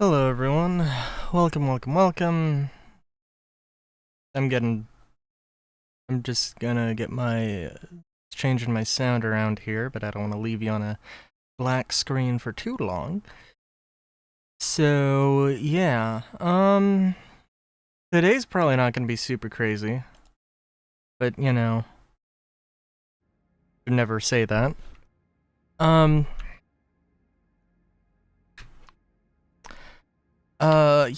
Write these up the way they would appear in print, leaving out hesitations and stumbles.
Hello everyone. Welcome. I'm just gonna get my changing my sound around here, but I don't want to leave you on a black screen for too long. So, yeah. Today's probably not gonna be super crazy, but would never say that. Um,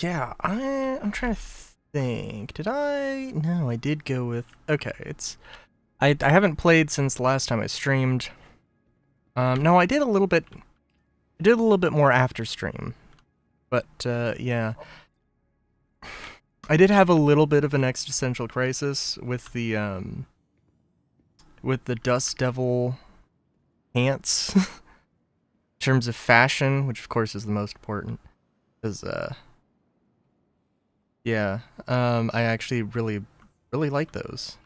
yeah, I'm trying to think. Did I? No, I did go with. Okay, I haven't played since the last time I streamed. No, I did a little bit. I did a little bit more after stream, but yeah, I did have a little bit of an existential crisis with the Dust Devil pants in terms of fashion, which of course is the most important. Because yeah, I actually really like those.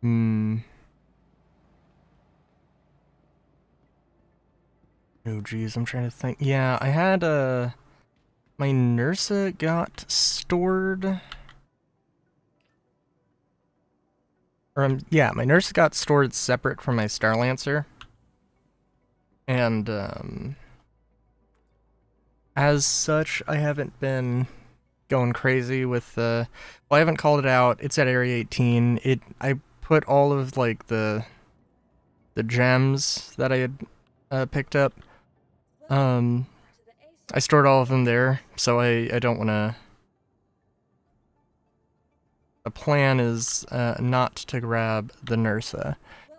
Hmm. Oh geez, I'm trying to think. Yeah, I had my Nursa got stored. Or yeah, my Nursa got stored separate from my Starlancer. And as such, I haven't been going crazy with the. Well, I haven't called it out. It's at Area 18. I put all of like the gems that I had picked up. Um, I stored all of them there, so I don't want to. The plan is not to grab the Nursa.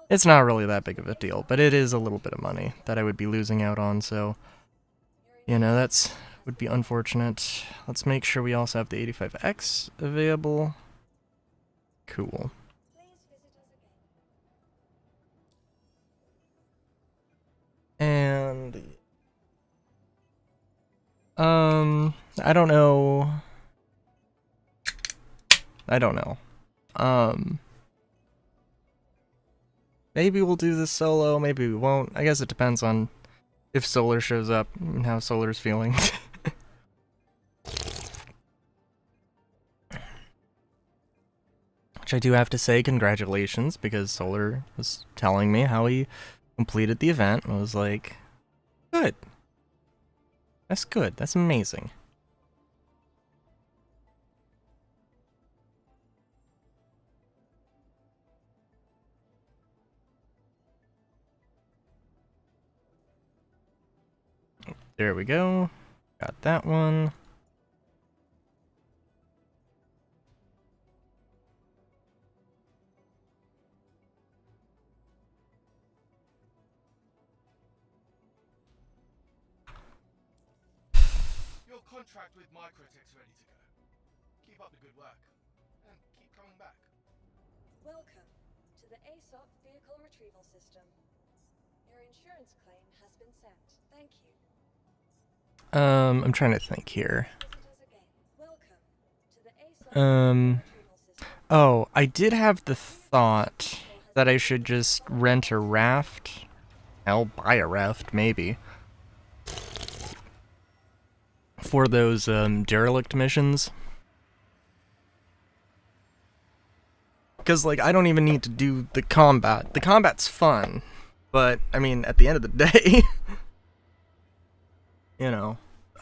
It's not really that big of a deal, but it is a little bit of money that I would be losing out on. So that's would be unfortunate. Let's make sure we also have the 85X available. Cool. And I don't know. I don't know. Maybe we'll do this solo, maybe we won't. I guess it depends on if Solar shows up and how Solar's feeling. Which I do have to say congratulations, because Solar was telling me how he completed the event and was like, good. That's good. That's amazing. There we go. Got that one. Your contract with Microtech's ready to go. Keep up the good work, and keep coming back. Welcome to the ASOP Vehicle Retrieval System. Your insurance claim has been sent. Thank you. I'm trying to think here. Welcome to the ASOP Retrieval System. Oh, I did have the thought that I should just rent a raft. I'll buy a raft, maybe. For those derelict missions. Because, like, I don't even need to do the combat. The combat's fun, but, I mean, at the end of the day,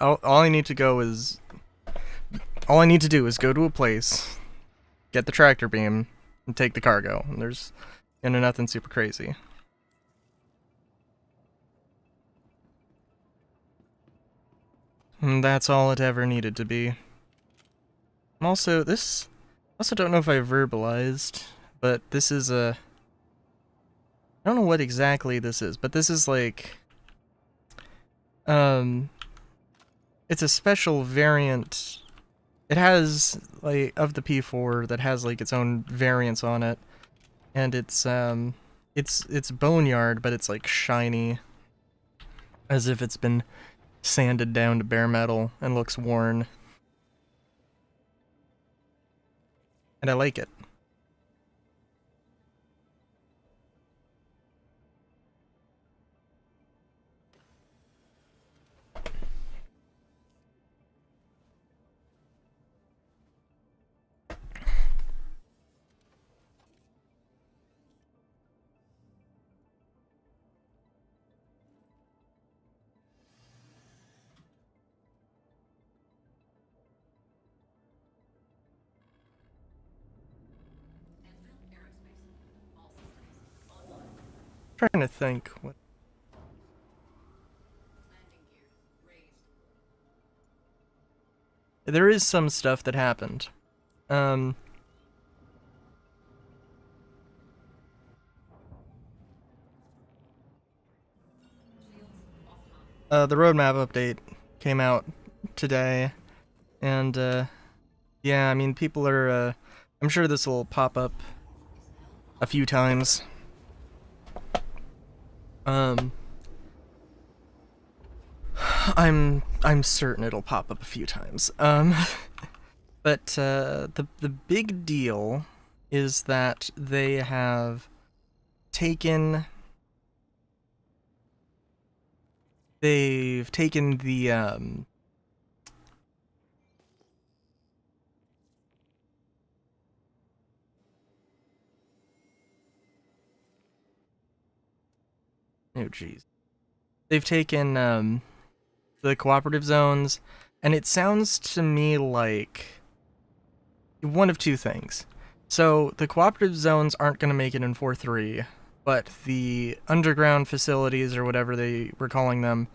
all I need to go is. All I need to do is go to a place, get the tractor beam, and take the cargo. And there's nothing super crazy. And that's all it ever needed to be. I'm also, this. I also don't know if I verbalized, but this is a. I don't know what exactly this is, but this is like. It's a special variant. It has, like, of the P4 that has, like, its own variants on it. And it's boneyard, but it's, like, shiny. As if it's been sanded down to bare metal and looks worn. And I like it. Trying to think what. There is some stuff that happened. The roadmap update came out today, and yeah, I mean, people are. I'm sure this will pop up a few times. I'm certain it'll pop up a few times. But the big deal is that they have taken. They've taken the oh geez. They've taken the cooperative zones, and it sounds to me like one of two things. So the cooperative zones aren't going to make it in 4.3, but the underground facilities, or whatever they were calling them,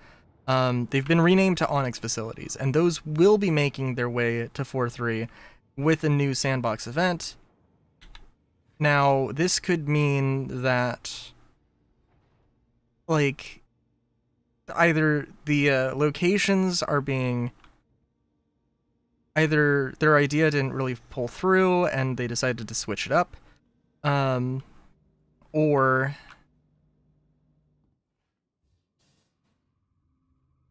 they've been renamed to Onyx facilities, and those will be making their way to 4.3 with a new sandbox event. Now, this could mean that, like, either the locations are being... Either their idea didn't really pull through and they decided to switch it up, or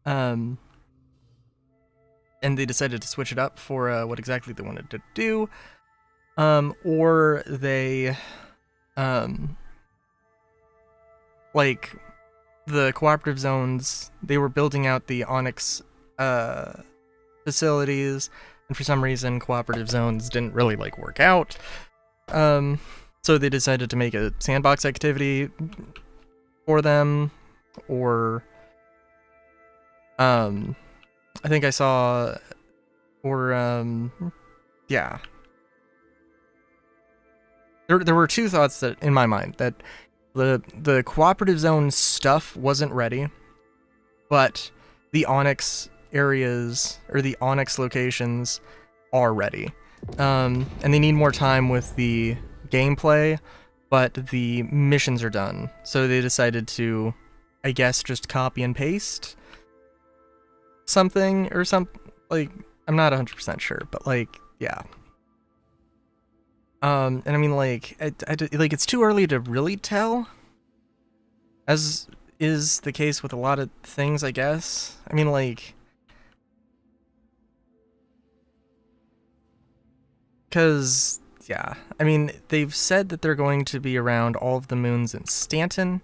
and they decided to switch it up for what exactly they wanted to do, or they like the cooperative zones, they were building out the Onyx facilities, and for some reason cooperative zones didn't really like work out, so they decided to make a sandbox activity for them, or I think I saw, or yeah, there were two thoughts that in my mind, that the cooperative zone stuff wasn't ready, but the Onyx areas, or the Onyx locations, are ready. And they need more time with the gameplay, but the missions are done. So they decided to, I guess, just copy and paste something, or like, I'm not 100% sure, but like, yeah. And I mean, like, like, it's too early to really tell, as is the case with a lot of things, I guess. I mean, like, because, yeah, I mean, they've said that they're going to be around all of the moons in Stanton,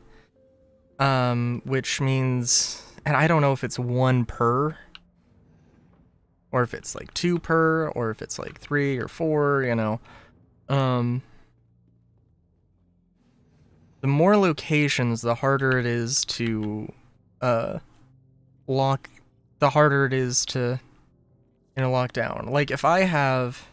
which means, and I don't know if it's 1 per, or if it's like 2 per, or if it's like 3 or 4, you know. The more locations, the harder it is to lock, the harder it is to, you know, lock down. Like, if I have...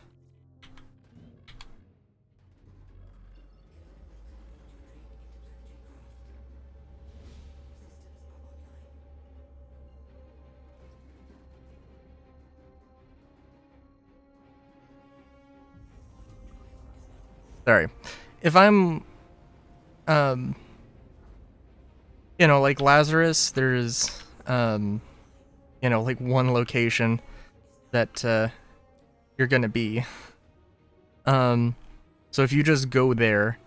Sorry. If I'm, you know, like Lazarus, there's, you know, like 1 location that, you're gonna be. So if you just go there,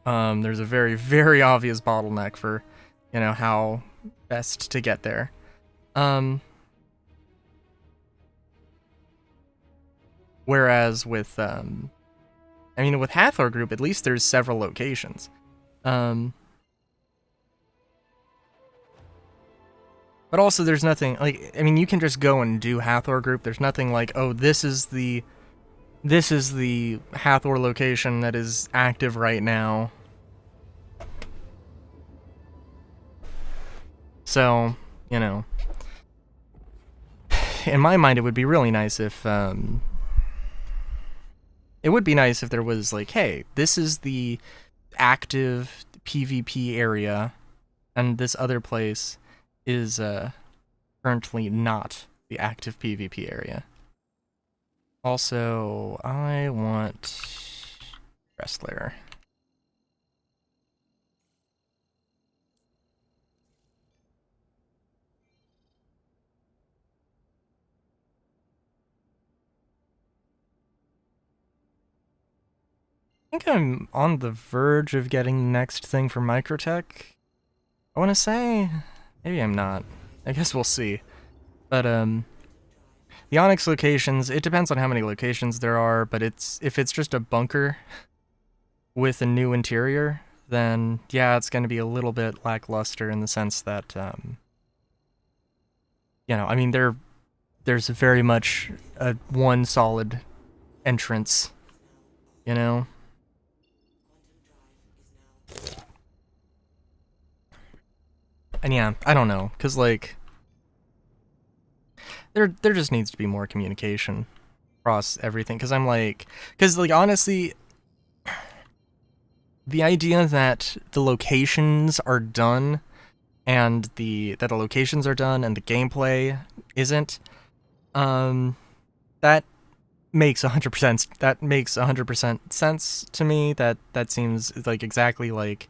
there's a very, very obvious bottleneck for, you know, how best to get there. Whereas with, I mean, with Hathor Group, at least there's several locations. But also there's nothing, like, I mean, you can just go and do Hathor Group. There's nothing like, oh, this is the Hathor location that is active right now. So, you know, in my mind, it would be really nice if, it would be nice if there was like, hey, this is the active PvP area, and this other place is currently not the active PvP area. Also, I want Wrestler. I think I'm on the verge of getting the next thing for Microtech. I want to say, maybe I'm not. I guess we'll see. But the Onyx locations, it depends on how many locations there are, but if it's just a bunker with a new interior, then yeah, it's going to be a little bit lackluster in the sense that, you know, I mean, there's very much one solid entrance, you know? And yeah, I don't know, because, like, there just needs to be more communication across everything, because honestly, the idea that the locations are done and the gameplay isn't, that makes 100% sense to me. That seems like exactly like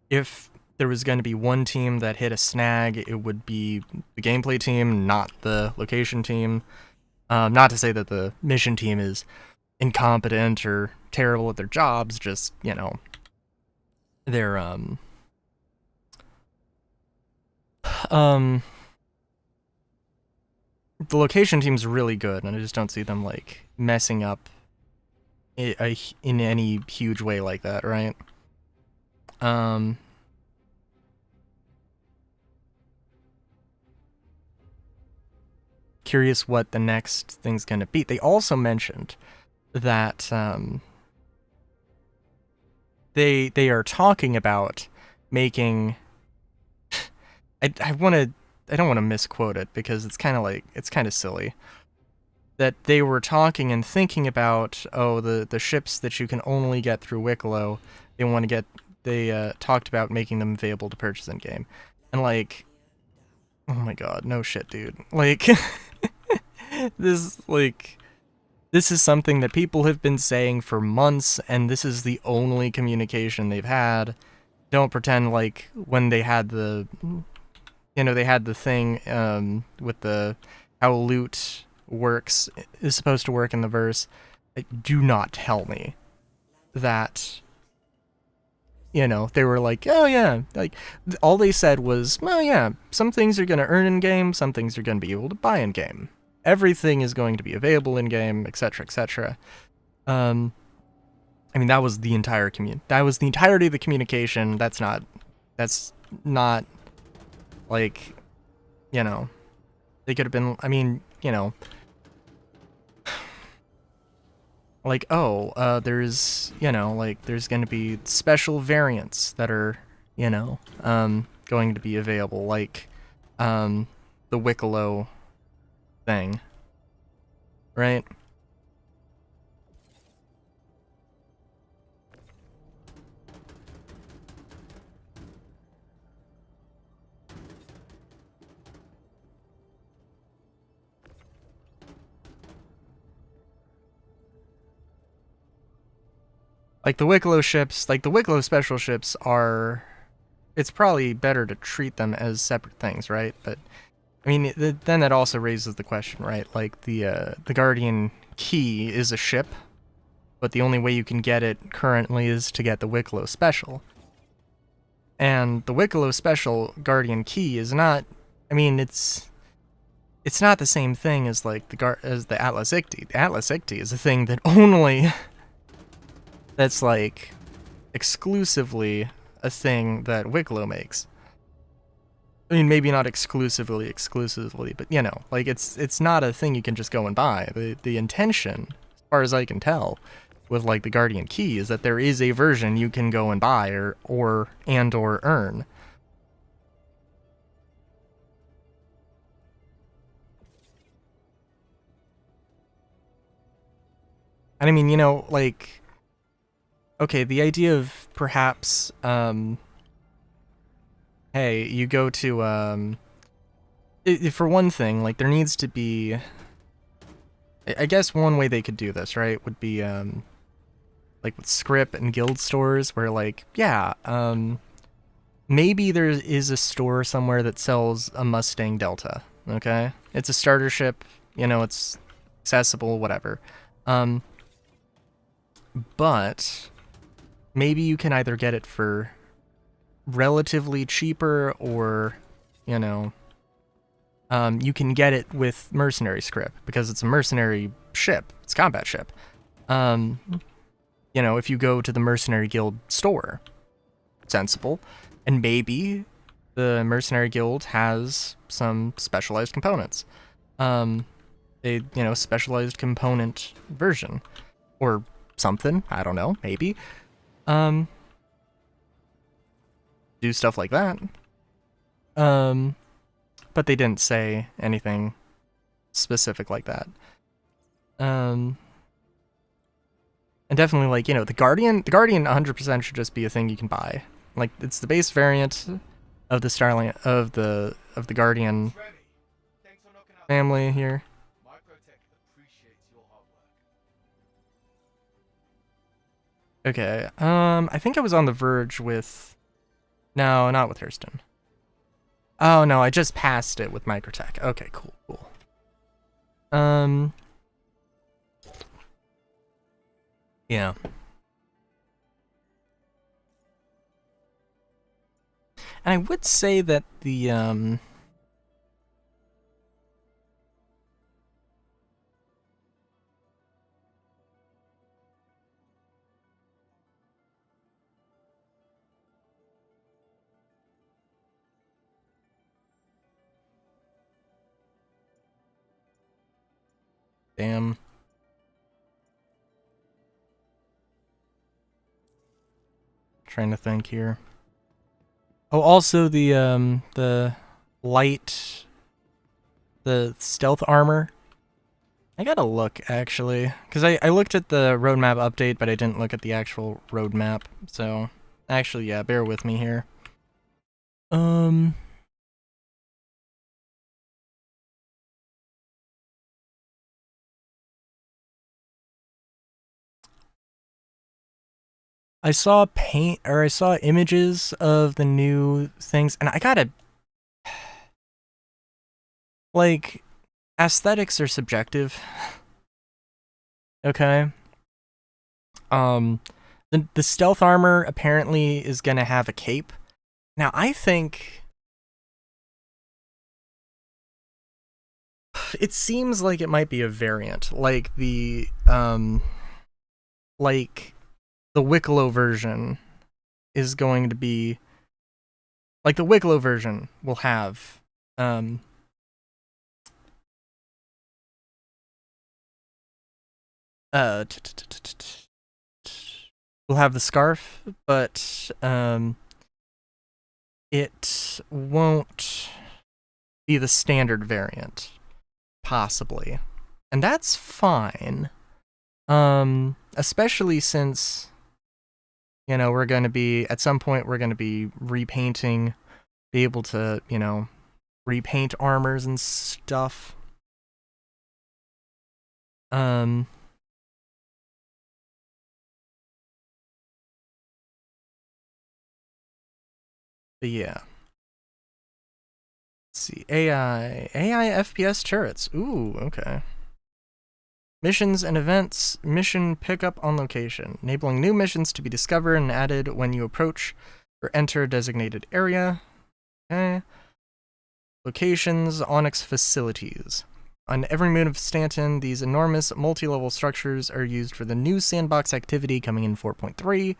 if there was going to be one team that hit a snag, it would be the gameplay team, not the location team. Not to say that the mission team is incompetent or terrible at their jobs, just, you know, they're the location team's really good, and I just don't see them, like, messing up in any huge way like that, right? Curious what the next thing's gonna be. They also mentioned that they are talking about making I don't want to misquote it because it's kind of silly. That they were talking and thinking about, the ships that you can only get through Wicklow. They talked about making them available to purchase in game, and like, oh my god, no shit, dude. Like, this is something that people have been saying for months, and this is the only communication they've had. Don't pretend like when they had the thing with the how loot is supposed to work in the verse. Do not tell me that, you know, they were like, oh yeah, like, all they said was, oh yeah, some things are going to earn in game, some things are going to be able to buy in game. Everything is going to be available in game, etc., etc. I mean, that was the entirety of the communication. That's not like, you know, they could have been, I mean, you know, like, there's, you know, like, there's going to be special variants that are, you know, going to be available, like, the Wicklow thing, right? Like, the Wicklow ships, like, the Wicklow special ships are, it's probably better to treat them as separate things, right? But, I mean, then that also raises the question, right? Like, the Guardian Key is a ship, but the only way you can get it currently is to get the Wicklow special. And the Wicklow special Guardian Key is not, I mean, it's not the same thing as, like, the Atlas Icti. The Atlas Icti is a thing that only... that's, like, exclusively a thing that Wicklow makes. I mean, maybe not exclusively, but, you know, like, it's not a thing you can just go and buy. The intention, as far as I can tell, with, like, the Guardian Key is that there is a version you can go and buy or earn. And I mean, you know, like, okay, the idea of perhaps hey, you go to for one thing, like there needs to be. I guess one way they could do this, right, would be like with scrip and guild stores, where like yeah, maybe there is a store somewhere that sells a Mustang Delta. Okay, it's a starter ship. You know, it's accessible, whatever. But maybe you can either get it for relatively cheaper, or you know, you can get it with mercenary scrip because it's a mercenary ship. It's a combat ship. You know, if you go to the Mercenary Guild store, sensible, and maybe the Mercenary Guild has some specialized components. Specialized component version or something. I don't know. Maybe. Do stuff like that. But they didn't say anything specific like that. And definitely, like, you know, the Guardian 100% should just be a thing you can buy. Like, it's the base variant of the Starling of the Guardian It's ready. Thanks for knocking out family here. Microtech appreciates your hard work. Okay. I think I was on the verge with. No, not with Hurston. Oh no, I just passed it with Microtech. Okay, cool. Yeah. And I would say that the damn. Trying to think here. Oh, also the light, the stealth armor. I gotta look, actually, because I looked at the roadmap update, but I didn't look at the actual roadmap, so actually, yeah, bear with me here. I saw I saw images of the new things, and I gotta, like, aesthetics are subjective. Okay. The stealth armor apparently is gonna have a cape. Now, I think it seems like it might be a variant, like the Wicklow version is going to be, like, the Wicklow version will have we'll have the scarf, but it won't be the standard variant, possibly, and that's fine. Especially since, you know, we're going to be, at some point, we're going to be repainting, be able to, you know, repaint armors and stuff. But yeah. Let's see. AI FPS turrets. Ooh, okay. Missions and events. Mission pickup on location. Enabling new missions to be discovered and added when you approach or enter a designated area. Okay. Locations. Onyx facilities. On every moon of Stanton, these enormous multi-level structures are used for the new sandbox activity coming in 4.3.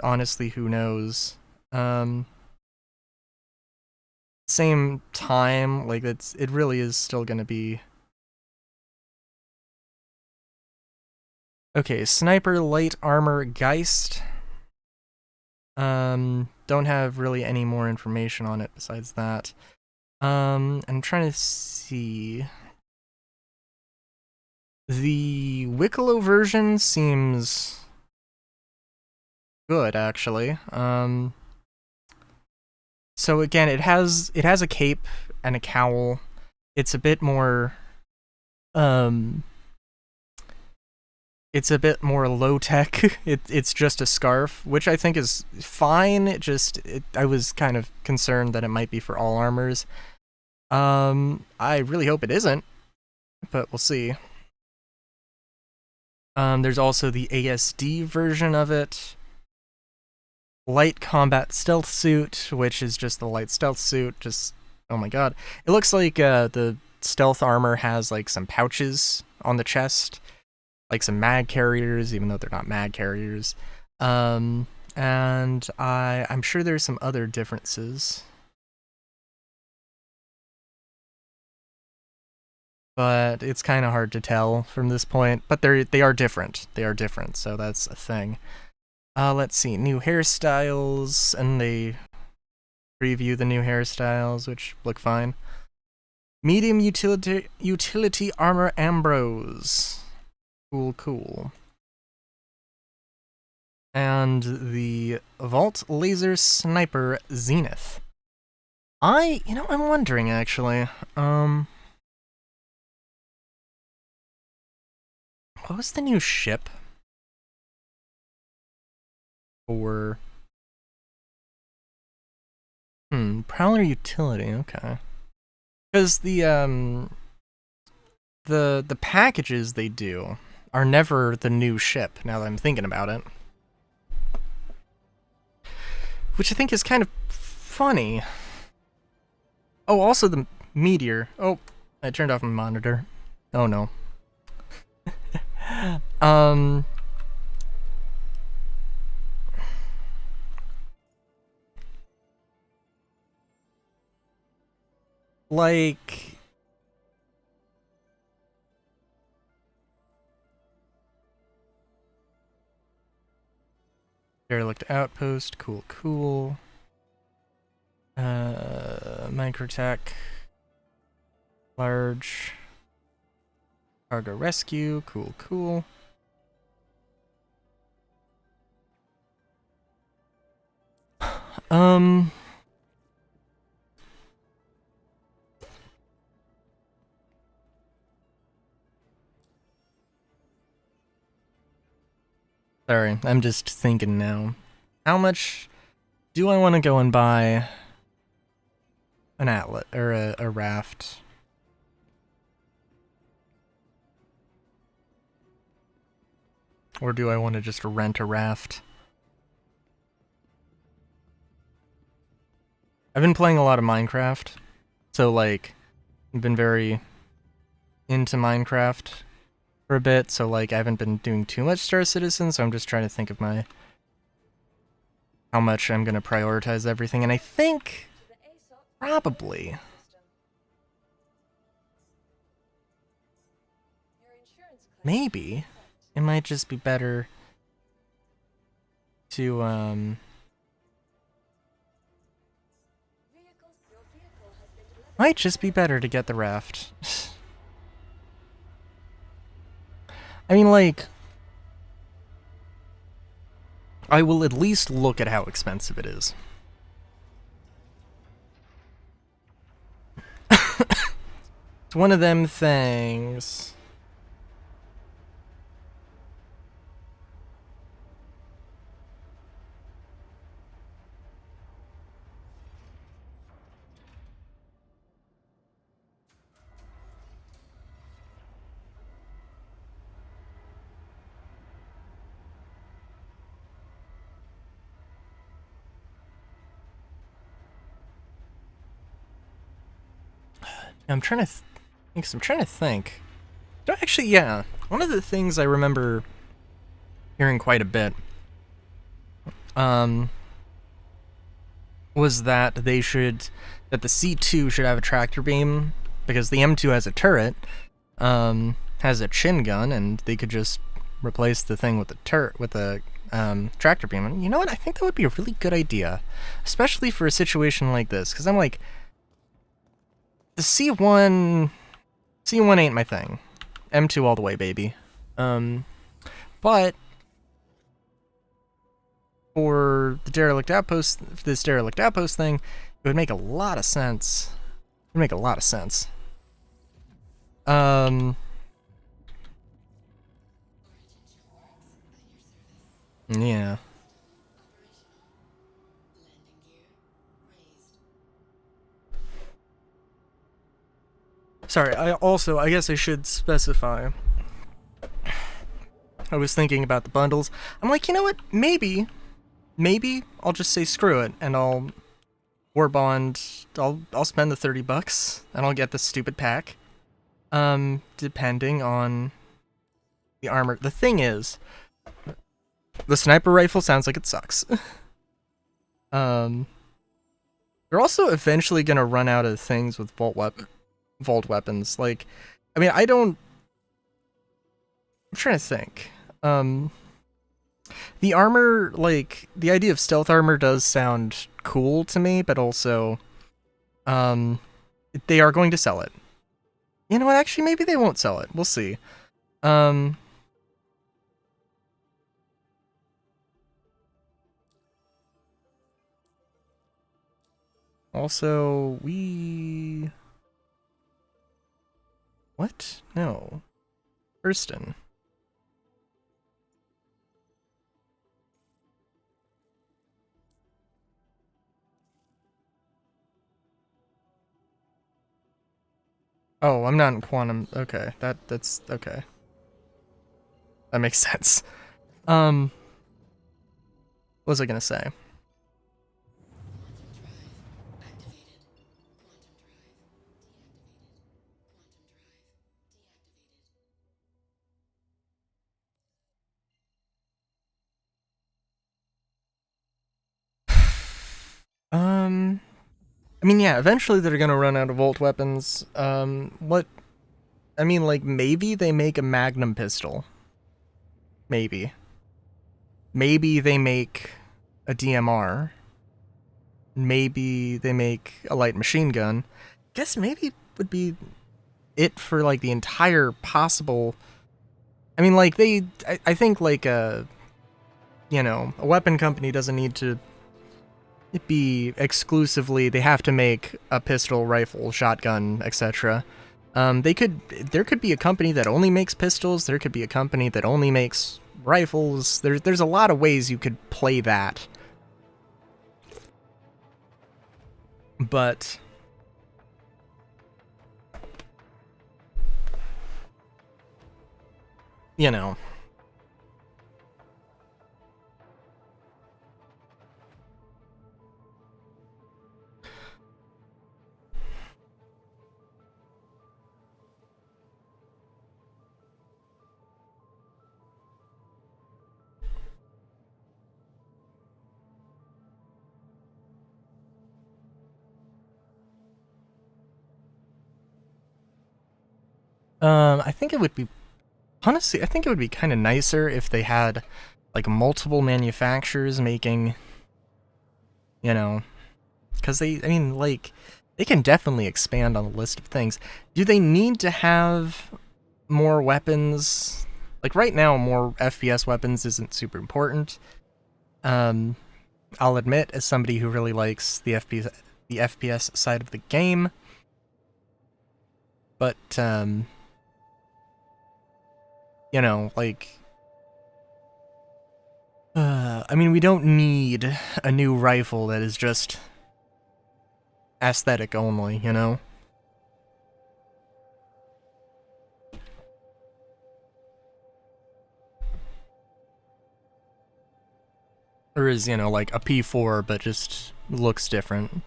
Honestly, who knows? Same time, like, it really is still gonna be. Okay, sniper, light armor, Geist. Don't have really any more information on it besides that. I'm trying to see. The Wicklow version seems good actually. So again, it has a cape and a cowl. It's a bit more um it's a bit more low tech. It's just a scarf, which I think is fine. I was kind of concerned that it might be for all armors. I really hope it isn't, but we'll see. There's also the ASD version of it. Light combat stealth suit, which is just the light stealth suit. Just, oh my god. It looks like the stealth armor has like some pouches on the chest, like some mag carriers, even though they're not mag carriers. And I'm sure there's some other differences. But it's kind of hard to tell from this point. But they are different. They are different, so that's a thing. Let's see, new hairstyles, and they preview the new hairstyles, which look fine. Medium utility armor Ambrose. Cool. And the Vault Laser Sniper Zenith. I'm wondering actually, what was the new ship for Prowler utility? Okay, because the packages they do are never the new ship, now that I'm thinking about it, which I think is kind of funny. Oh, also the meteor. Oh, I turned off my monitor. Oh no. Like, derelict outpost, cool. Microtech, large, cargo rescue, cool. Sorry, I'm just thinking now. How much do I want to go and buy an atlet or a raft? Or do I want to just rent a raft? I've been playing a lot of Minecraft, so like, I've been very into Minecraft for a bit, so like, I haven't been doing too much Star Citizen, so I'm just trying to think of how much I'm gonna prioritize everything, and I think probably maybe it might just be better to might just be better to get the raft. I mean, like, I will at least look at how expensive it is. It's one of them things. I'm trying to think. Actually, yeah. One of the things I remember hearing quite a bit was that the C2 should have a tractor beam, because the M2 has a turret, has a chin gun, and they could just replace the thing with the tractor beam. And you know what? I think that would be a really good idea, especially for a situation like this, because I'm like, the C1 ain't my thing. M2 all the way, baby. But for the derelict outpost, this derelict outpost thing, it would make a lot of sense. It would make a lot of sense. Yeah. Sorry, I guess I should specify. I was thinking about the bundles. I'm like, you know what? Maybe I'll just say screw it, and I'll war bond. I'll spend the $30, and I'll get the stupid pack. Depending on the armor. The thing is, the sniper rifle sounds like it sucks. They're also eventually gonna run out of things with vault weapons. Like, I mean, I'm trying to think. The armor, like, the idea of stealth armor does sound cool to me, but also, they are going to sell it. You know what, actually, maybe they won't sell it. We'll see. Also, what? No. Hurston. Oh, I'm not in quantum. Okay, that's okay. That makes sense. What was I gonna say? I mean, yeah, eventually they're gonna run out of Volt weapons. What? I mean, like, maybe they make a Magnum pistol. Maybe. Maybe they make a DMR. Maybe they make a light machine gun. Guess maybe would be it for, like, the entire possible... I mean, like, I think, like, you know, a weapon company doesn't need to be exclusively, they have to make a pistol, rifle, shotgun, etc. There could be a company that only makes pistols, there could be a company that only makes rifles. There's a lot of ways you could play that. But you know, I think it would be, honestly, I think it would be kind of nicer if they had, like, multiple manufacturers making, you know, because I mean, like, they can definitely expand on the list of things. Do they need to have more weapons? Like, right now, more FPS weapons isn't super important. I'll admit, as somebody who really likes the FPS side of the game, but, you know, like, I mean, we don't need a new rifle that is just aesthetic only, you know? Or is, you know, like a P4, but just looks different.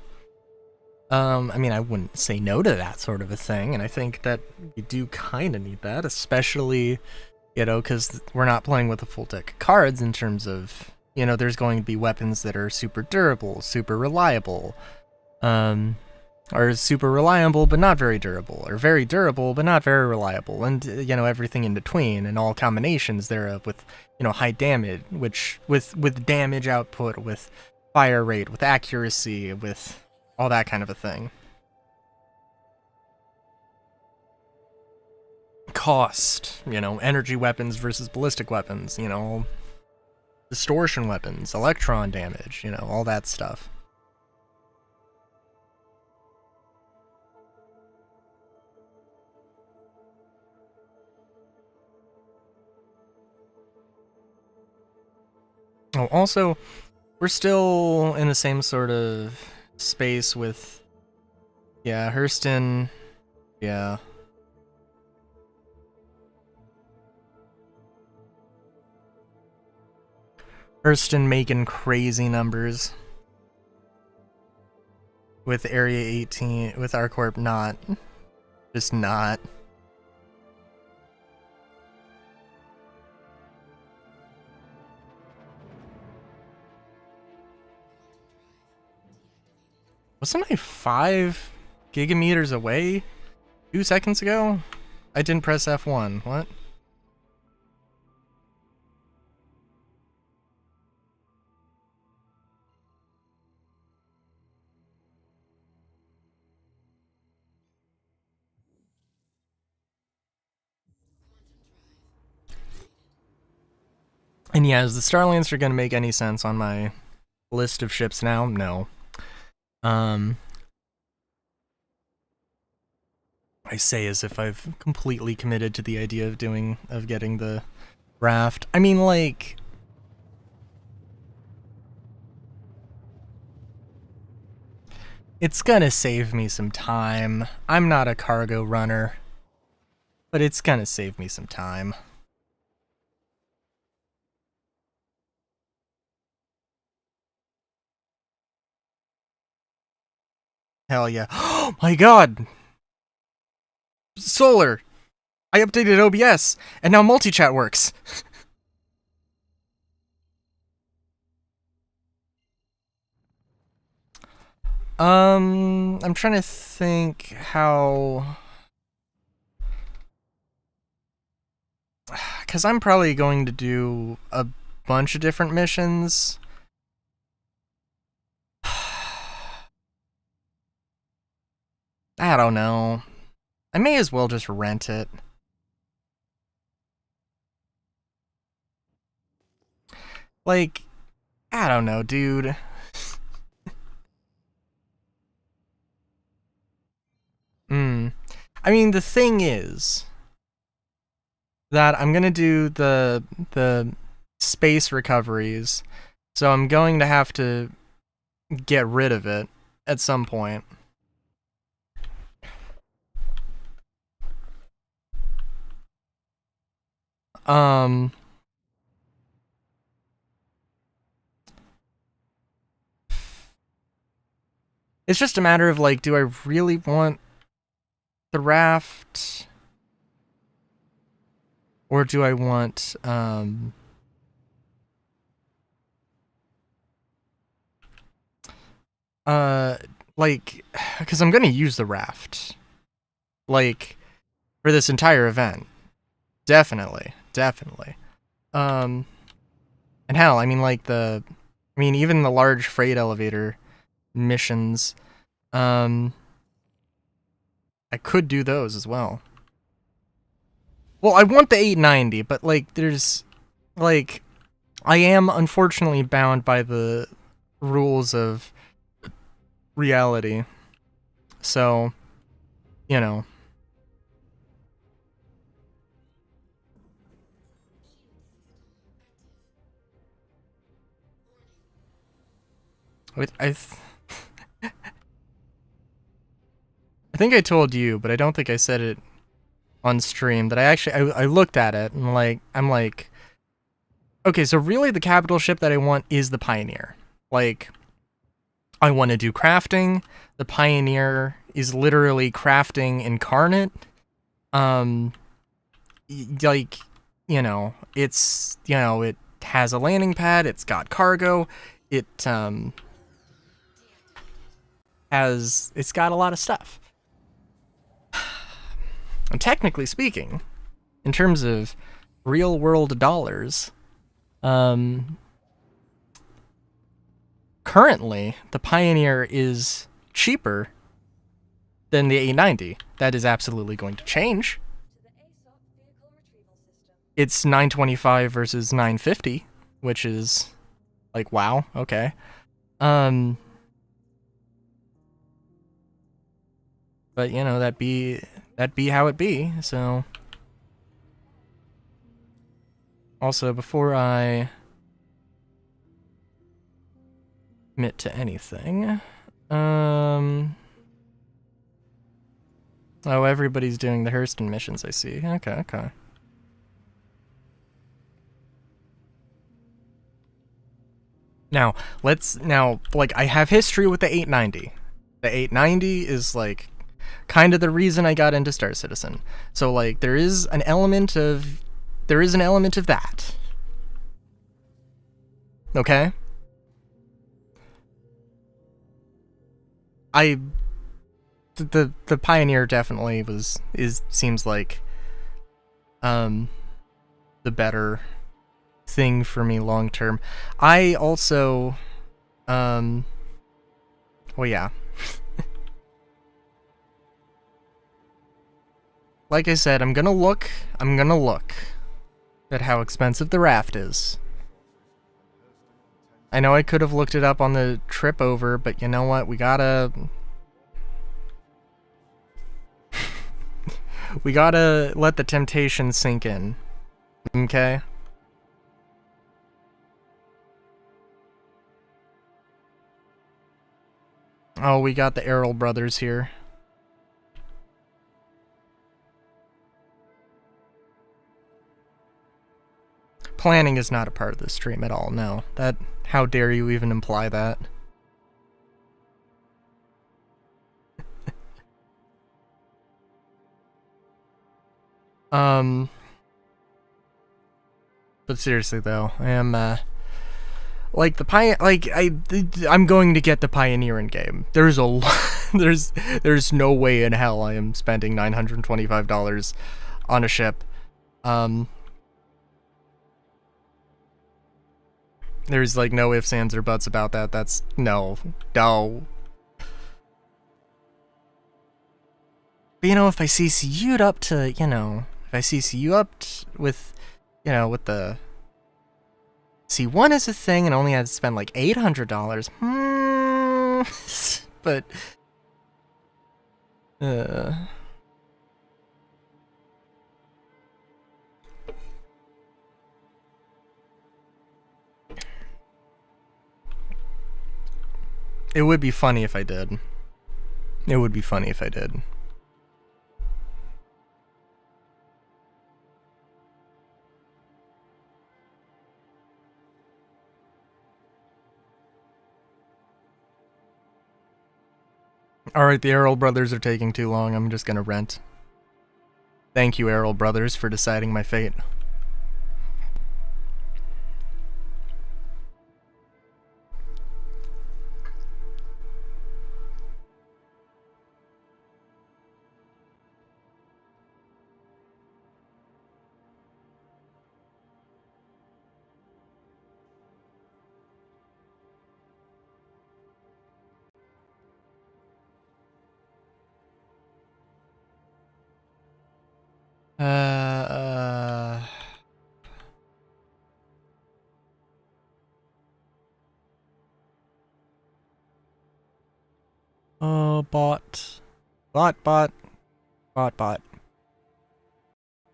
I mean, I wouldn't say no to that sort of a thing, and I think that we do kind of need that, especially, you know, because we're not playing with a full deck of cards in terms of, you know, there's going to be weapons that are super durable, super reliable, or super reliable but not very durable, or very durable but not very reliable, and, you know, everything in between, and all combinations thereof with, you know, high damage, which, with damage output, with fire rate, with accuracy, with all that kind of a thing. Cost, you know, energy weapons versus ballistic weapons, you know, distortion weapons, electron damage, you know, all that stuff. Oh, also, we're still in the same sort of space with, yeah, Hurston, yeah. Hurston making crazy numbers. With Area 18, with ArcCorp not. Just not. Wasn't I 5 gigameters away 2 seconds ago? I didn't press F1. What? And yeah, is the Starlands are going to make any sense on my list of ships now? No. I say as if I've completely committed to the idea of getting the raft. I mean, like, it's gonna save me some time. I'm not a cargo runner, but it's gonna save me some time. Hell yeah. Oh my god! Solar! I updated OBS, and now multi-chat works! I'm trying to think how... Because I'm probably going to do a bunch of different missions. I don't know. I may as well just rent it. Like, I don't know, dude. I mean, the thing is that I'm gonna do the space recoveries, so I'm going to have to get rid of it at some point. It's just a matter of, like, do I really want the raft? Or do I want, like, because I'm gonna use the raft. Like, for this entire event. Definitely. And hell, I mean, like, even the large freight elevator missions, I could do those as well. Well, I want the 890, but, like, there's, like, I am unfortunately bound by the rules of reality. So, you know. I think I told you, but I don't think I said it on stream, that I looked at it and, like, I'm like, okay, so really the capital ship that I want is the Pioneer. Like, I want to do crafting. The Pioneer is literally crafting incarnate. Like, you know, it's, you know, it has a landing pad, it's got cargo, it's got a lot of stuff. And technically speaking, in terms of real world dollars, currently the Pioneer is cheaper than the 890. That is absolutely going to change. To the ASOP vehicle retrieval system. It's $925 versus $950. which is like, wow, okay. But you know, that be how it be. So also, before I commit to anything, oh, everybody's doing the Hurston missions, I see. Okay. Now, like, I have history with the 890. The 890 is, like, kind of the reason I got into Star Citizen. So, like, there is an element of that. Okay? The Pioneer definitely seems like the better thing for me long term. I also well, yeah. Like I said, I'm gonna look at how expensive the raft is. I know I could have looked it up on the trip over, but you know what? We gotta let the temptation sink in. Okay? Oh, we got the Errol brothers here. Planning is not a part of the stream at all, no. How dare you even imply that? But seriously though, I am, like I'm going to get the Pioneer in game. There's no way in hell I am spending $925 on a ship. There's like no ifs, ands, or buts about that. That's no. But you know, if I CCU'd up to, you know, if I CCU up with, you know, with the C1 is a thing and only had to spend like $800, but it would be funny if I did. It would be funny if I did. Alright, the Errol brothers are taking too long. I'm just gonna rent. Thank you, Errol brothers, for deciding my fate. Oh, bot.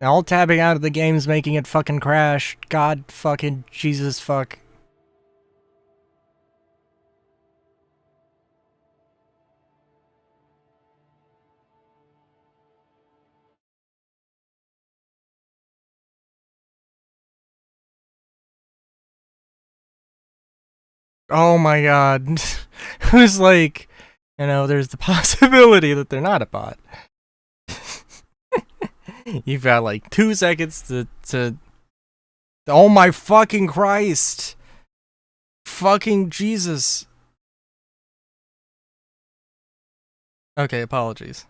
All tabbing out of the game's making it fucking crash. God fucking Jesus fuck. Oh my god. Who's like, you know, there's the possibility that they're not a bot. You've got like 2 seconds to oh my fucking Christ. Fucking Jesus. Okay, apologies.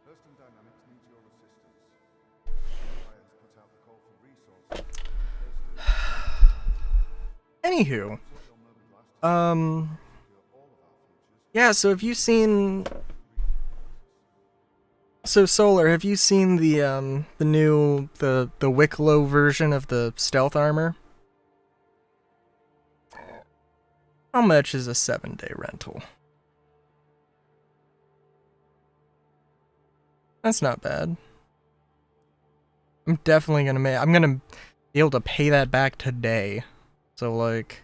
Hurston Dynamics needs your assistance. Empire has put out the call for resources. Anywho. Yeah, so have you seen... So Solar, have you seen the new, the Wicklow version of the stealth armor? How much is a 7-day rental? That's not bad. I'm definitely gonna I'm gonna be able to pay that back today. So like...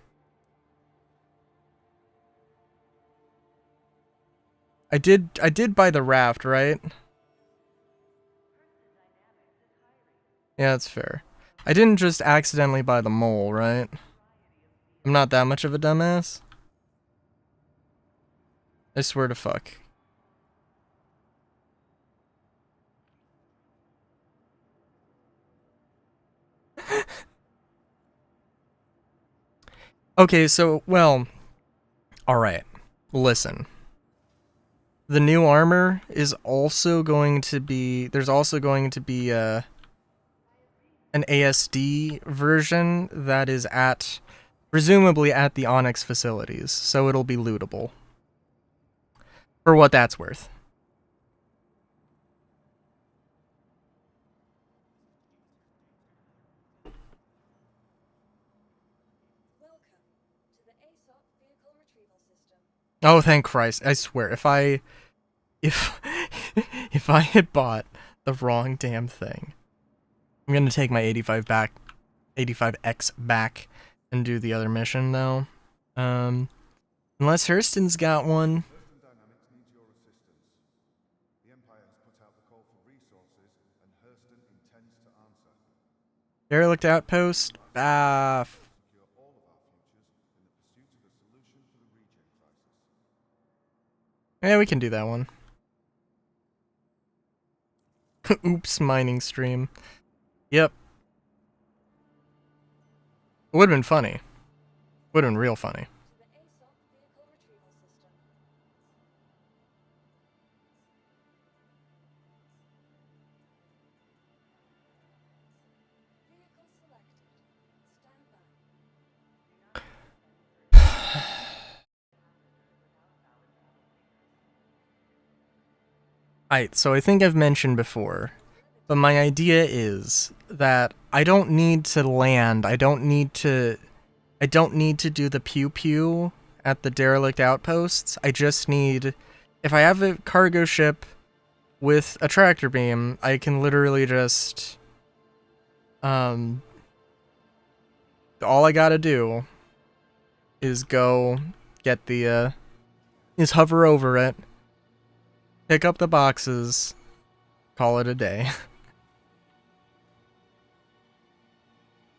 I did buy the raft, right? Yeah, that's fair. I didn't just accidentally buy the mole, right? I'm not that much of a dumbass. I swear to fuck. Okay, so, well... Alright. Listen. The new armor is also going to be... There's also going to be, an ASD version that is at... Presumably at the Onyx facilities, so it'll be lootable. For what that's worth. Welcome to the ASOP vehicle retrieval system. Oh, thank Christ. I swear, if I had bought the wrong damn thing, I'm gonna take my 85X back and do the other mission, though. Unless Hurston's got one. Hurston Dynamics needs your assistance. The Empire has put out the call for resources, and Hurston intends to answer. Derelict Outpost. Secure all of our futures in the pursuit of a solution for the regen crisis. Yeah, we can do that one. Oops, mining stream. Yep. It would've been funny. Would've been real funny. To the ASOP vehicle retrieval system. Vehicle selected. Stand by. Alright, so I think I've mentioned before, but my idea is that I don't need to land, I don't need to do the pew-pew at the derelict outposts. I just need... If I have a cargo ship with a tractor beam, I can literally just... all I gotta do is go get the, is hover over it, pick up the boxes, call it a day.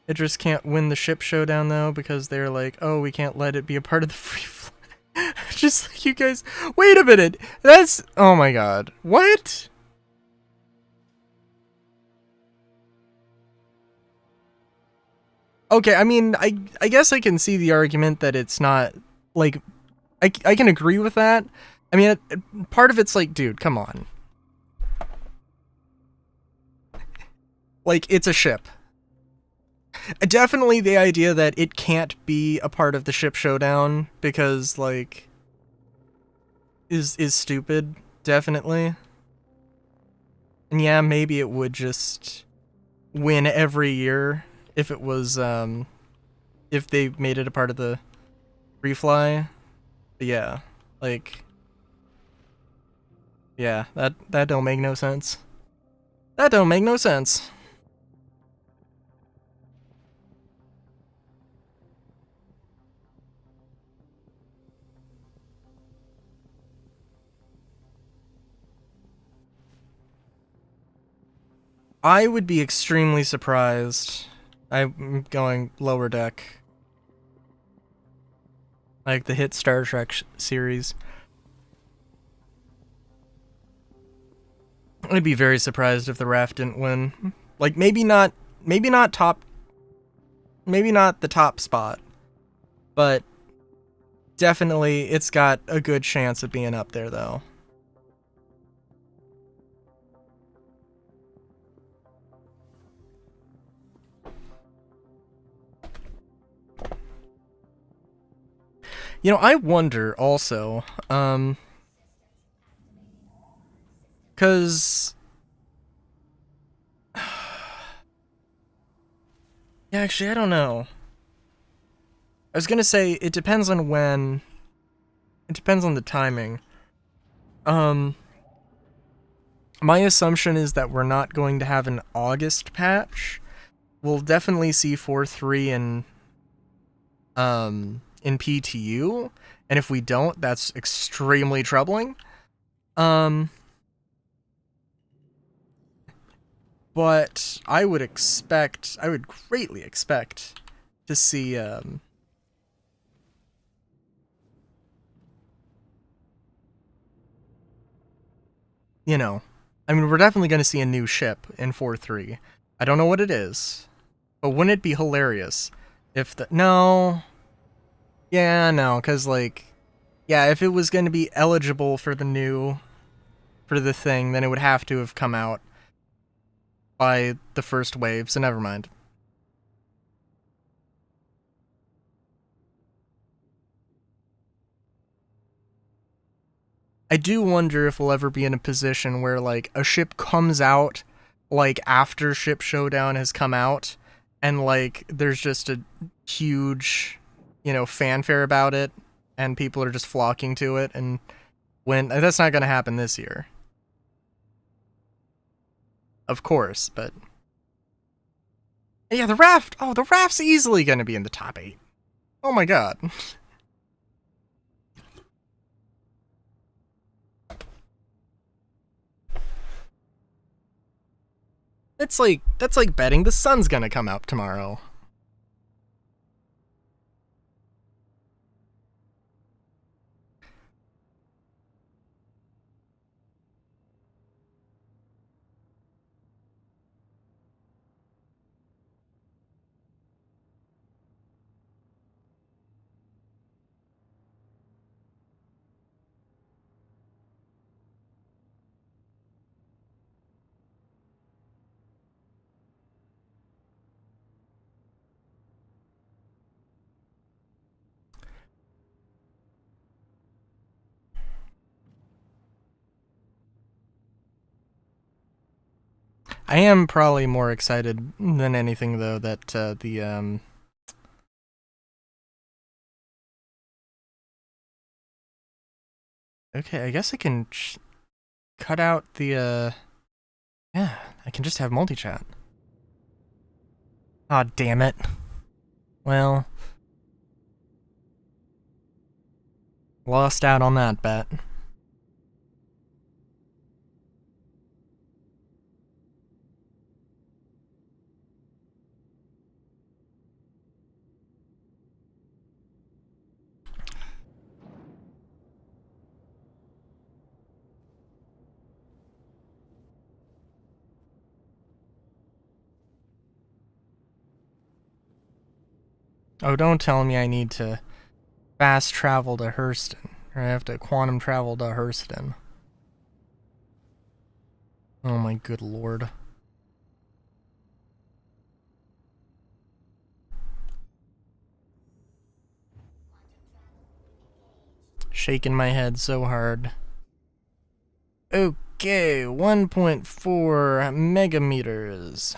Idris can't win the ship showdown, though, because they're like, oh, we can't let it be a part of the free flight. Just like, you guys... Wait a minute! That's... Oh my god. What? Okay, I mean, I guess I can see the argument that it's not... Like, I can agree with that. I mean, part of it's like, dude, come on. Like, it's a ship. Definitely the idea that it can't be a part of the ship showdown because, like, is stupid, definitely. And yeah, maybe it would just win every year if it was, if they made it a part of the free fly. But yeah, like, yeah, that don't make no sense. That don't make no sense. I would be extremely surprised. I'm going lower deck. Like the hit Star Trek series. I'd be very surprised if the raft didn't win. Like, maybe not top, maybe not the top spot, but definitely it's got a good chance of being up there, though. You know, I wonder also, cause yeah, actually, I don't know. I was gonna say it depends on when. It depends on the timing. My assumption is that we're not going to have an August patch. We'll definitely see 4.3 in PTU, and if we don't, that's extremely troubling. But I would greatly expect to see, you know, I mean, we're definitely going to see a new ship in 4.3. I don't know what it is, but wouldn't it be hilarious if no, yeah, no, because, like, yeah, if it was going to be eligible for the thing, then it would have to have come out by the first wave, so never mind. I do wonder if we'll ever be in a position where, like, a ship comes out, like, after Ship Showdown has come out, and, like, there's just a huge, fanfare about it, and people are just flocking to it, and that's not gonna happen this year. Of course, but... yeah, the raft's easily gonna be in the top 8. Oh my god. That's like betting the sun's gonna come out tomorrow. I am probably more excited than anything, though, that the okay, I guess I can cut out the yeah, I can just have multi-chat. Aw, damn it. Well, lost out on that bet. Oh, don't tell me I need to fast travel to Hurston. Or I have to quantum travel to Hurston. Oh my good lord. Shaking my head so hard. Okay, 1.4 megameters.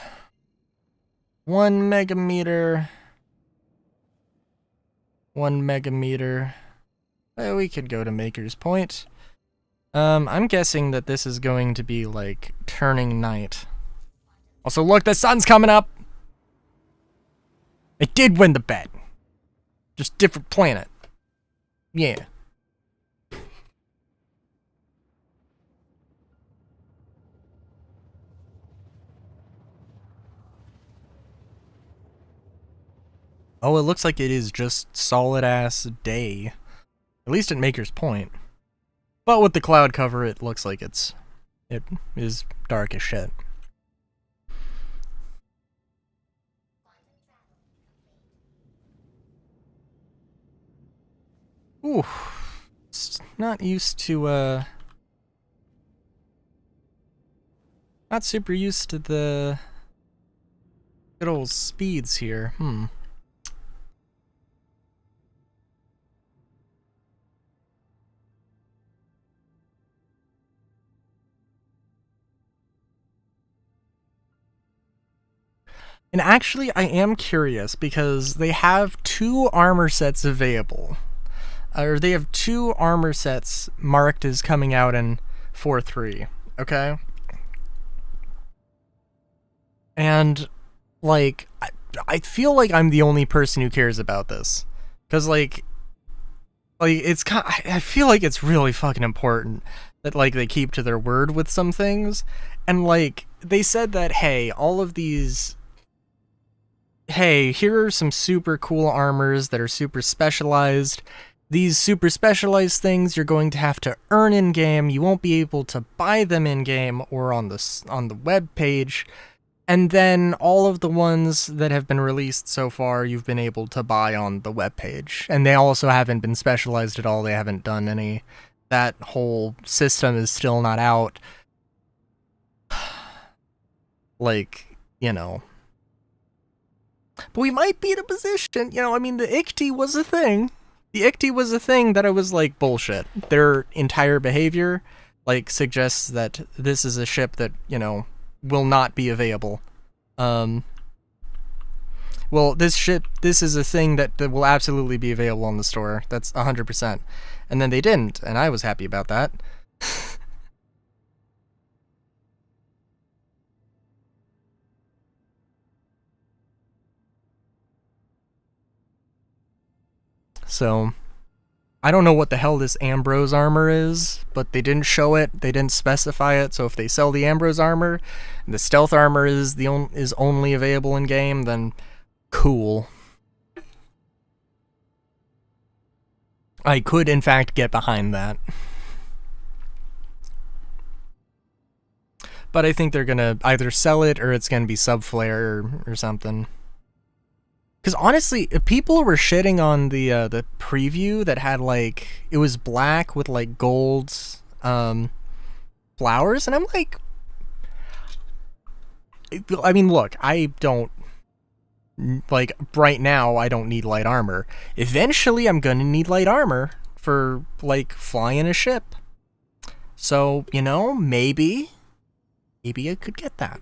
1 megameter. 1 megameter. We could go to Maker's Point. I'm guessing that this is going to be, like, turning night. Also, look, the sun's coming up! I did win the bet. Just different planet. Yeah. Oh, it looks like it is just solid-ass day. At least at Maker's Point. But with the cloud cover, it looks like it is dark as shit. Ooh. Not used to, not super used to the good old speeds here. And actually, I am curious because they have 2 armor sets available. Or they have 2 armor sets marked as coming out in 4.3, okay? And, like, I feel like I'm the only person who cares about this. Because, like it's I feel like it's really fucking important that, like, they keep to their word with some things. And, like, they said that, hey, all of these... Hey, here are some super cool armors that are super specialized. These super specialized things you're going to have to earn in-game. You won't be able to buy them in-game or on the web page. And then all of the ones that have been released so far, you've been able to buy on the webpage. And they also haven't been specialized at all. They haven't done any. That whole system is still not out. Like, you know. But we might be in a position, you know, I mean, the ICTY was a thing. The ICTY was a thing that I was like, bullshit. Their entire behavior, like, suggests that this is a ship that, you know, will not be available. Well, this is a thing that will absolutely be available on the store. That's 100%. And then they didn't, and I was happy about that. So, I don't know what the hell this Ambrose armor is, but they didn't show it, they didn't specify it, so if they sell the Ambrose armor, and the stealth armor is only available in-game, then cool. I could, in fact, get behind that. But I think they're gonna either sell it, or it's gonna be Subflare or something. Because honestly, people were shitting on the preview that had, like, it was black with, like, gold flowers, and I'm like, I mean, look, I don't, like, right now, I don't need light armor. Eventually, I'm gonna need light armor for, like, flying a ship. So, you know, maybe I could get that.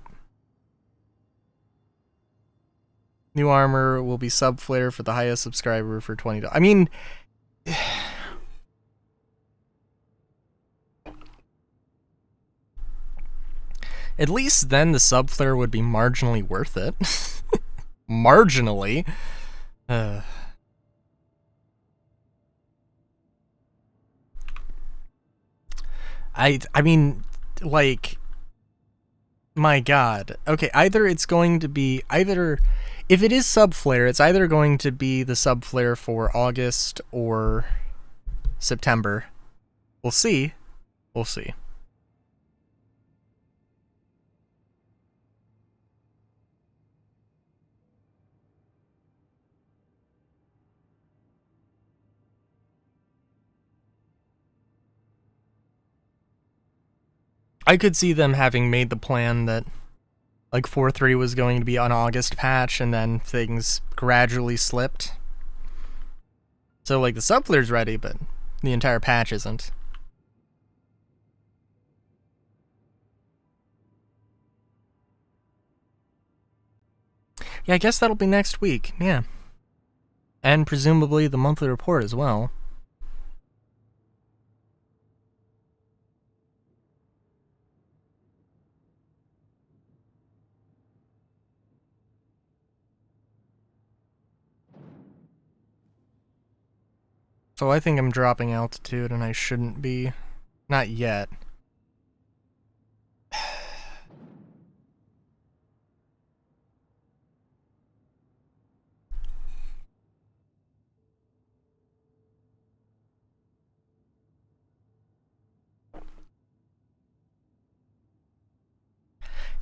New armor will be Subflare for the highest subscriber for $20. I mean, at least then the Subflare would be marginally worth it. Marginally. I mean, like, my god. Okay, either it's going to be if it is Subflare, it's either going to be the Subflare for August or September. We'll see. We'll see. I could see them having made the plan that, like, 4.3 was going to be an August patch, and then things gradually slipped. So, like, the Subflare's ready, but the entire patch isn't. Yeah, I guess that'll be next week, yeah. And presumably the monthly report as well. So I think I'm dropping altitude, and I shouldn't be. Not yet.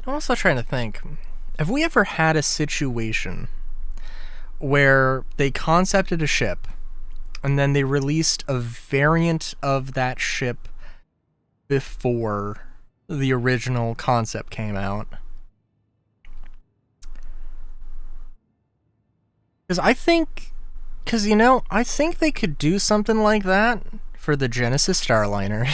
I'm also trying to think, have we ever had a situation where they concepted a ship, and then they released a variant of that ship before the original concept came out? Because I think they could do something like that for the Genesis Starliner.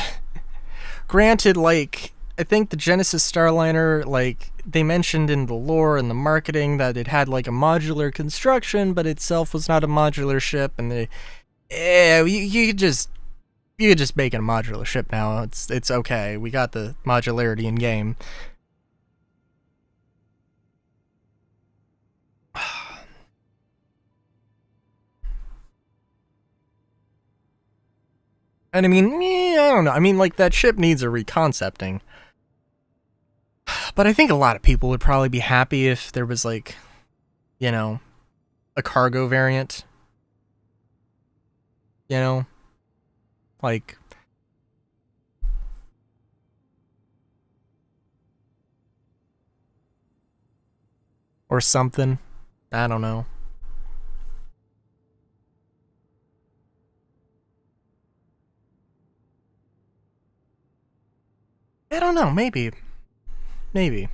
Granted, like, I think the Genesis Starliner, like, they mentioned in the lore and the marketing that it had like a modular construction, but itself was not a modular ship, and you could just make it a modular ship now. It's okay. We got the modularity in game. And I mean, I don't know. I mean, like, that ship needs a reconcepting. But I think a lot of people would probably be happy if there was, like, you know, a cargo variant. You know? Like, or something. I don't know. I don't know, maybe. Maybe.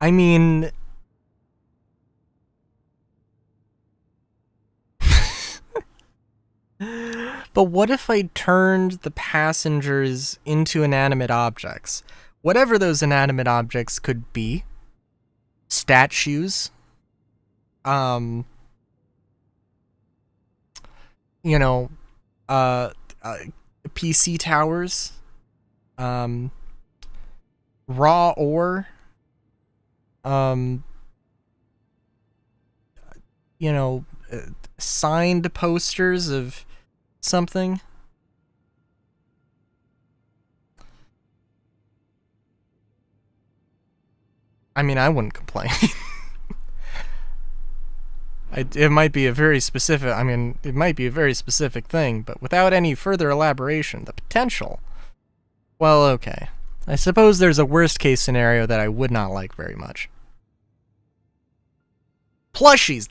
I mean... But what if I turned the passengers into inanimate objects? Whatever those inanimate objects could be. Statues. You know, PC towers. Raw ore. You know, signed posters of something. I mean, I wouldn't complain. It might be a very specific, I mean, it might be a very specific thing, but without any further elaboration, the potential. Well, okay. I suppose there's a worst case scenario that I would not like very much. Plushies,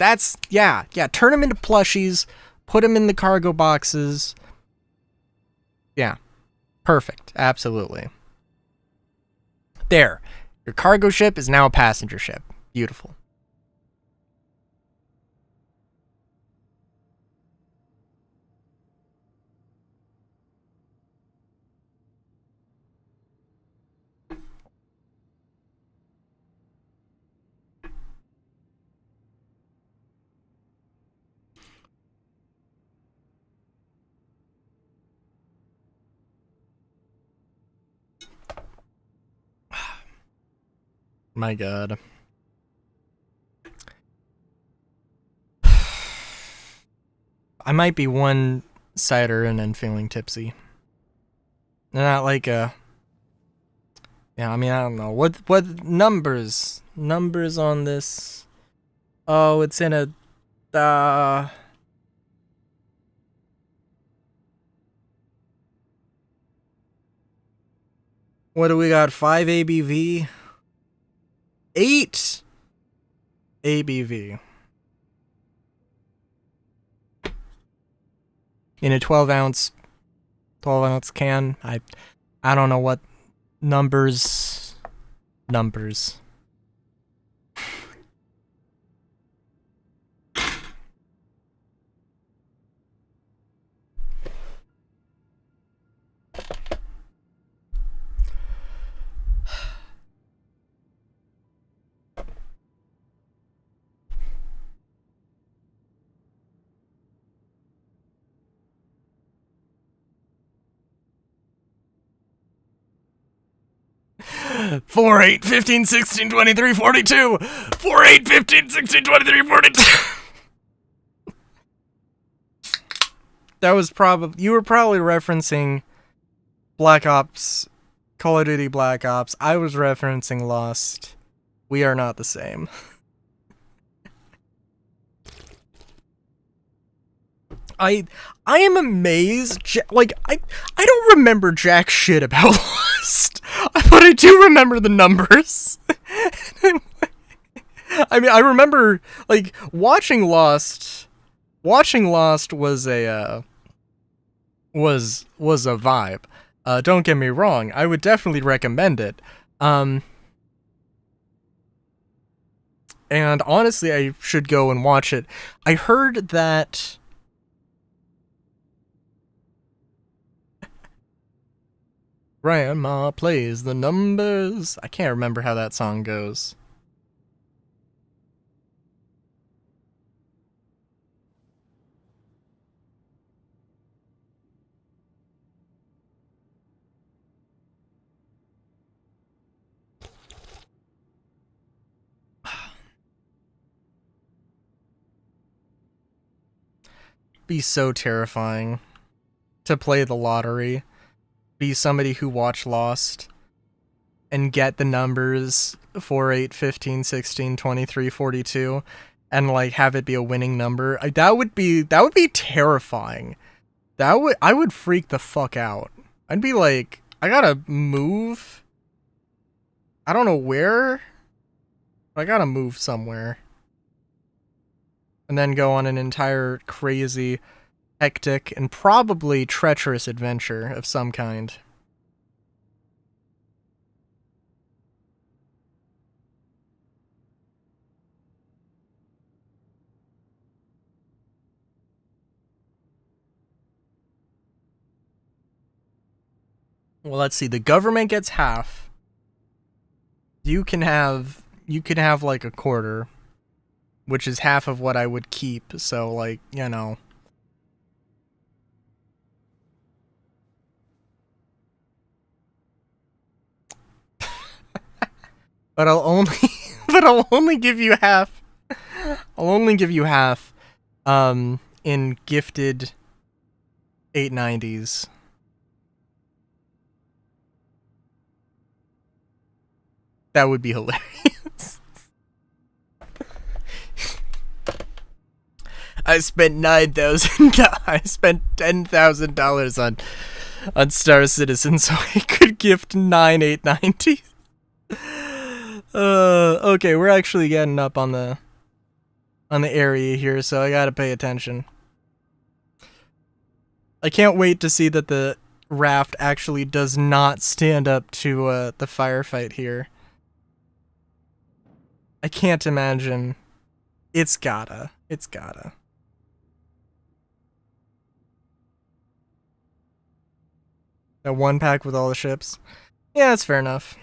yeah, turn them into plushies, put them in the cargo boxes. Yeah, perfect, absolutely. There, your cargo ship is now a passenger ship. Beautiful. My god. I might be one cider and then feeling tipsy. Not like a... Yeah, I mean, I don't know. What numbers? Numbers on this? Oh, it's in a... What do we got? 5 ABV? 8 ABV. In a 12-ounce can. I don't know what numbers. Four, 8, 15, 16, 23, 42. 4, 8, 15, 16, 23, 42. That was probably... You were probably referencing Black Ops, Call of Duty Black Ops. I was referencing Lost. We are not the same. I am amazed. Like, I don't remember jack shit about Lost, but I do remember the numbers. I mean, I remember, like, watching Lost. Watching Lost was a vibe. Don't get me wrong. I would definitely recommend it. And honestly, I should go and watch it. I heard that Grandma plays the numbers. I can't remember how that song goes. Be so terrifying to play the lottery. Be somebody who watched Lost and get the numbers 4, 8, 15, 16, 23, 42 and like have it be a winning number. That would be terrifying. I would freak the fuck out. I'd be like, I gotta move. I don't know where. But I gotta move somewhere. And then go on an entire crazy, hectic, and probably treacherous adventure of some kind. Well, let's see. The government gets half. You can have like a quarter, which is half of what I would keep. So like, you know. But I'll only give you half. I'll only give you half in gifted 890s. That would be hilarious. I spent $10,000 on Star Citizen so I could gift 9 890s. Okay, we're actually getting up on the area here, so I gotta pay attention. I can't wait to see that the raft actually does not stand up to the firefight here. I can't imagine. It's gotta. That one pack with all the ships. Yeah, that's fair enough.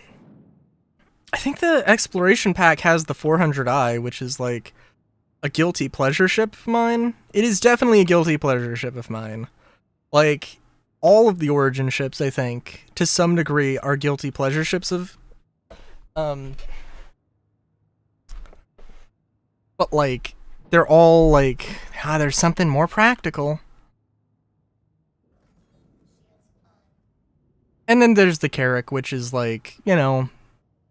I think the exploration pack has the 400i, which is like a guilty pleasure ship of mine. It is definitely a guilty pleasure ship of mine. Like, all of the Origin ships, I think, to some degree, are guilty pleasure ships of... But, like, they're all, like, there's something more practical. And then there's the Carrack, which is, like, you know,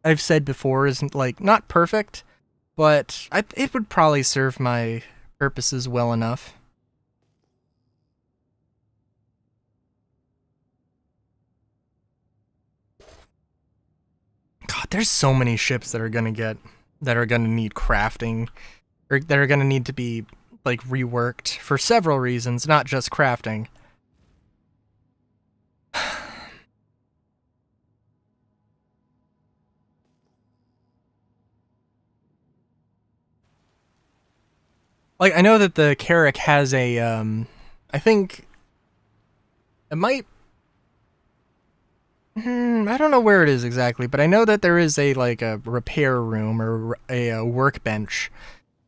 I've said before, isn't, like, not perfect, but it would probably serve my purposes well enough. God, there's so many ships that are gonna need crafting, or that are gonna need to be, like, reworked for several reasons, not just crafting. Like, I know that the Carrack has a, I think it might... I don't know where it is exactly, but I know that there is a, like, a repair room or a workbench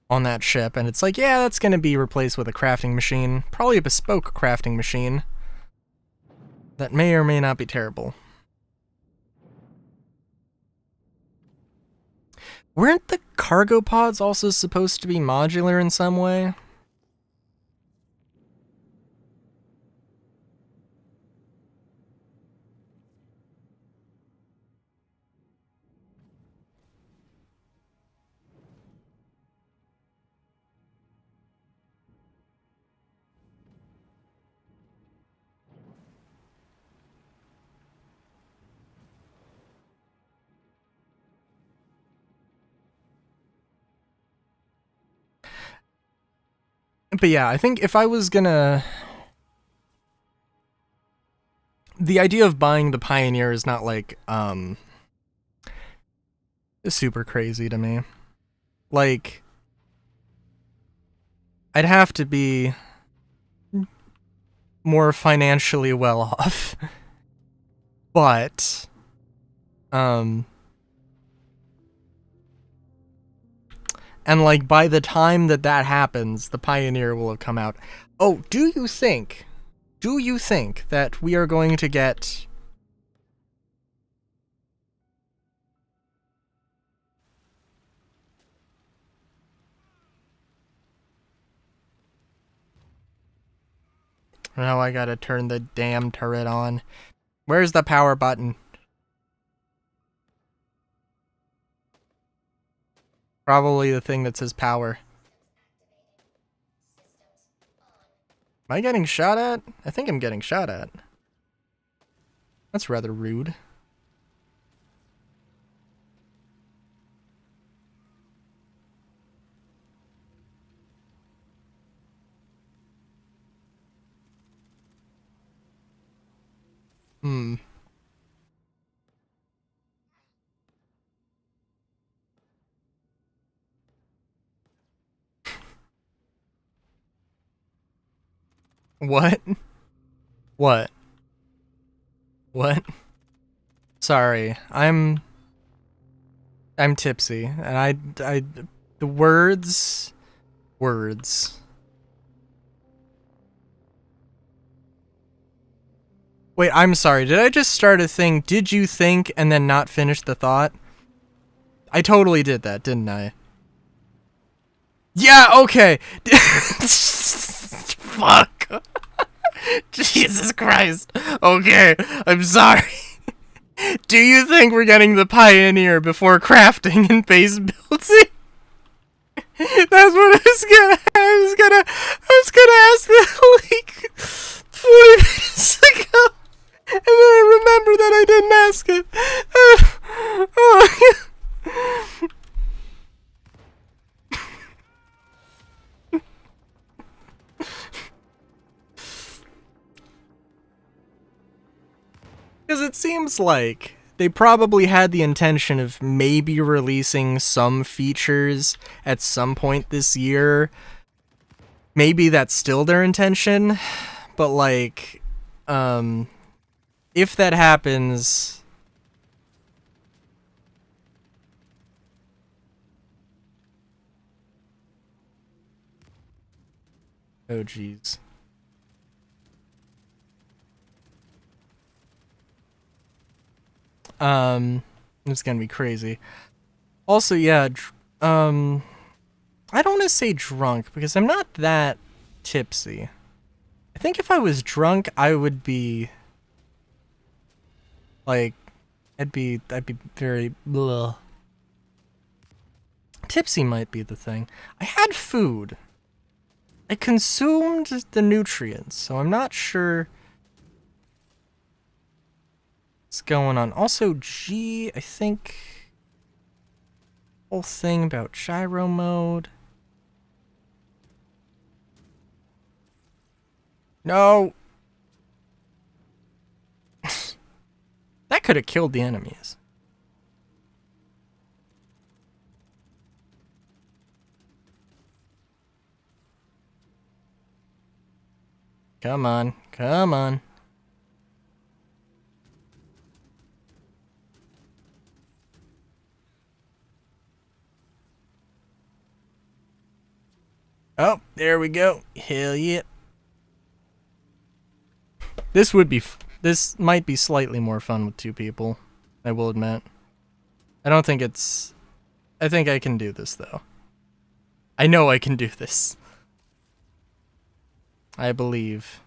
on that ship, and it's like, yeah, that's going to be replaced with a crafting machine. Probably a bespoke crafting machine that may or may not be terrible. Weren't the cargo pods also supposed to be modular in some way? But yeah, I think if I was gonna... The idea of buying the Pioneer is not, like, super crazy to me. Like, I'd have to be more financially well off. But, and like by the time that happens, the Pioneer will have come out. Oh, do you think that we are going to get now I gotta turn the damn turret on. Where's the power button? Probably the thing that says power. Am I getting shot at? I think I'm getting shot at. That's rather rude. Hmm. What? What? What? Sorry, I'm tipsy, and the words. Wait, I'm sorry, did I just start a thing, did you think, and then not finish the thought? I totally did that, didn't I? Yeah, okay! Fuck! Jesus Christ! Okay, I'm sorry. Do you think we're getting the Pioneer before crafting and base building? That's what I was gonna ask that like 40 minutes ago. And then I remember that I didn't ask it. Because it seems like they probably had the intention of maybe releasing some features at some point this year. Maybe that's still their intention, but like, if that happens, oh jeez. It's gonna be crazy. Also, yeah, I don't want to say drunk because I'm not that tipsy. I think if I was drunk, I would be like, I'd be very blah. Tipsy might be the thing. I had food. I consumed the nutrients, so I'm not sure what's going on. Also, G, I think whole thing about gyro mode. No. That could have killed the enemies. Come on, come on. Oh, there we go. Hell yeah. This might be slightly more fun with two people, I will admit. I think I can do this, though. I know I can do this. I believe.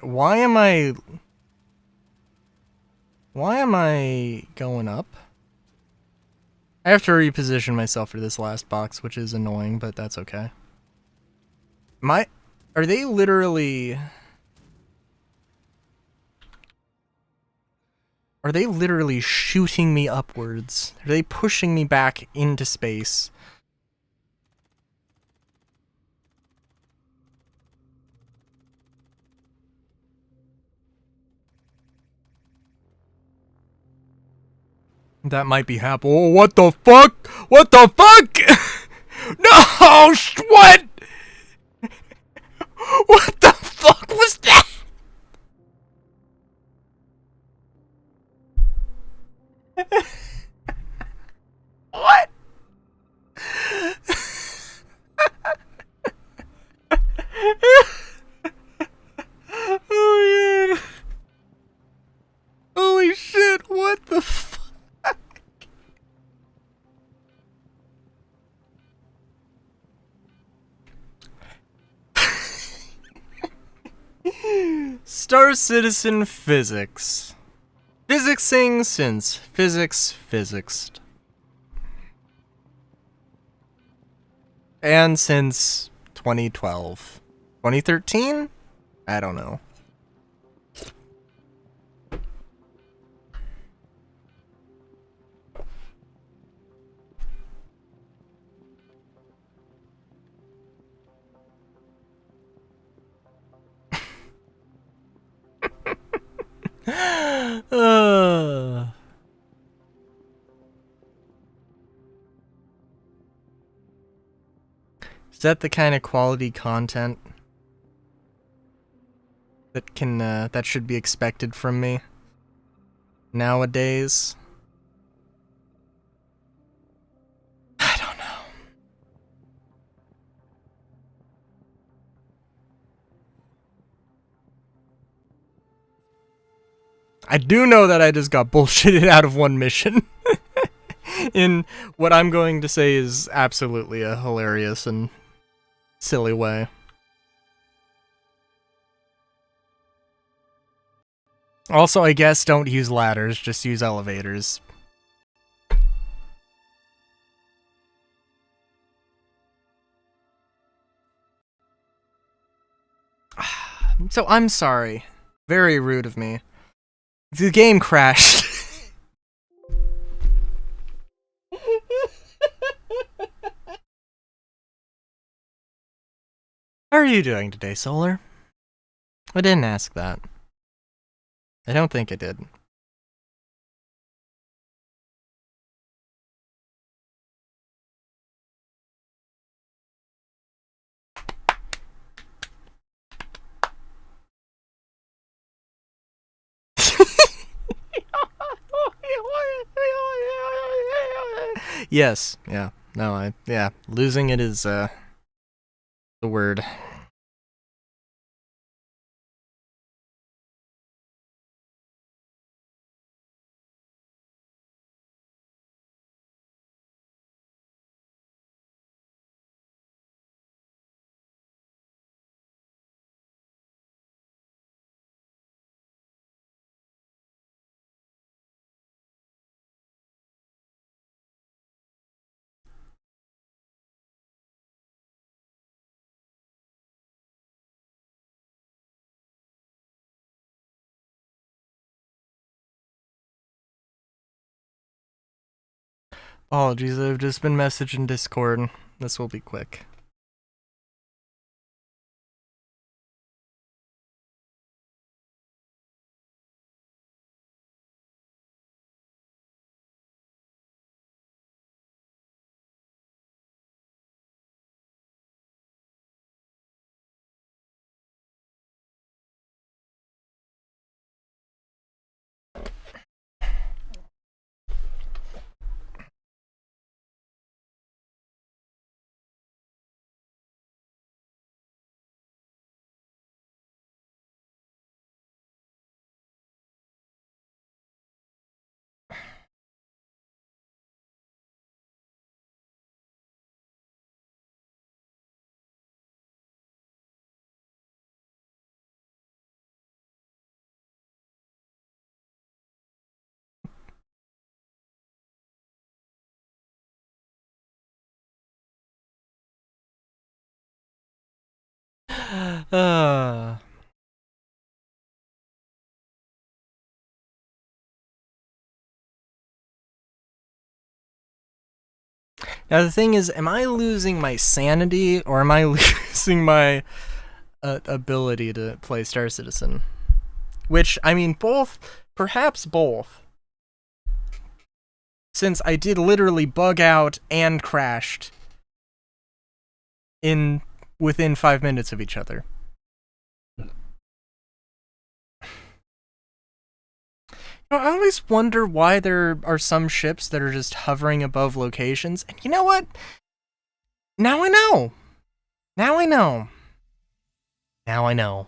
Why am I going up? I have to reposition myself for this last box, which is annoying, but that's okay. Are they literally... Are they literally shooting me upwards? Are they pushing me back into space? That might be happening. Oh, what the fuck? What the fuck? No! What? What the fuck was that? What? Oh, yeah. Holy shit, what the fuck? Star Citizen Physics. Physicsing since physics physicsed. And since 2012. 2013? I don't know. Is that the kind of quality content that that should be expected from me nowadays? I don't know. I do know that I just got bullshitted out of one mission. In what I'm going to say is absolutely a hilarious and silly way. Also, I guess don't use ladders, just use elevators. So I'm sorry. Very rude of me. The game crashed. How are you doing today, Solar? I didn't ask that. I don't think I did. Yes, yeah. No, yeah. Losing it is, the word. Apologies, I've just been messaged in Discord. This will be quick. Now the thing is, am I losing my sanity or am I losing my ability to play Star Citizen? Which, I mean, both, perhaps both. Since I did literally bug out and crashed within 5 minutes of each other. I always wonder why there are some ships that are just hovering above locations. And you know what? Now I know. Now I know. Now I know.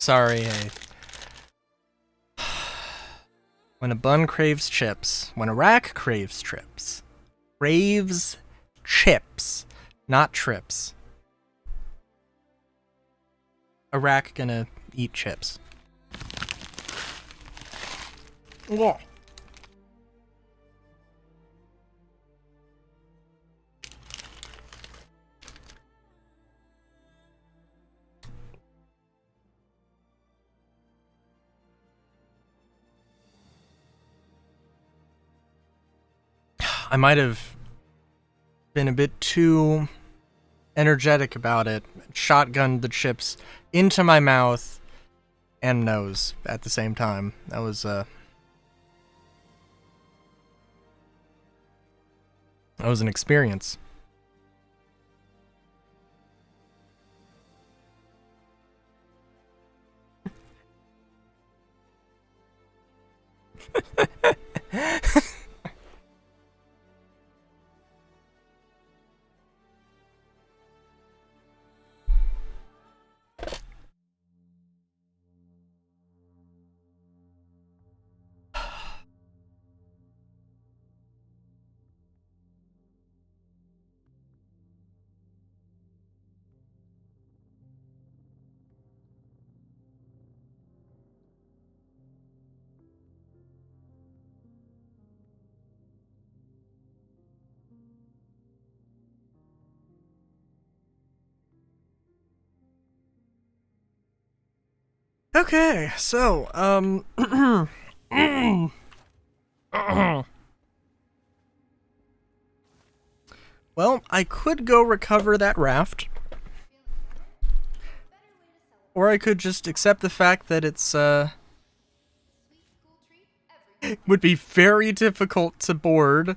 Sorry, hey. When a bun craves chips. When a rack craves trips. Craves chips, not trips. A rack gonna eat chips. Whoa. I might have been a bit too energetic about it. Shotgunned the chips into my mouth and nose at the same time. That was an experience. Okay, so, well, I could go recover that raft. Or I could just accept the fact that it's, would be very difficult to board.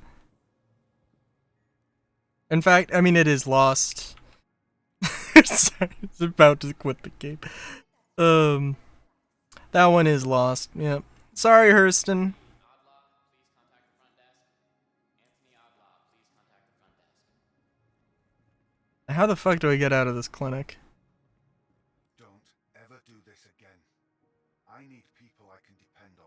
In fact, I mean, it is lost. It's about to quit the game. That one is lost. Yep. Sorry, Hurston. How the fuck do I get out of this clinic? Don't ever do this again. I need people I can depend on.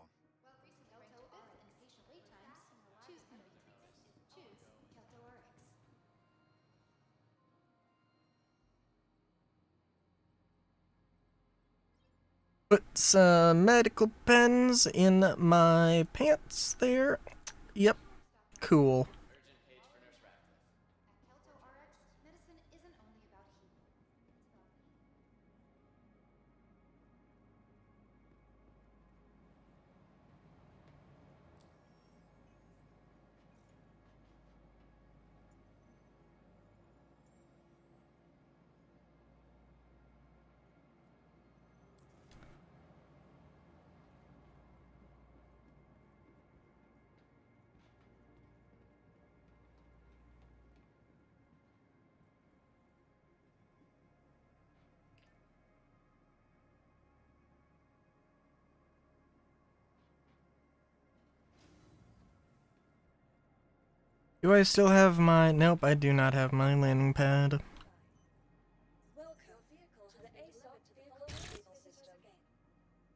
Put some medical pens in my pants there. Yep. Cool. Do I still have my... Nope, I do not have my landing pad. Welcome vehicle to the ASOP vehicle retrieval system.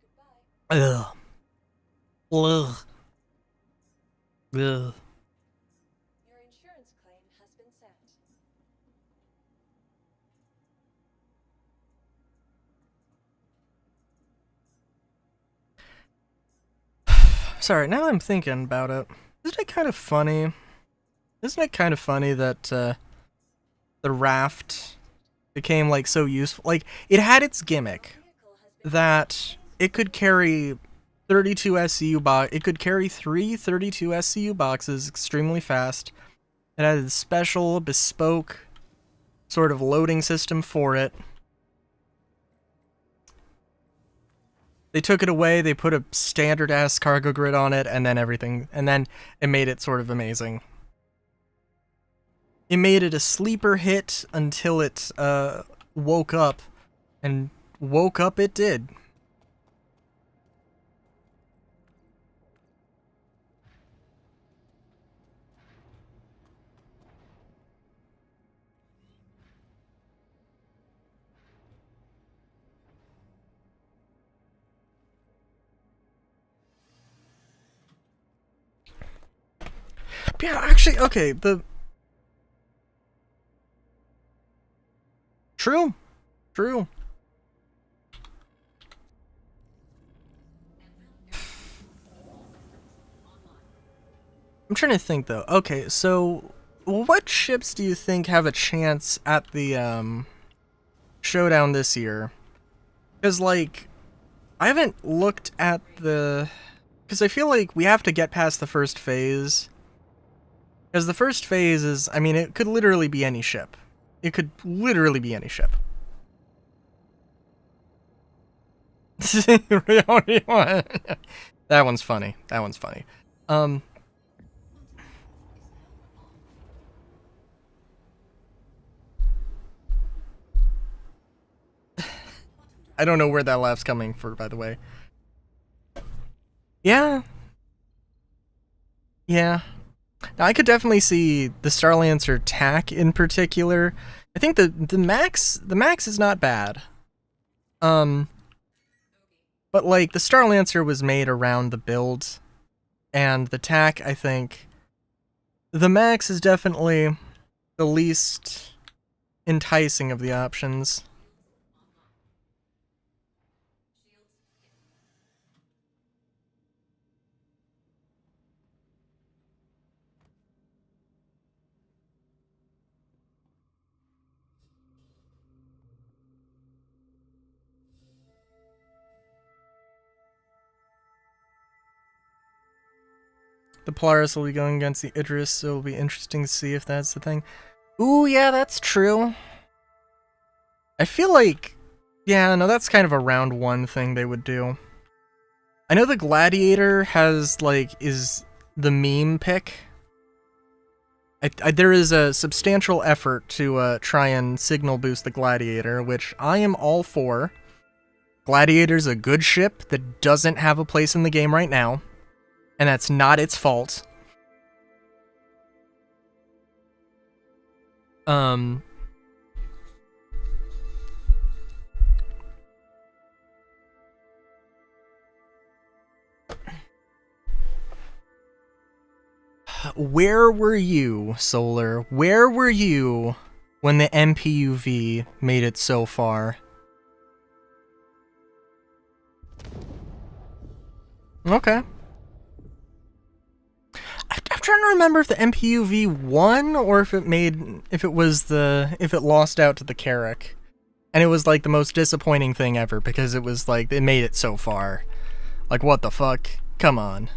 Goodbye. Ugh. Ugh. Ugh. Your insurance claim has been sent. Sorry, now that I'm thinking about it, isn't it kind of funny? Isn't it kind of funny that the raft became like so useful? Like, it had its gimmick that it could carry 32 SCU it could carry 32 SCU boxes extremely fast. It had a special bespoke sort of loading system for it. They took it away, they put a standard ass cargo grid on it, and then it made it sort of amazing. It made it a sleeper hit until it woke up, and woke up it did. Yeah, actually, okay, True. I'm trying to think, though. Okay, so what ships do you think have a chance at the, showdown this year? Because, like, I haven't looked at because I feel like we have to get past the first phase. Because the first phase is, I mean, it could literally be any ship. It could literally be any ship. That one's funny. I don't know where that laugh's coming from, by the way. Yeah. Now, I could definitely see the Starlancer TAC in particular. I think the Max is not bad. But like the Starlancer was made around the build, and the TAC, I think the Max is definitely the least enticing of the options. The Polaris will be going against the Idris, so it'll be interesting to see if that's the thing. Ooh, yeah, that's true. I feel like, yeah, no, that's kind of a round one thing they would do. I know the Gladiator is the meme pick. There is a substantial effort to try and signal boost the Gladiator, which I am all for. Gladiator's a good ship that doesn't have a place in the game right now, and that's not its fault. Where were you, Solar? Where were you when the MPUV made it so far? Okay. I'm trying to remember if the MPUV won or if it lost out to the Carrack. And it was like the most disappointing thing ever because it was like it made it so far. Like, what the fuck? Come on.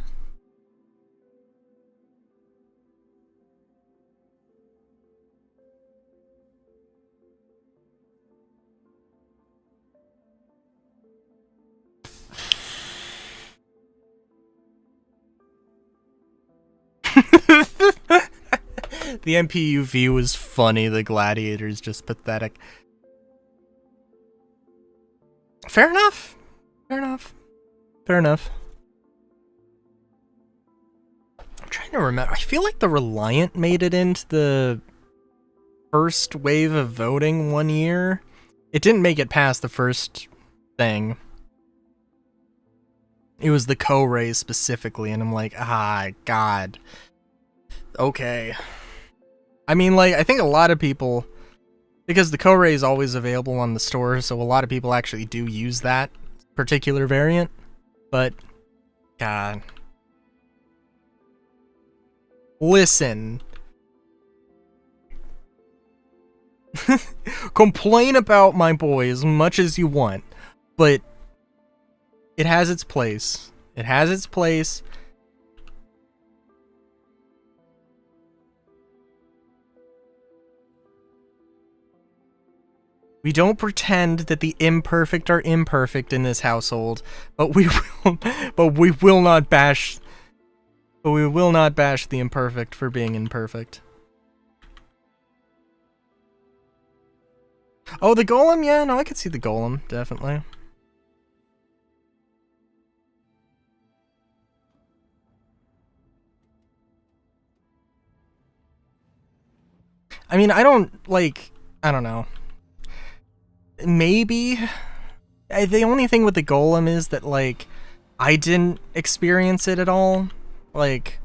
The MPUV was funny, the Gladiator's just pathetic. Fair enough. I'm trying to remember. I feel like the Reliant made it into the first wave of voting one year. It didn't make it past the first thing. It was the Co-Ray specifically, and I'm like, God. Okay. I mean, like, I think a lot of people, because the Co-Ray is always available on the store, so a lot of people actually do use that particular variant, but, God. Listen. Complain about my boy as much as you want, but it has its place. It has its place. We don't pretend that the imperfect are imperfect in this household, but we will not bash the imperfect for being imperfect. Oh, the golem? Yeah, no, I could see the golem, definitely. I mean, I don't know. Maybe. The only thing with the golem is that, like, I didn't experience it at all. Like,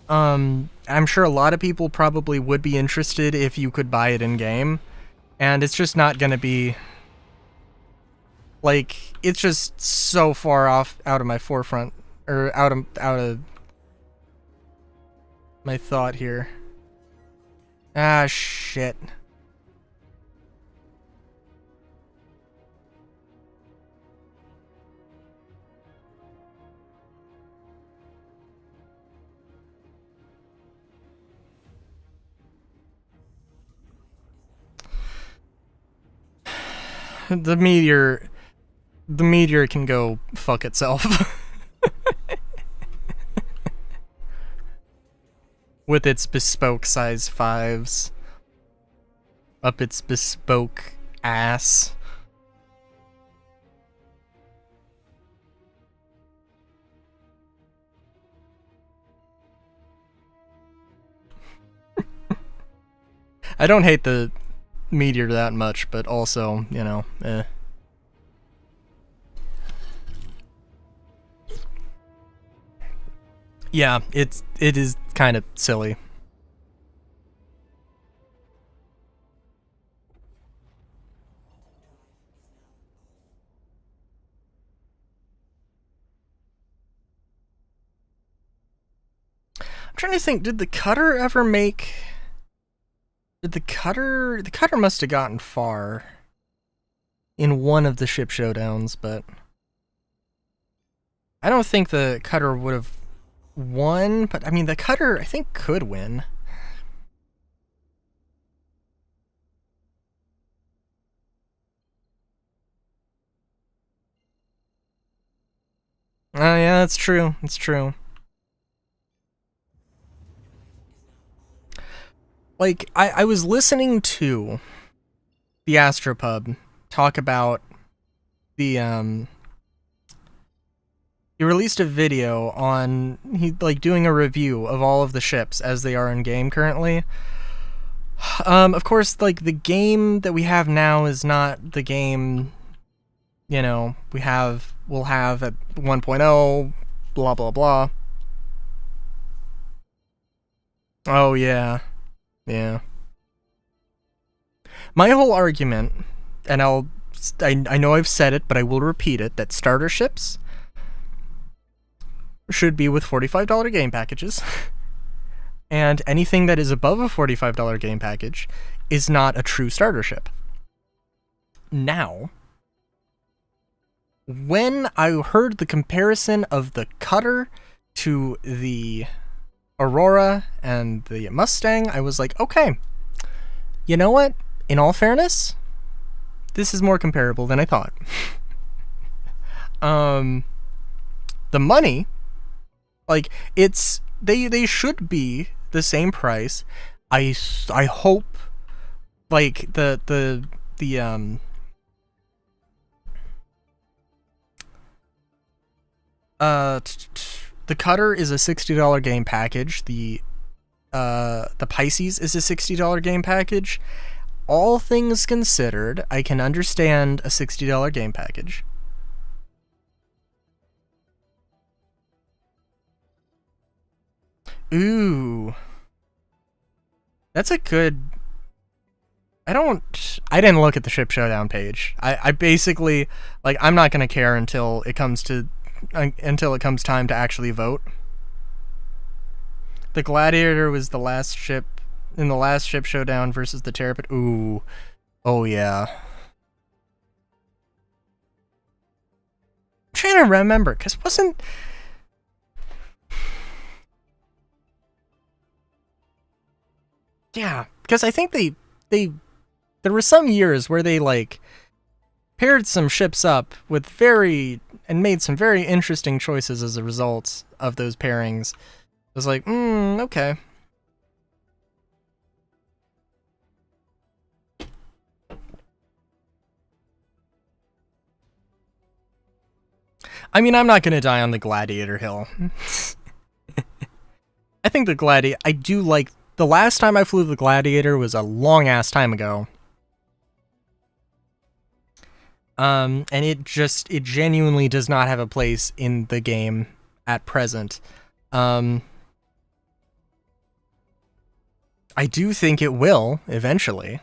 I'm sure a lot of people probably would be interested if you could buy it in-game. And it's just not gonna be... Like, it's just so far off out of my forefront. Or out of my thought here. Ah, shit. The meteor can go fuck itself. With its bespoke size 5s. Up its bespoke ass. I don't hate the meteor that much, but also, you know, Yeah, it is kind of silly. I'm trying to think, did the cutter ever make... The cutter must have gotten far in one of the ship showdowns, but I don't think the cutter would have won, but I mean, the cutter, I think, could win. Oh, yeah, that's true. It's true. Like, I was listening to the Astropub talk about the, he released a video on, doing a review of all of the ships as they are in game currently. Of course, like, the game that we have now is not the game, you know, we'll have at 1.0, blah, blah, blah. Oh, yeah. Yeah. My whole argument, and I know I've said it, but I will repeat it, that starter ships should be with $45 game packages, and anything that is above a $45 game package is not a true starter ship. Now, when I heard the comparison of the cutter to the Aurora and the Mustang, I was like, okay, you know what? In all fairness, this is more comparable than I thought. The money, like, it's they should be the same price. I hope, like, the cutter is a $60 game package. The Pisces is a $60 game package. All things considered, I can understand a $60 game package. Ooh. That's a good... I didn't look at the Ship Showdown page. I basically, like, I'm not gonna care until it comes time to actually vote. The Gladiator was the last ship in the last ship showdown versus the Terrapin. Ooh. Oh yeah. I'm trying to remember, because wasn't... Yeah, because I think they there were some years where they like paired some ships up with and made some very interesting choices as a result of those pairings. It was like, okay. I mean, I'm not gonna die on the Gladiator Hill. I think I do like... The last time I flew the Gladiator was a long-ass time ago. And it genuinely does not have a place in the game at present. I do think it will, eventually.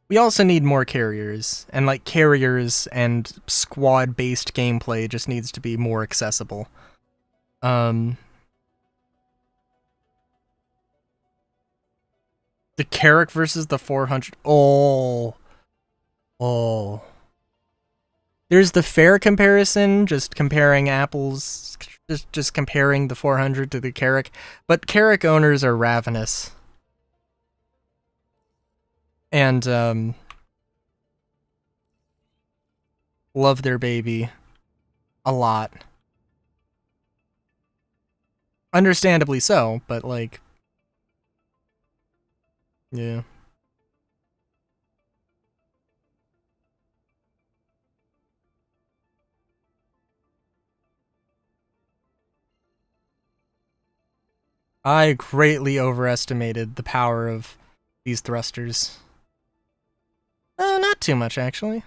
We also need more carriers, and like carriers and squad-based gameplay just needs to be more accessible. The Carrack versus the 400. Oh. There's the fair comparison, just comparing apples, just comparing the 400 to the Carrack. But Carrack owners are ravenous. And, love their baby a lot. Understandably so, but like... Yeah. I greatly overestimated the power of these thrusters. Not too much, actually.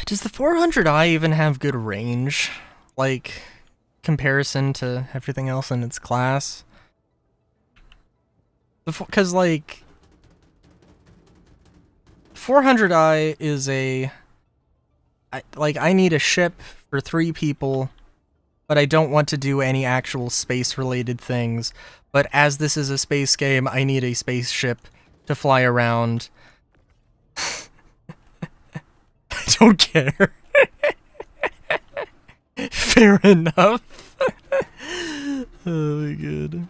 Does the 400i even have good range? Like, comparison to everything else in its class? Because, like... 400i is a... I need a ship for 3 people, but I don't want to do any actual space-related things. But as this is a space game, I need a spaceship to fly around. I don't care. Fair enough. Oh my god.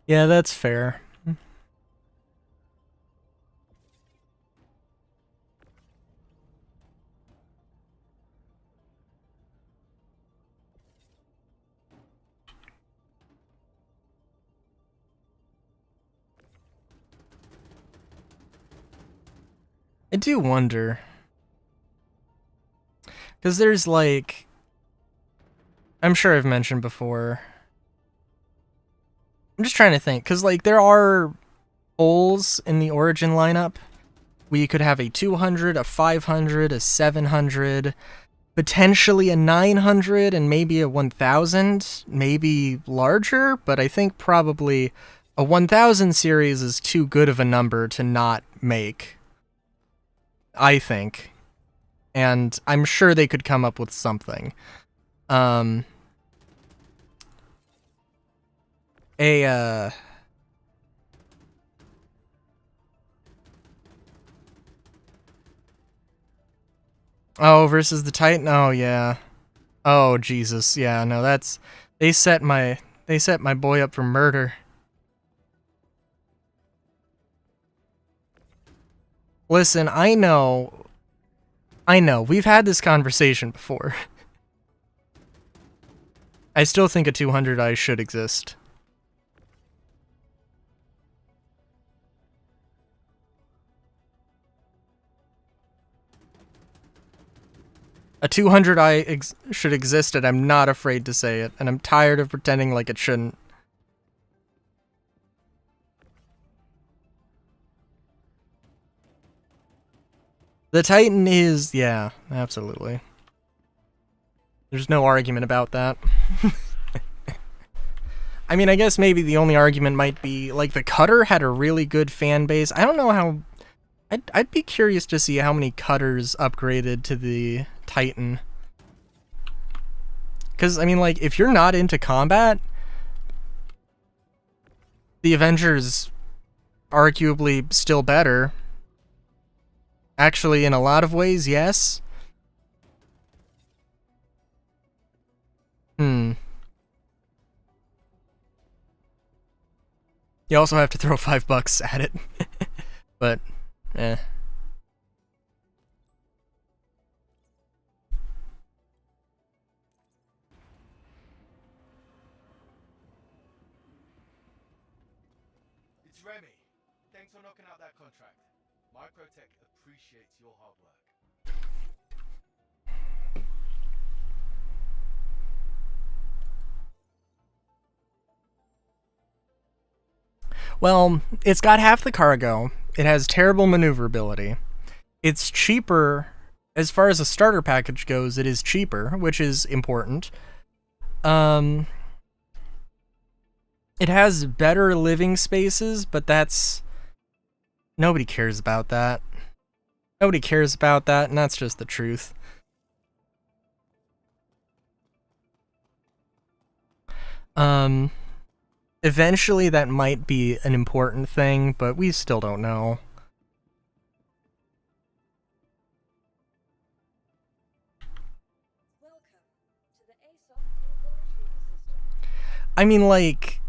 Yeah, that's fair. I do wonder. Because there's like... I'm sure I've mentioned before. I'm just trying to think. Because like there are holes in the Origin lineup. We could have a 200, a 500, a 700, potentially a 900, and maybe a 1000. Maybe larger, but I think probably a 1000 series is too good of a number to not make. I think. And I'm sure they could come up with something. Oh, versus the Titan? Oh, yeah. Oh, Jesus. Yeah, no, they set my They set my boy up for murder. Listen, I know, we've had this conversation before. I still think a 200i should exist. A 200i should exist, and I'm not afraid to say it, and I'm tired of pretending like it shouldn't. The Titan is, yeah, absolutely. There's no argument about that. I mean, I guess maybe the only argument might be, like, the Cutter had a really good fan base. I don't know how... I'd be curious to see how many Cutters upgraded to the Titan. Because, I mean, like, if you're not into combat, the Avenger's arguably still better. Actually, in a lot of ways, yes. You also have to throw $5 at it. But, eh. It's Remy. Thanks for knocking out that contract. Microtech appreciates your hard work. Well, it's got half the cargo. It has terrible maneuverability. It's cheaper, as far as a starter package goes, it is cheaper, which is important. It has better living spaces, but that's... Nobody cares about that. Nobody cares about that, and that's just the truth. Eventually that might be an important thing, but we still don't know. Welcome to the ASOP Vehicle Retrieval System. I mean, like...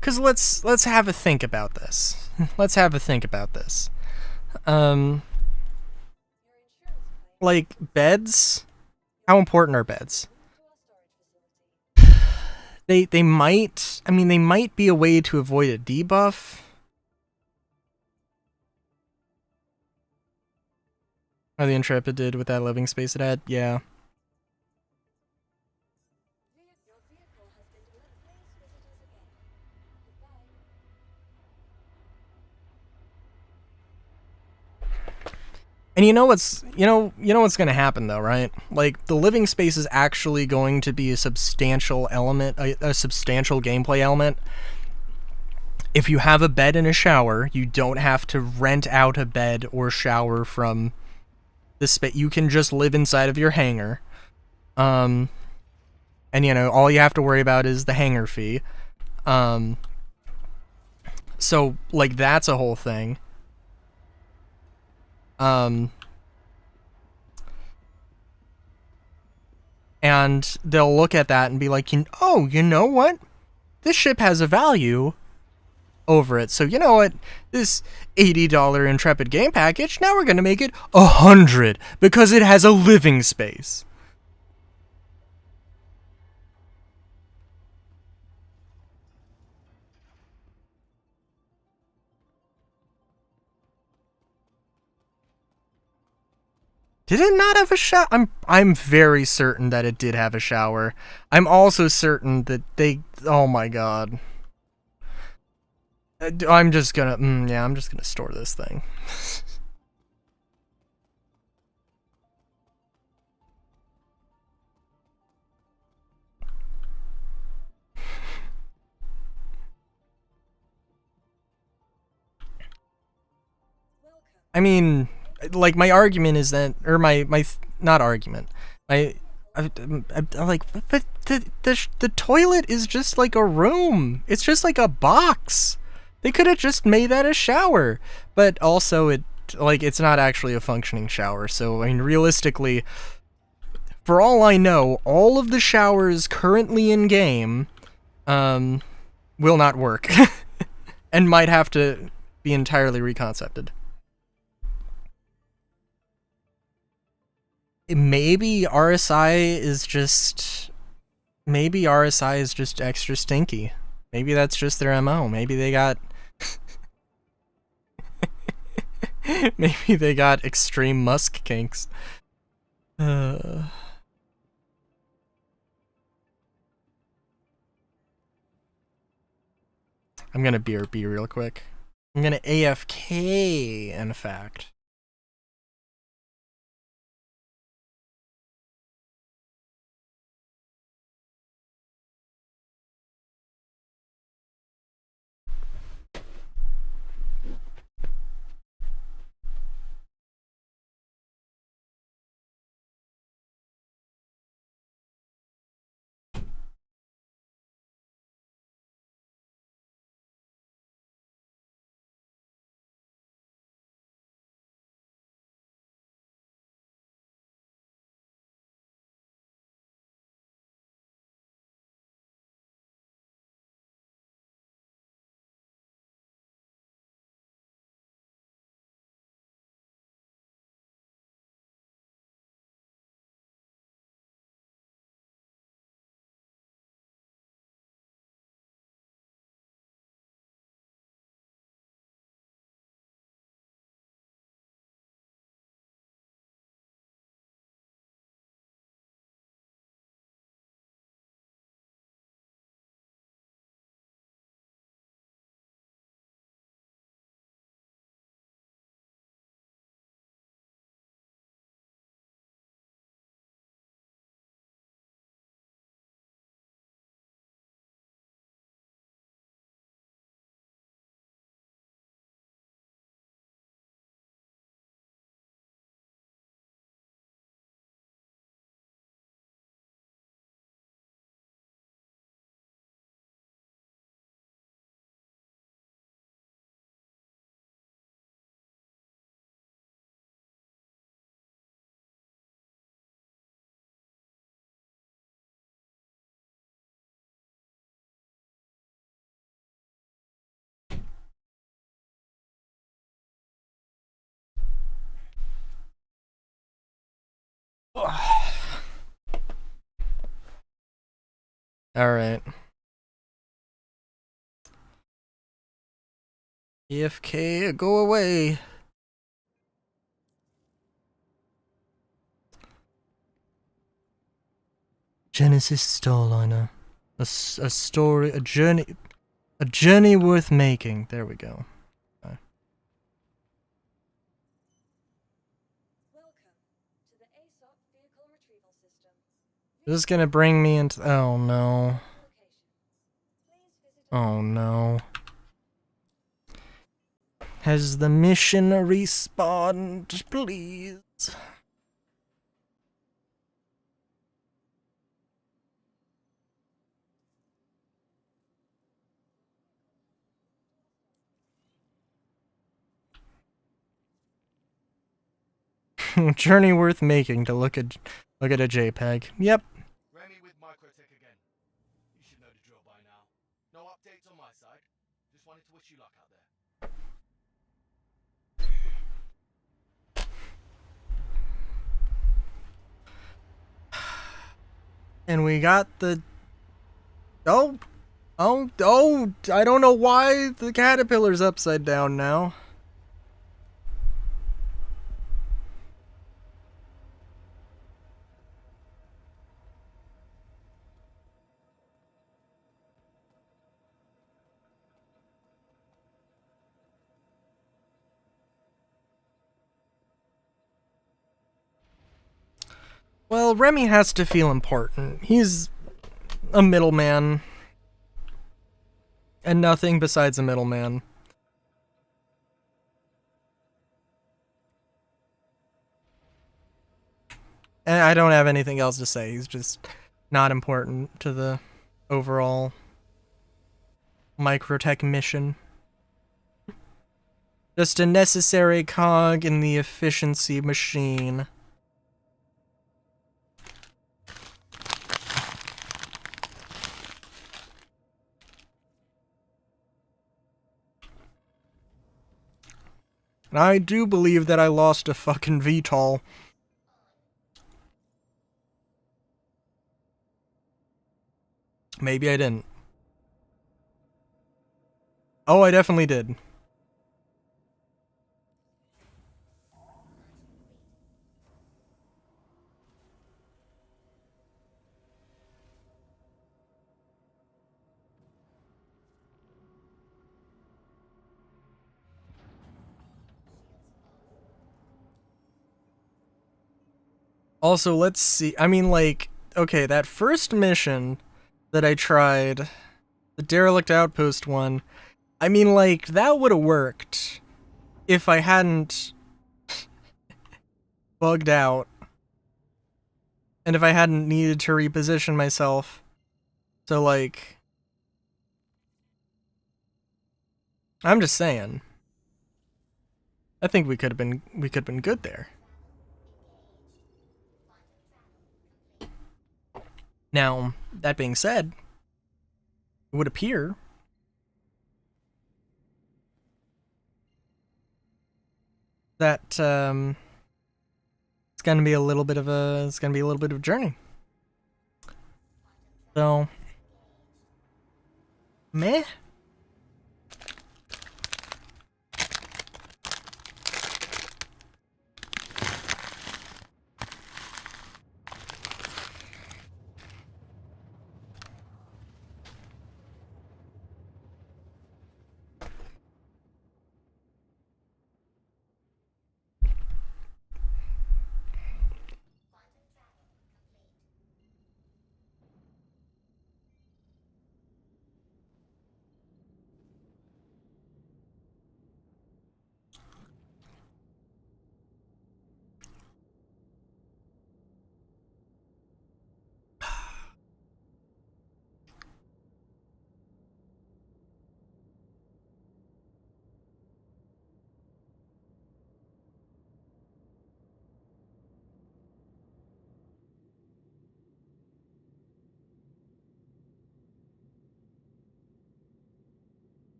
Because let's have a think about this. Let's have a think about this. Your insurance claim Like, beds? How important are beds? to our storage facility. They might... I mean, they might be a way to avoid a debuff. How the Intrepid did with that living space it had? Yeah. Your vehicle has been delivered. Please visit us again. Goodbye. And you know what's gonna happen though, right? Like, the living space is actually going to be a substantial element, a substantial gameplay element. If you have a bed and a shower, you don't have to rent out a bed or shower from the space. You can just live inside of your hangar. And all you have to worry about is the hangar fee. So, like, that's a whole thing. And they'll look at that and be like, oh, you know what? This ship has a value over it. So, you know what? This $80 Intrepid game package, now we're going to make it $100 because it has a living space. Did it not have a shower? I'm very certain that it did have a shower. I'm also certain that oh my god. I'm just gonna I'm just gonna store this thing. I mean, like, my argument is that, or not argument. I'm like, but the toilet is just like a room. It's just like a box. They could have just made that a shower. But also, it's not actually a functioning shower. So, I mean, realistically, for all I know, all of the showers currently in game will not work and might have to be entirely reconcepted. Maybe RSI is just extra stinky. Maybe that's just their MO. Maybe they got maybe they got extreme musk kinks. I'm gonna BRB real quick. I'm gonna AFK, in fact. Alright. AFK, go away. Genesis Starliner. A story, a journey worth making. There we go. Okay. Welcome to the ASOP Vehicle Retrieval System. This is gonna bring me into. Oh no. Location. Please visit Oh no. Has the mission respawned, please? Journey worth making to look at a JPEG. Yep. Remy with Microtech again. You should know the drill by now. No updates on my side. Just wanted to wish you luck out there. And we got the. Oh, I don't know why the caterpillar's upside down now. Well, Remy has to feel important. He's a middleman. And nothing besides a middleman. And I don't have anything else to say. He's just not important to the overall Microtech mission. Just a necessary cog in the efficiency machine. And I do believe that I lost a fucking VTOL. Maybe I didn't. Oh, I definitely did. Also, let's see. I mean, like, okay, that first mission that I tried, the Derelict Outpost one, I mean, like, that would have worked if I hadn't bugged out and if I hadn't needed to reposition myself. So, like, I'm just saying. I think we could have been good there. Now, that being said, it would appear that it's gonna be a little bit of a journey. So, meh.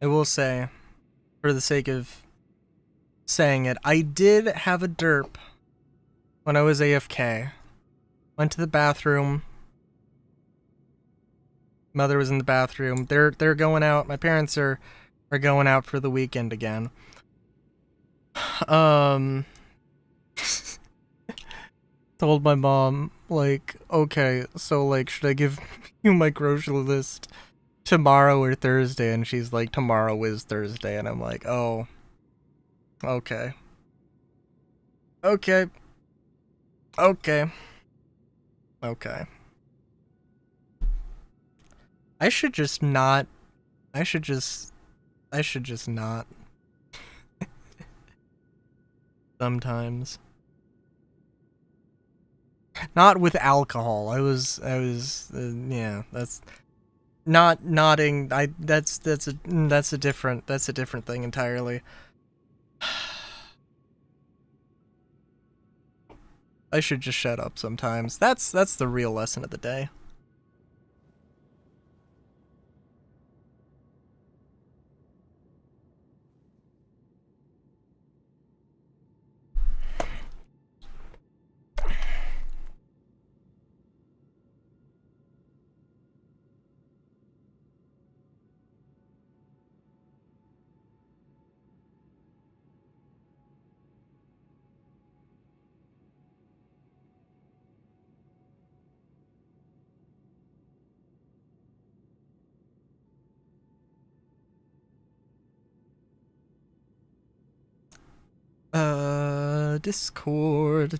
I will say, for the sake of saying it, I did have a derp when I was AFK. Went to the bathroom. Mother was in the bathroom. They're going out. My parents are going out for the weekend again. Told my mom, like, okay, so, like, should I give you my grocery list tomorrow or Thursday? And she's like, tomorrow is Thursday. And I'm like, oh, okay. Okay. Okay. Okay. I should just not. I should just not. Sometimes. Not with alcohol. Yeah, that's not nodding. That's a different thing entirely. I should just shut up sometimes. That's the real lesson of the day. Discord.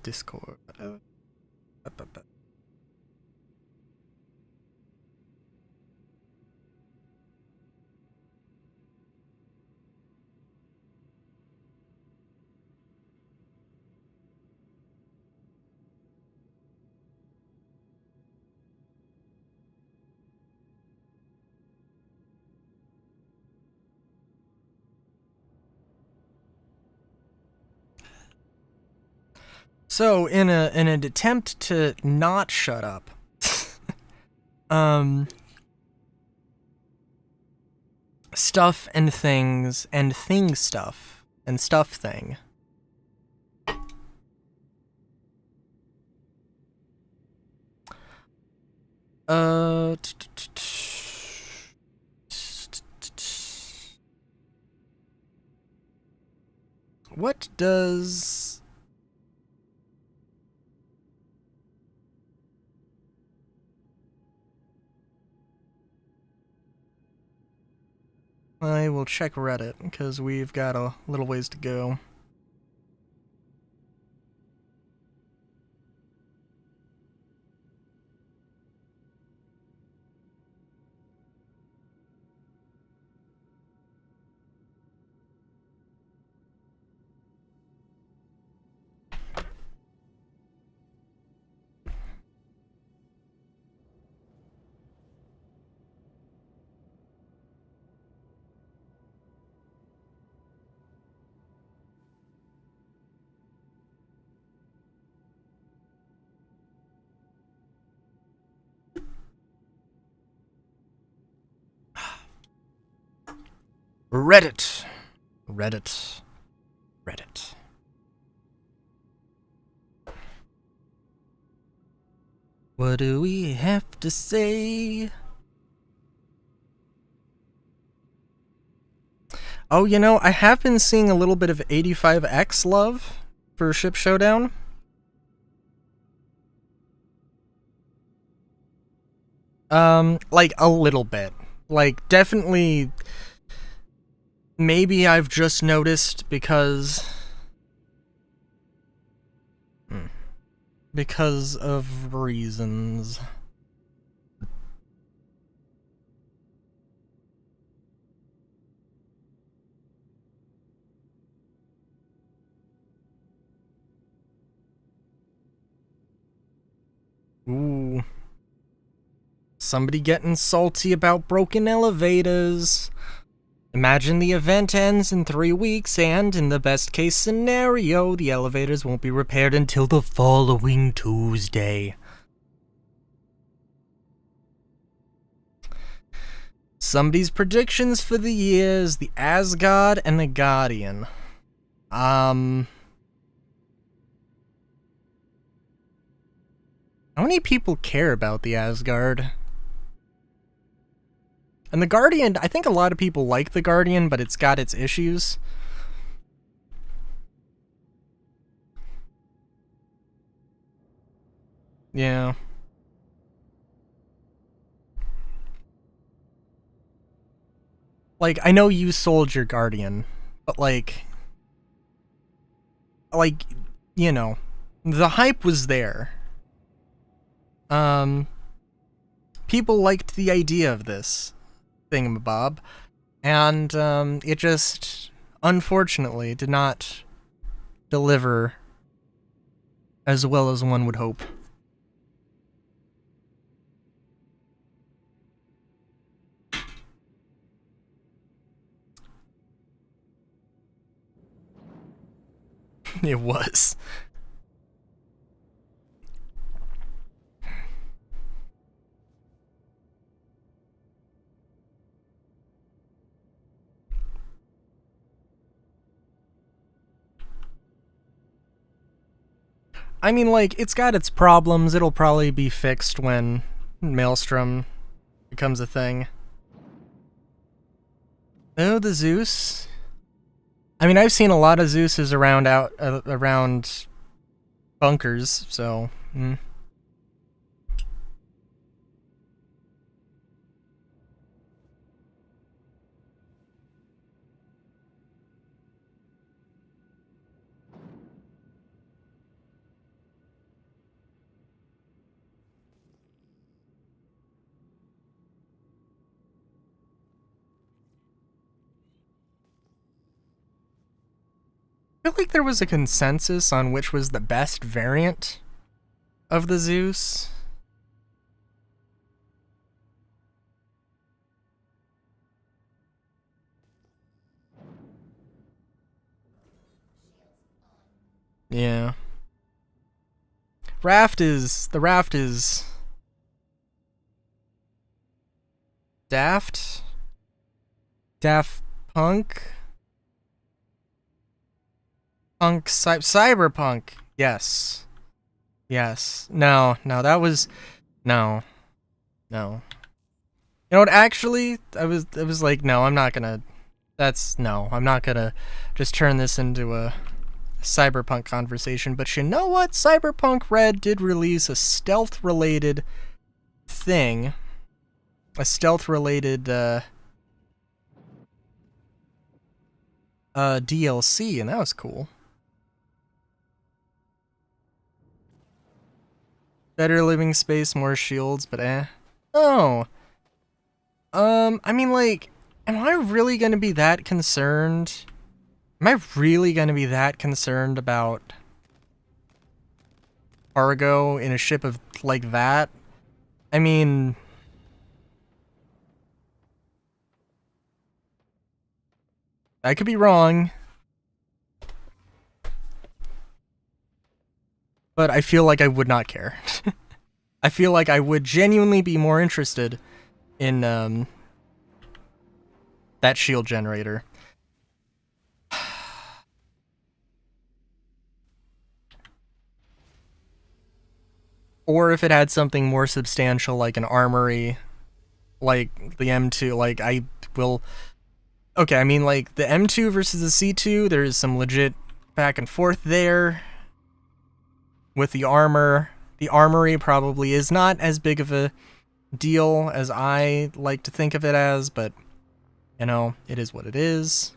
So, in an attempt to not shut up, stuff and things and thing stuff and stuff thing. What does... I will check Reddit, because we've got a little ways to go. Reddit. Reddit. Reddit. What do we have to say? Oh, you know, I have been seeing a little bit of 85X love for Ship Showdown. Like, a little bit. Like, definitely... Maybe I've just noticed because... Because of reasons. Ooh. Somebody getting salty about broken elevators. Imagine the event ends in 3 weeks and, in the best case scenario, the elevators won't be repaired until the following Tuesday. Somebody's predictions for the year is the Asgard and the Guardian. How many people care about the Asgard? And the Guardian, I think a lot of people like the Guardian, but it's got its issues. Yeah. Like, I know you sold your Guardian, but like, you know, the hype was there. People liked the idea of this thingamabob, and it just, unfortunately, did not deliver as well as one would hope. It was. I mean, like, it's got its problems. It'll probably be fixed when Maelstrom becomes a thing. Oh, the Zeus. I mean, I've seen a lot of Zeuses around bunkers, so... I feel like there was a consensus on which was the best variant of the Zeus. Yeah. raft is Daft Punk Cyberpunk. Yes. No, that was no. You know what, actually, I was like, no, I'm not gonna just turn this into a Cyberpunk conversation, but you know what? Cyberpunk Red did release a stealth-related thing. A stealth-related, DLC, and that was cool. Better living space, more shields, but Oh. I mean, like, am I really gonna be that concerned? Am I really gonna be that concerned about cargo in a ship of like that? I mean, I could be wrong, but I feel like I would not care. I feel like I would genuinely be more interested in that shield generator. Or if it had something more substantial like an armory, like the M2, like I will... Okay, I mean, like, the M2 versus the C2, there's some legit back and forth there. With the armor, the armory probably is not as big of a deal as I like to think of it as, but, you know, it is what it is.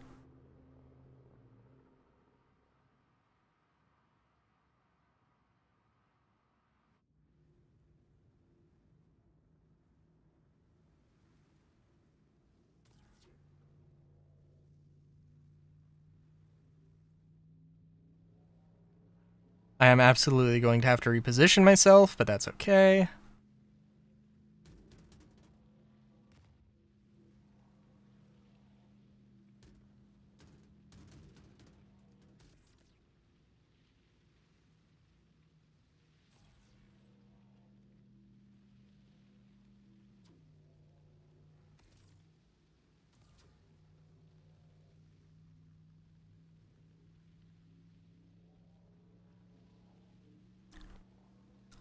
I am absolutely going to have to reposition myself, but that's okay.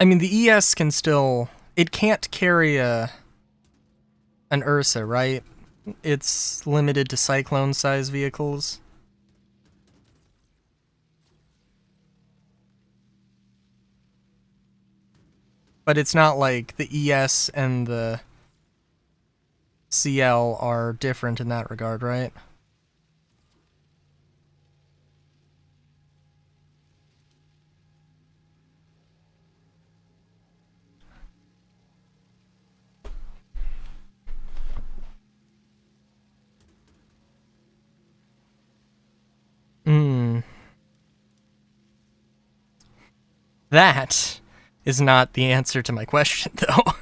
I mean, the ES can still... It can't carry an Ursa, right? It's limited to Cyclone-size vehicles. But it's not like the ES and the CL are different in that regard, right? That is not the answer to my question, though.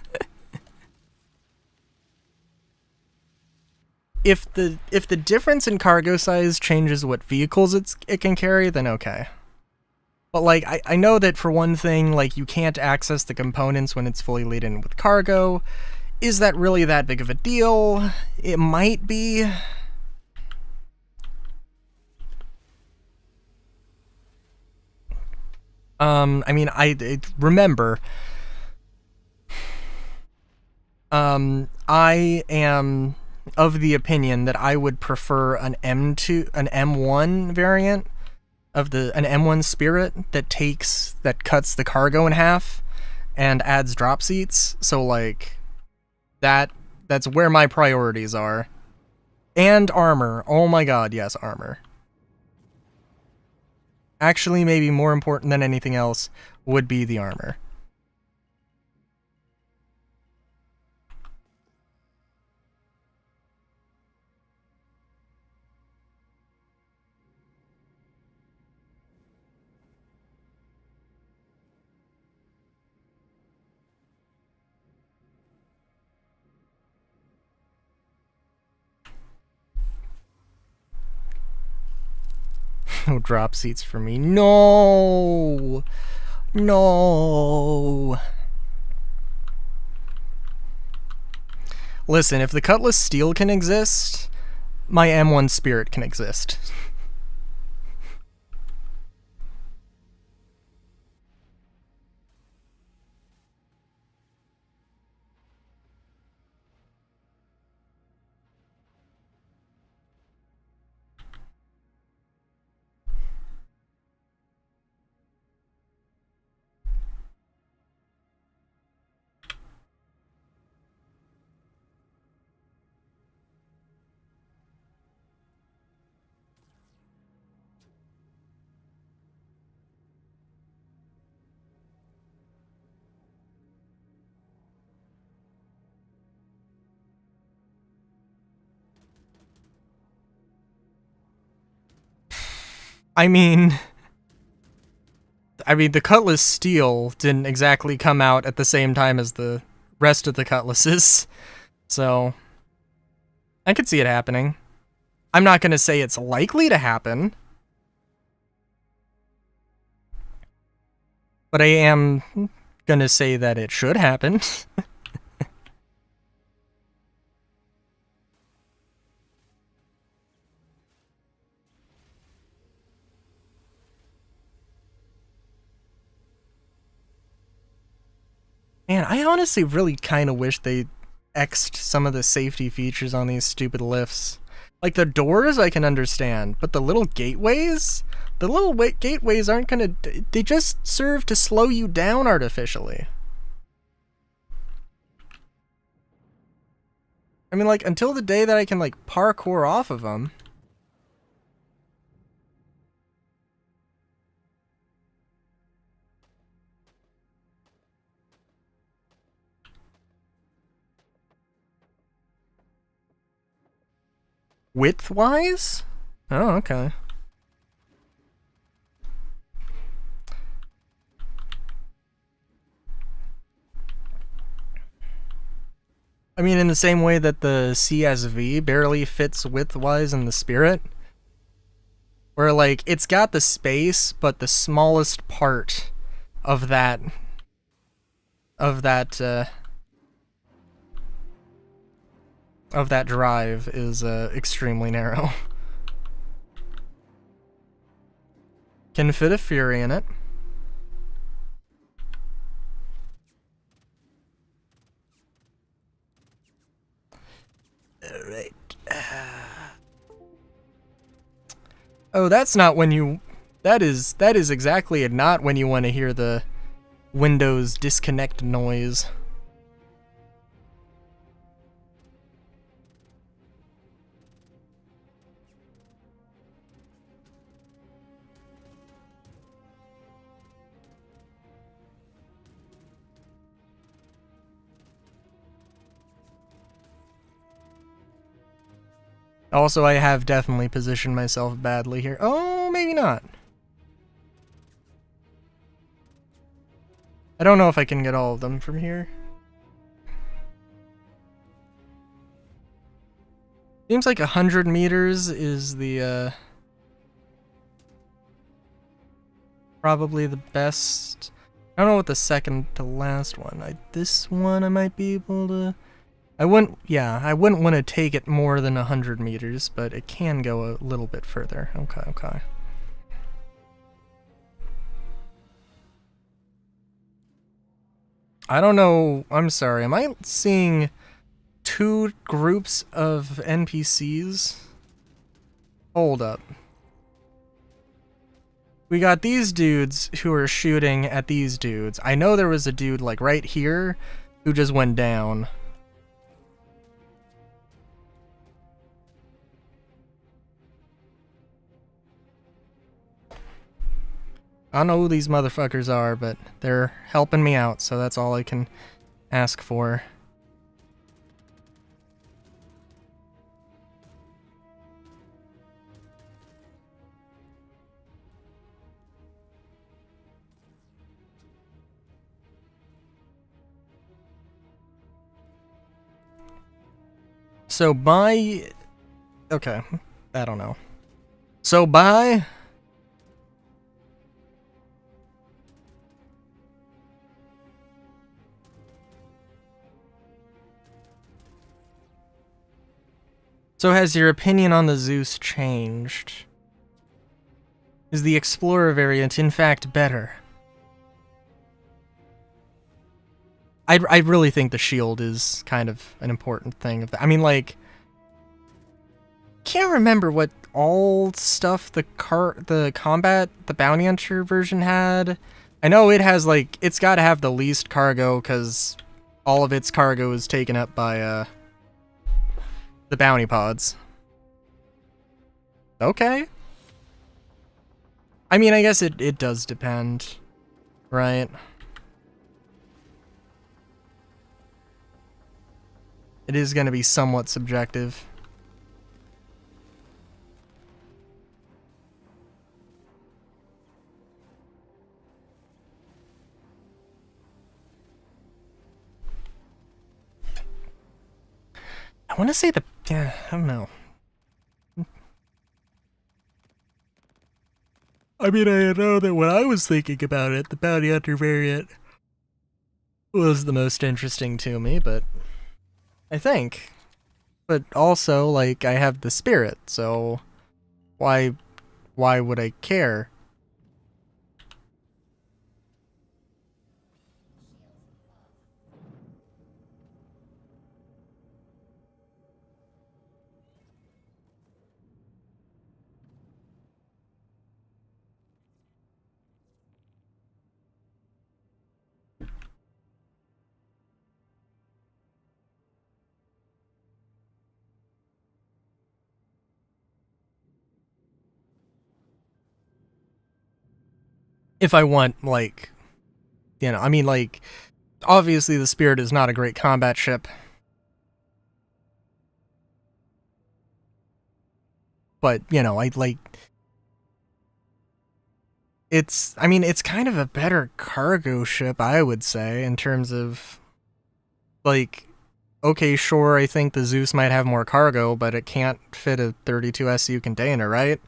If the difference in cargo size changes what vehicles it can carry, then okay. But, like, I know that for one thing, like, you can't access the components when it's fully laden with cargo. Is that really that big of a deal? It might be. I mean, I remember, I am of the opinion that I would prefer an M1 variant of an M1 Spirit that cuts the cargo in half and adds drop seats. So, like, that's where my priorities are. And armor. Oh my god, yes, armor. Actually, maybe more important than anything else would be the armor. No drop seats for me. No! No. Listen, if the Cutlass Steel can exist, my M1 Spirit can exist. I mean, the Cutlass Steel didn't exactly come out at the same time as the rest of the Cutlasses, so I could see it happening. I'm not going to say it's likely to happen, but I am going to say that it should happen. Man, I honestly really kind of wish they X'd some of the safety features on these stupid lifts. Like, the doors I can understand, but the little gateways? The little gateways aren't gonna... They just serve to slow you down artificially. I mean, like, until the day that I can, like, parkour off of them... Width-wise? Oh, okay. I mean, in the same way that the CSV barely fits width-wise in the Spirit. Where, like, it's got the space, but the smallest part of that... Of that drive is extremely narrow. Can fit a Fury in it. Alright. Oh, that's not when you... That is exactly not when you want to hear the Windows disconnect noise. Also, I have definitely positioned myself badly here. Oh, maybe not. I don't know if I can get all of them from here. Seems like 100 meters is the, probably the best. I don't know what the second to last one. This one I might be able to... I wouldn't want to take it more than 100 meters, but it can go a little bit further. Okay. I don't know, I'm sorry, am I seeing two groups of NPCs? Hold up. We got these dudes who are shooting at these dudes. I know there was a dude, like, right here who just went down. I don't know who these motherfuckers are, but they're helping me out, so that's all I can ask for. So by... Okay, I don't know. So by... So has your opinion on the Zeus changed? Is the Explorer variant in fact better? I really think the shield is kind of an important thing. I mean, like, can't remember what all stuff the bounty hunter version had. I know it has, like, it's got to have the least cargo because all of its cargo is taken up by the bounty pods. Okay. I mean, I guess it does depend, right? It is going to be somewhat subjective. I want to say yeah, I don't know. I mean, I know that when I was thinking about it, the bounty hunter variant was the most interesting to me, but I think. But also, like, I have the spirit, so why would I care? If I want, like, you know, I mean, like, obviously the Spirit is not a great combat ship. But, you know, I like... I mean, it's kind of a better cargo ship, I would say, in terms of, like, okay, sure, I think the Zeus might have more cargo, but it can't fit a 32 SU container, right?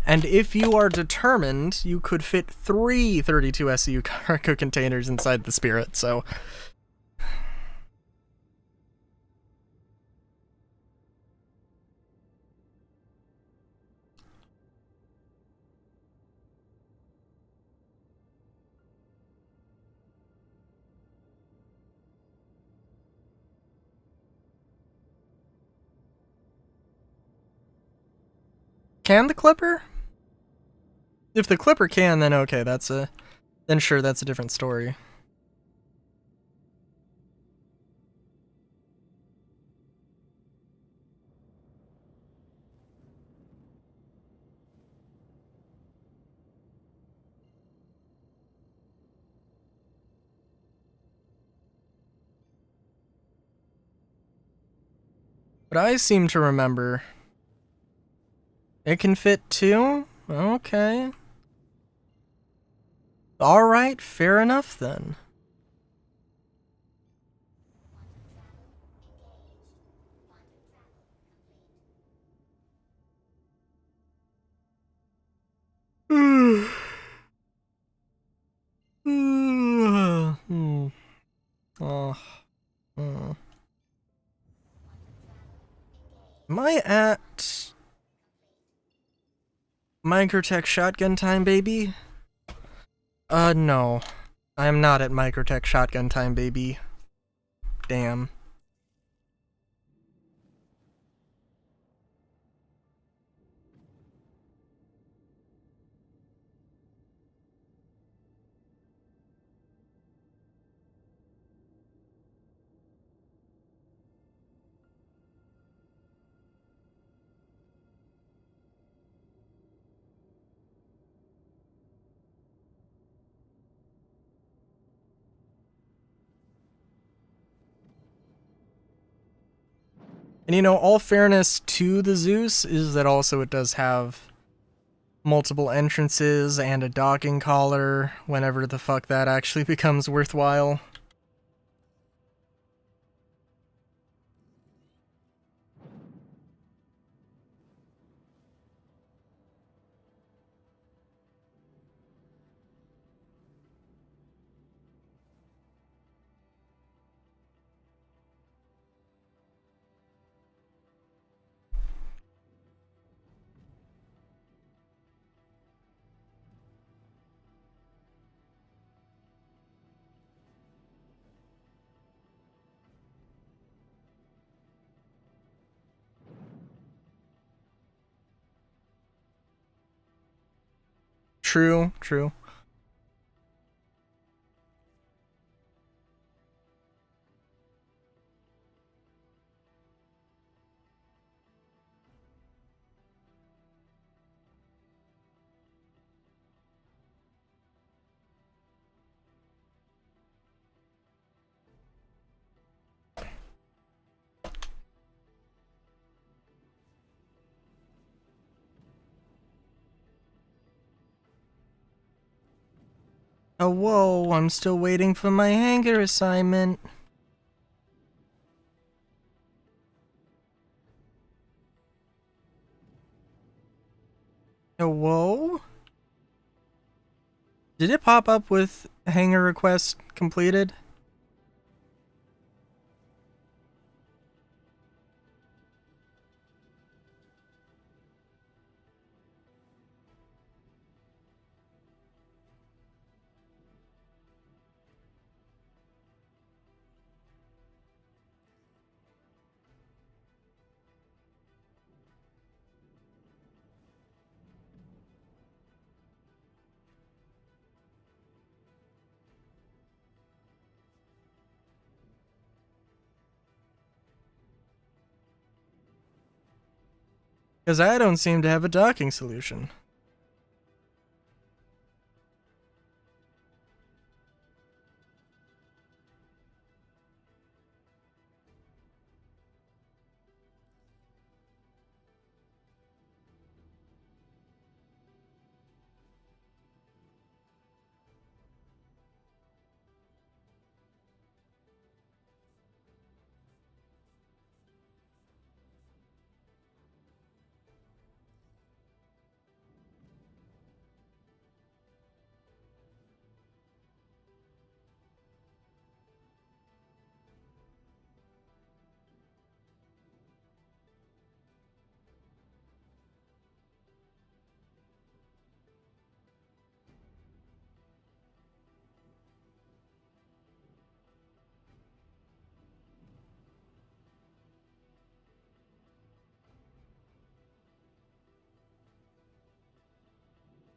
And if you are determined, you could fit 3 32 SU cargo containers inside the Spirit, so... Can the Clipper? If the Clipper can, then okay, then sure, that's a different story. But I seem to remember... It can fit 2? Okay. Alright, fair enough then. Am I at Microtech Shotgun Time, baby? No. I am not at Microtech Shotgun Time, baby. Damn. And you know, all fairness to the Zeus is that also it does have multiple entrances and a docking collar whenever the fuck that actually becomes worthwhile. True, true. Oh, whoa, I'm still waiting for my hangar assignment. Oh, whoa? Did it pop up with hangar request completed? Because I don't seem to have a docking solution.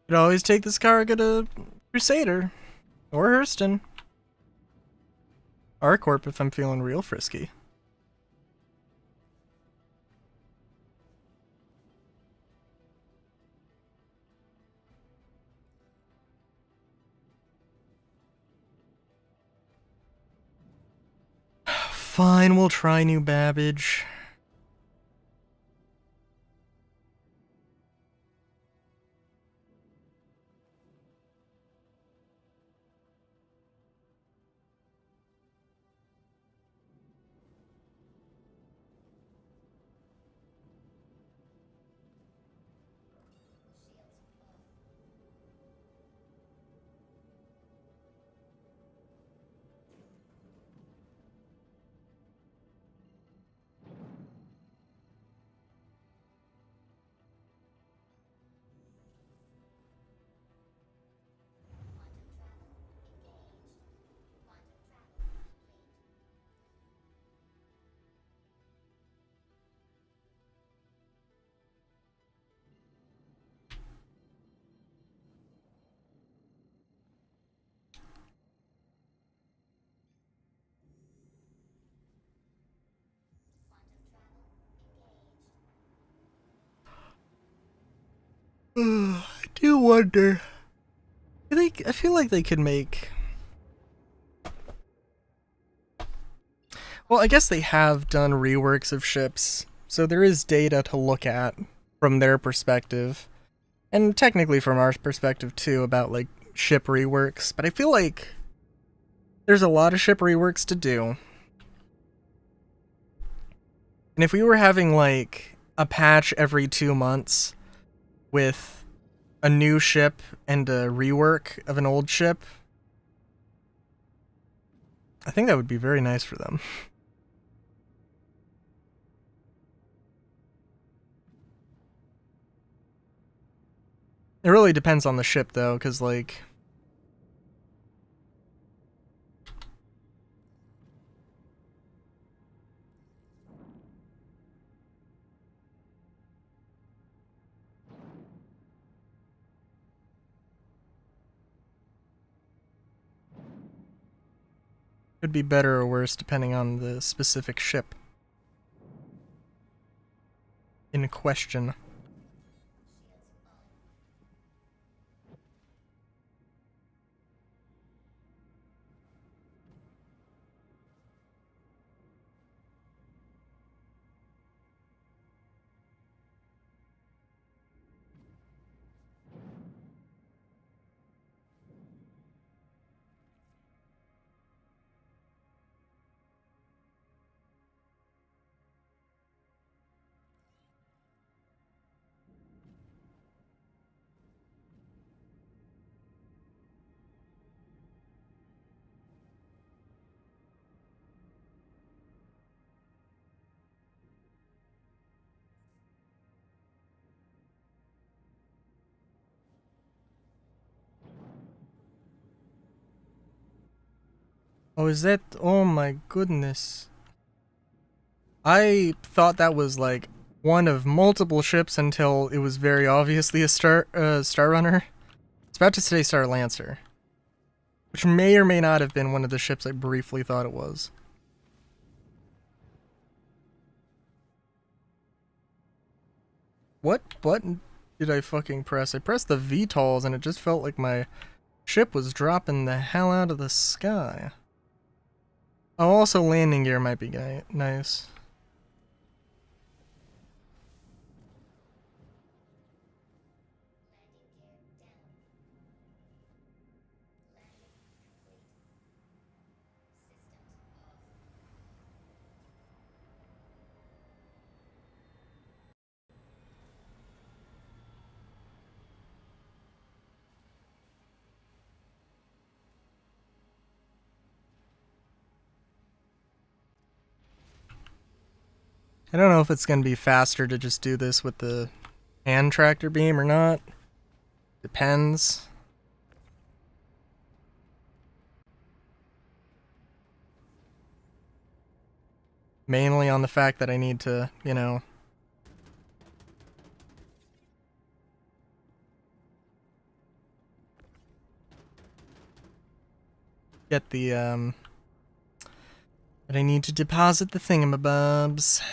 Could always take this cargo to Crusader. Or Hurston. R-Corp if I'm feeling real frisky. Fine, we'll try New Babbage. I do wonder. I feel like they could make... Well, I guess they have done reworks of ships, so there is data to look at from their perspective. And technically from our perspective too, about like ship reworks. But I feel like there's a lot of ship reworks to do. And if we were having like a patch every 2 months with a new ship and a rework of an old ship, I think that would be very nice for them. It really depends on the ship though, because like... Could be better or worse depending on the specific ship in question. Oh, is that? Oh my goodness. I thought that was like one of multiple ships until it was very obviously a Star Runner. It's about to say Star Lancer, which may or may not have been one of the ships I briefly thought it was. What button did I fucking press? I pressed the VTOLs and it just felt like my ship was dropping the hell out of the sky. Oh, also landing gear might be nice. I don't know if it's going to be faster to just do this with the hand tractor beam or not. Depends. Mainly on the fact that I need to, you know, get the, that I need to deposit the thingamabobs.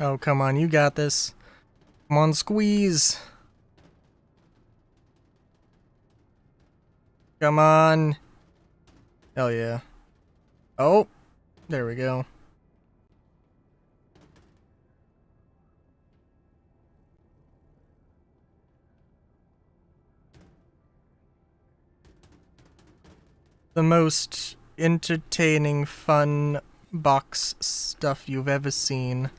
Oh, come on, you got this. Come on, squeeze. Come on. Hell yeah. Oh, there we go. The most entertaining, fun box stuff you've ever seen.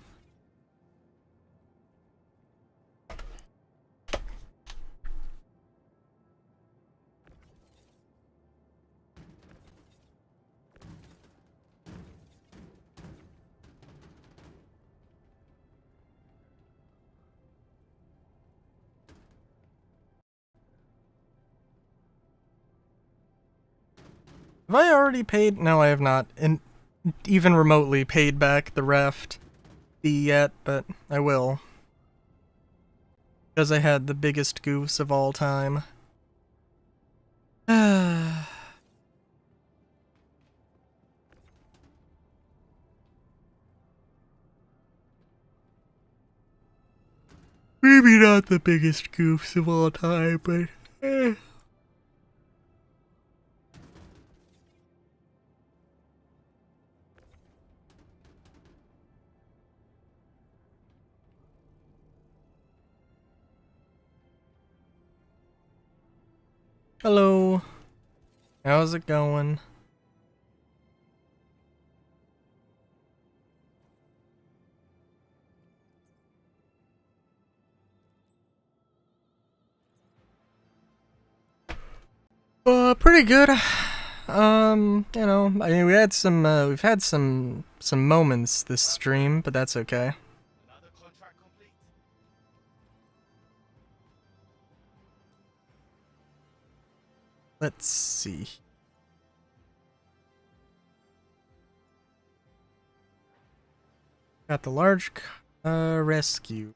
Have I already paid? No, I have not. And even remotely paid back the raft fee yet, but I will. Because I had the biggest goofs of all time. Maybe not the biggest goofs of all time, but Hello. How's it going? Pretty good. You know, I mean, we've had some moments this stream, but that's okay. Another contract complete. Let's see. Got the large rescue.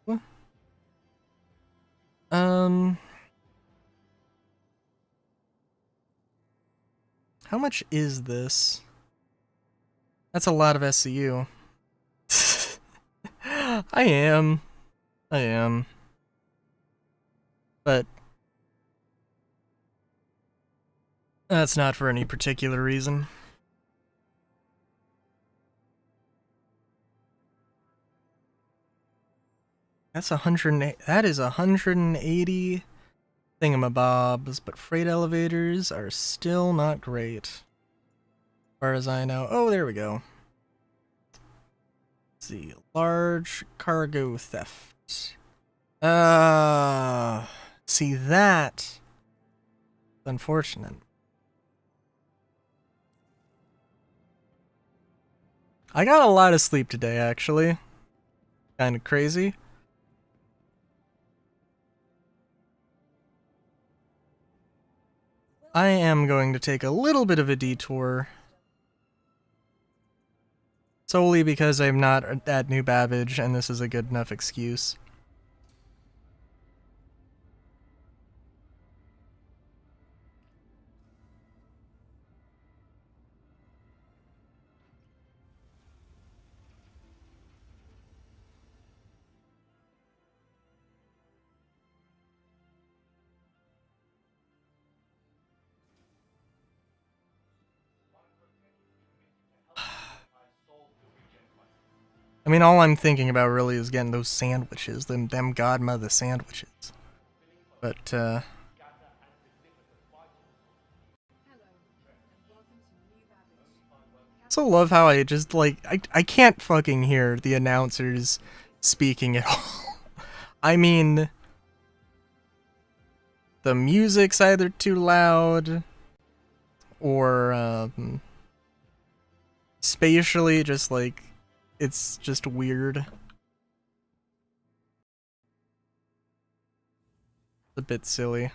How much is this? That's a lot of SCU. I am. But that's not for any particular reason. That's 108. That is 180 thingamabobs, but freight elevators are still not great. As far as I know. Oh, there we go. Let's see. Large cargo theft. See that? Unfortunate. I got a lot of sleep today, actually. Kind of crazy. I am going to take a little bit of a detour. Solely because I'm not at New Babbage, and this is a good enough excuse. I mean, all I'm thinking about really is getting those sandwiches, them godmother sandwiches. But, also love how I just, like, I can't fucking hear the announcers speaking at all. I mean, the music's either too loud, or, spatially just, like, it's just weird. A bit silly.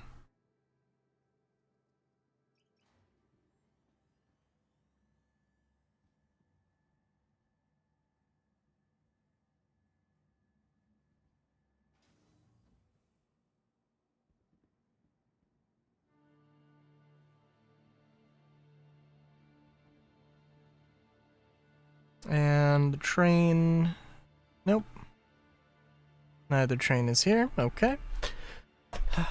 And the train... Nope. Neither train is here. Okay. Let's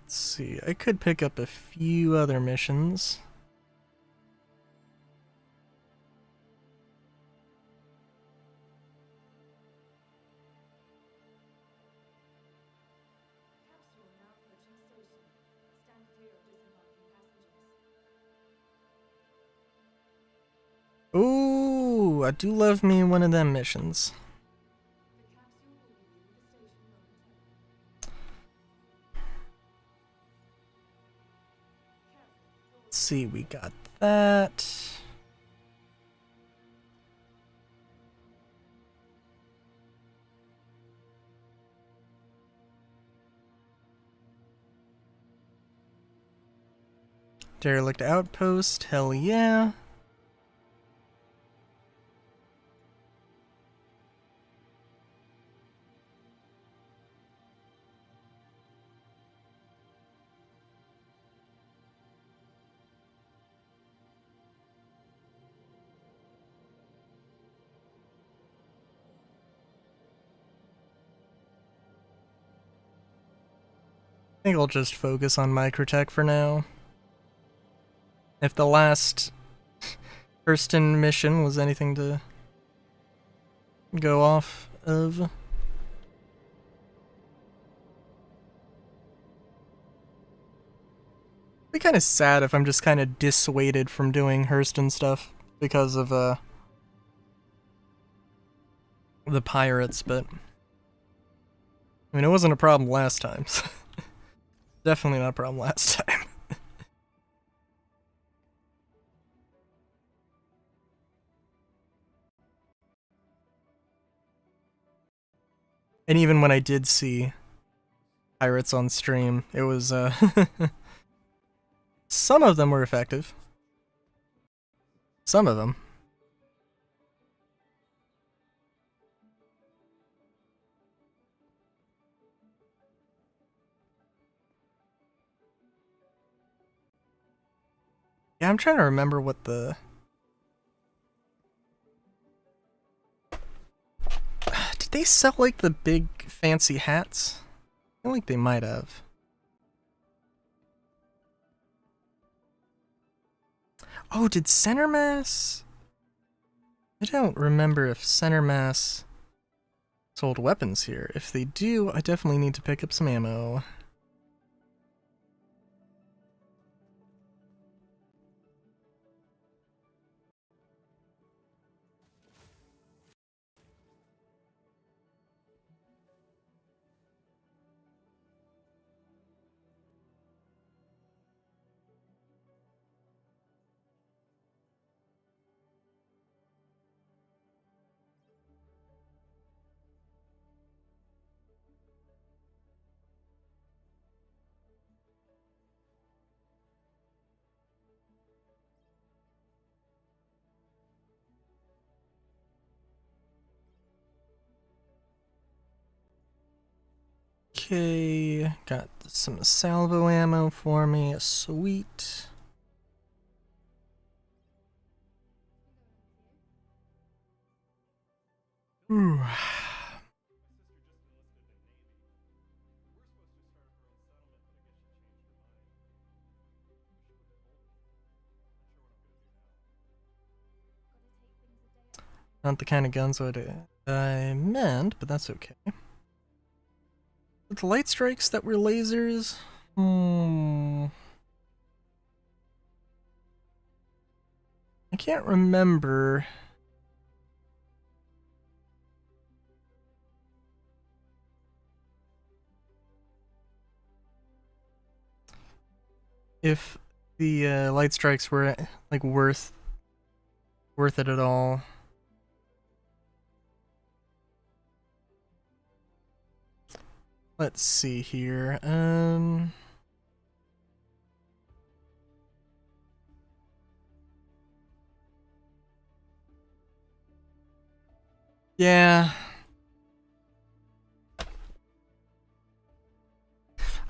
see. I could pick up a few other missions. Ooh, I do love me one of them missions. Let's see, we got that. Derelict outpost, hell yeah. I think I'll just focus on Microtech for now. If the last Hurston mission was anything to go off of. Be kind of sad if I'm just kind of dissuaded from doing Hurston stuff because of the pirates, but I mean, it wasn't a problem last time. So definitely not a problem last time. And even when I did see pirates on stream, it was some of them were effective. Some of them. Yeah, I'm trying to remember what the... Did they sell, like, the big fancy hats? I feel like they might have. Oh, did Center Mass? I don't remember if Center Mass sold weapons here. If they do, I definitely need to pick up some ammo. Okay, got some salvo ammo for me, sweet. Ooh. Not the kind of guns I meant, but that's okay. The light strikes that were lasers? I can't remember. If the light strikes were like worth it at all. Let's see here. Yeah.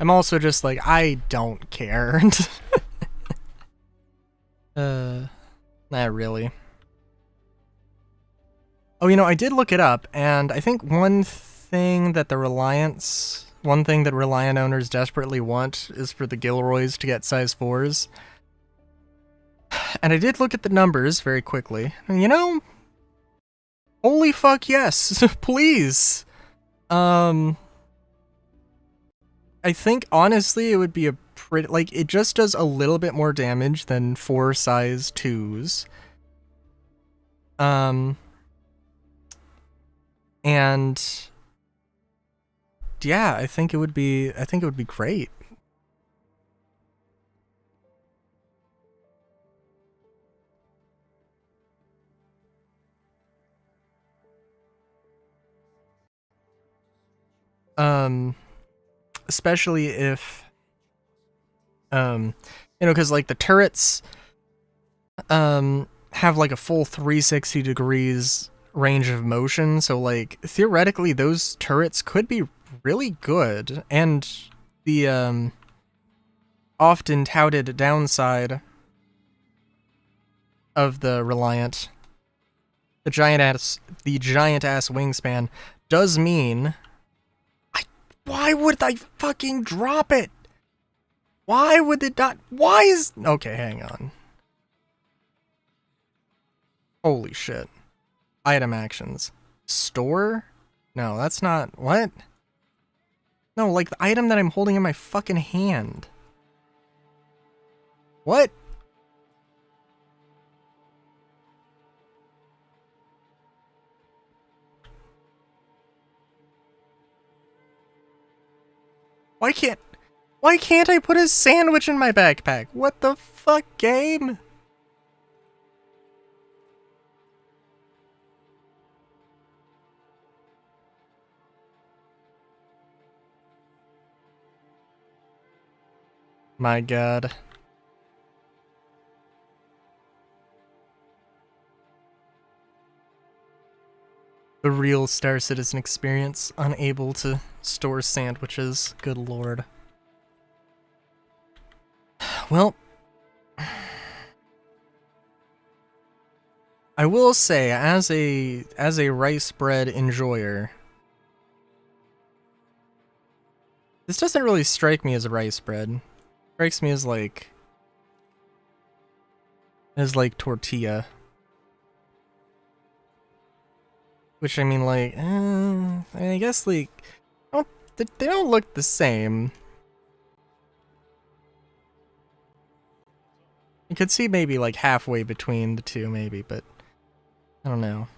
I'm also just like, I don't care. Not really. Oh, you know, I did look it up, and I think one thing that Reliant owners desperately want is for the Gilroys to get size 4s. And I did look at the numbers very quickly. And, you know, holy fuck yes, please. I think honestly it would be a pretty, like, it just does a little bit more damage than 4 size 2s. And yeah, I think it would be great. Especially if you know, because like the turrets have like a full 360 degrees range of motion, so like theoretically those turrets could be really good. And the often touted downside of the Reliant, the giant ass wingspan, does mean why would I fucking drop it? Why would it not? Why is... Okay, hang on. Holy shit. Item actions. Store? No, that's not... What? No, like the item that I'm holding in my fucking hand. What? Why can't I put a sandwich in my backpack? What the fuck, game? My god. The real Star Citizen experience, unable to store sandwiches. Good lord. Well, I will say, as a rice bread enjoyer, this doesn't really strike me as a rice bread. It strikes me as like tortilla. Which I mean, like, I guess like, they don't look the same. You could see maybe like halfway between the two, maybe, but I don't know.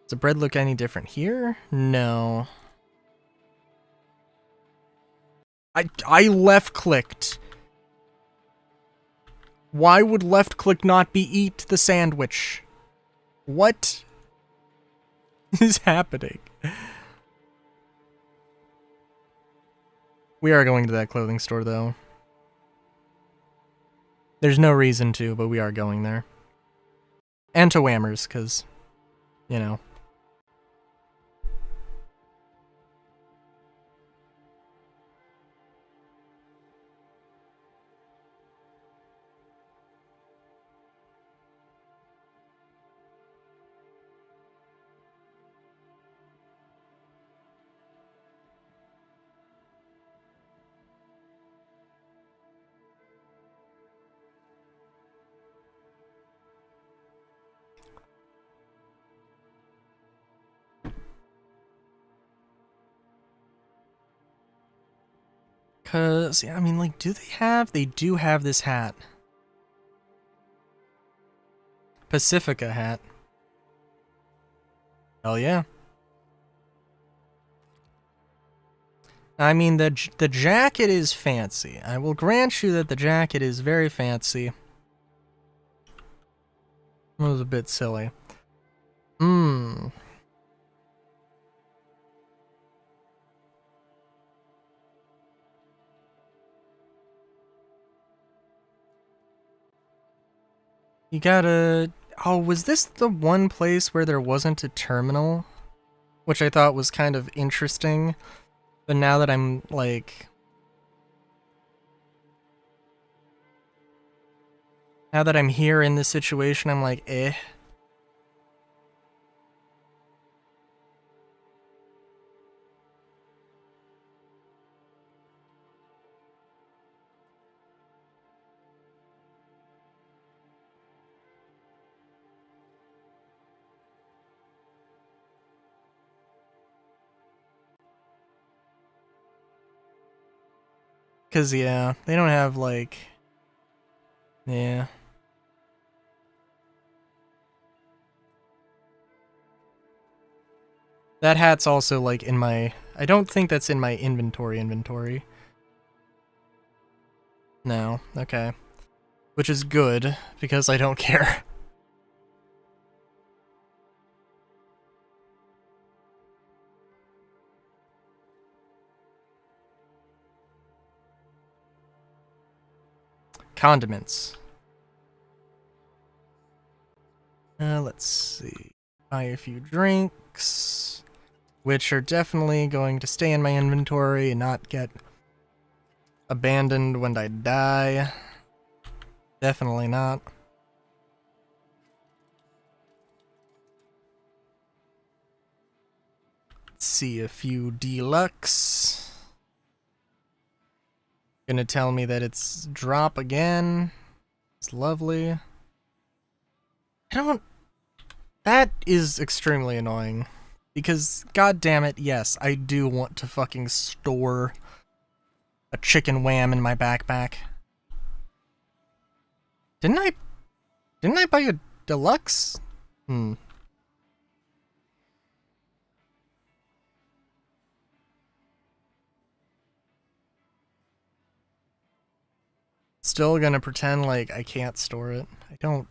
Does the bread look any different here? No. I left clicked. Why would left click not be eat the sandwich? What is happening? We are going to that clothing store though. There's no reason to, but we are going there. And to Whammers, because, you know. Cause, yeah, I mean, like, they do have this hat. Pacifica hat. Hell yeah. I mean, the jacket is fancy. I will grant you that the jacket is very fancy. It was a bit silly. You gotta... Oh, was this the one place where there wasn't a terminal? Which I thought was kind of interesting. But now that I'm, like... Now that I'm here in this situation, I'm like, eh. Cause, yeah, they don't have, like... Yeah. That hat's also, like, in my... I don't think that's in my inventory. No, okay. Which is good, because I don't care. Condiments. Let's see. Buy a few drinks, which are definitely going to stay in my inventory and not get abandoned when I die. Definitely not. Let's see, a few deluxe. Gonna tell me that it's drop again. It's lovely. That is extremely annoying. Because, god damn it, yes, I do want to fucking store a chicken wham in my backpack. Didn't I buy a deluxe? Still gonna pretend like I can't store it. I don't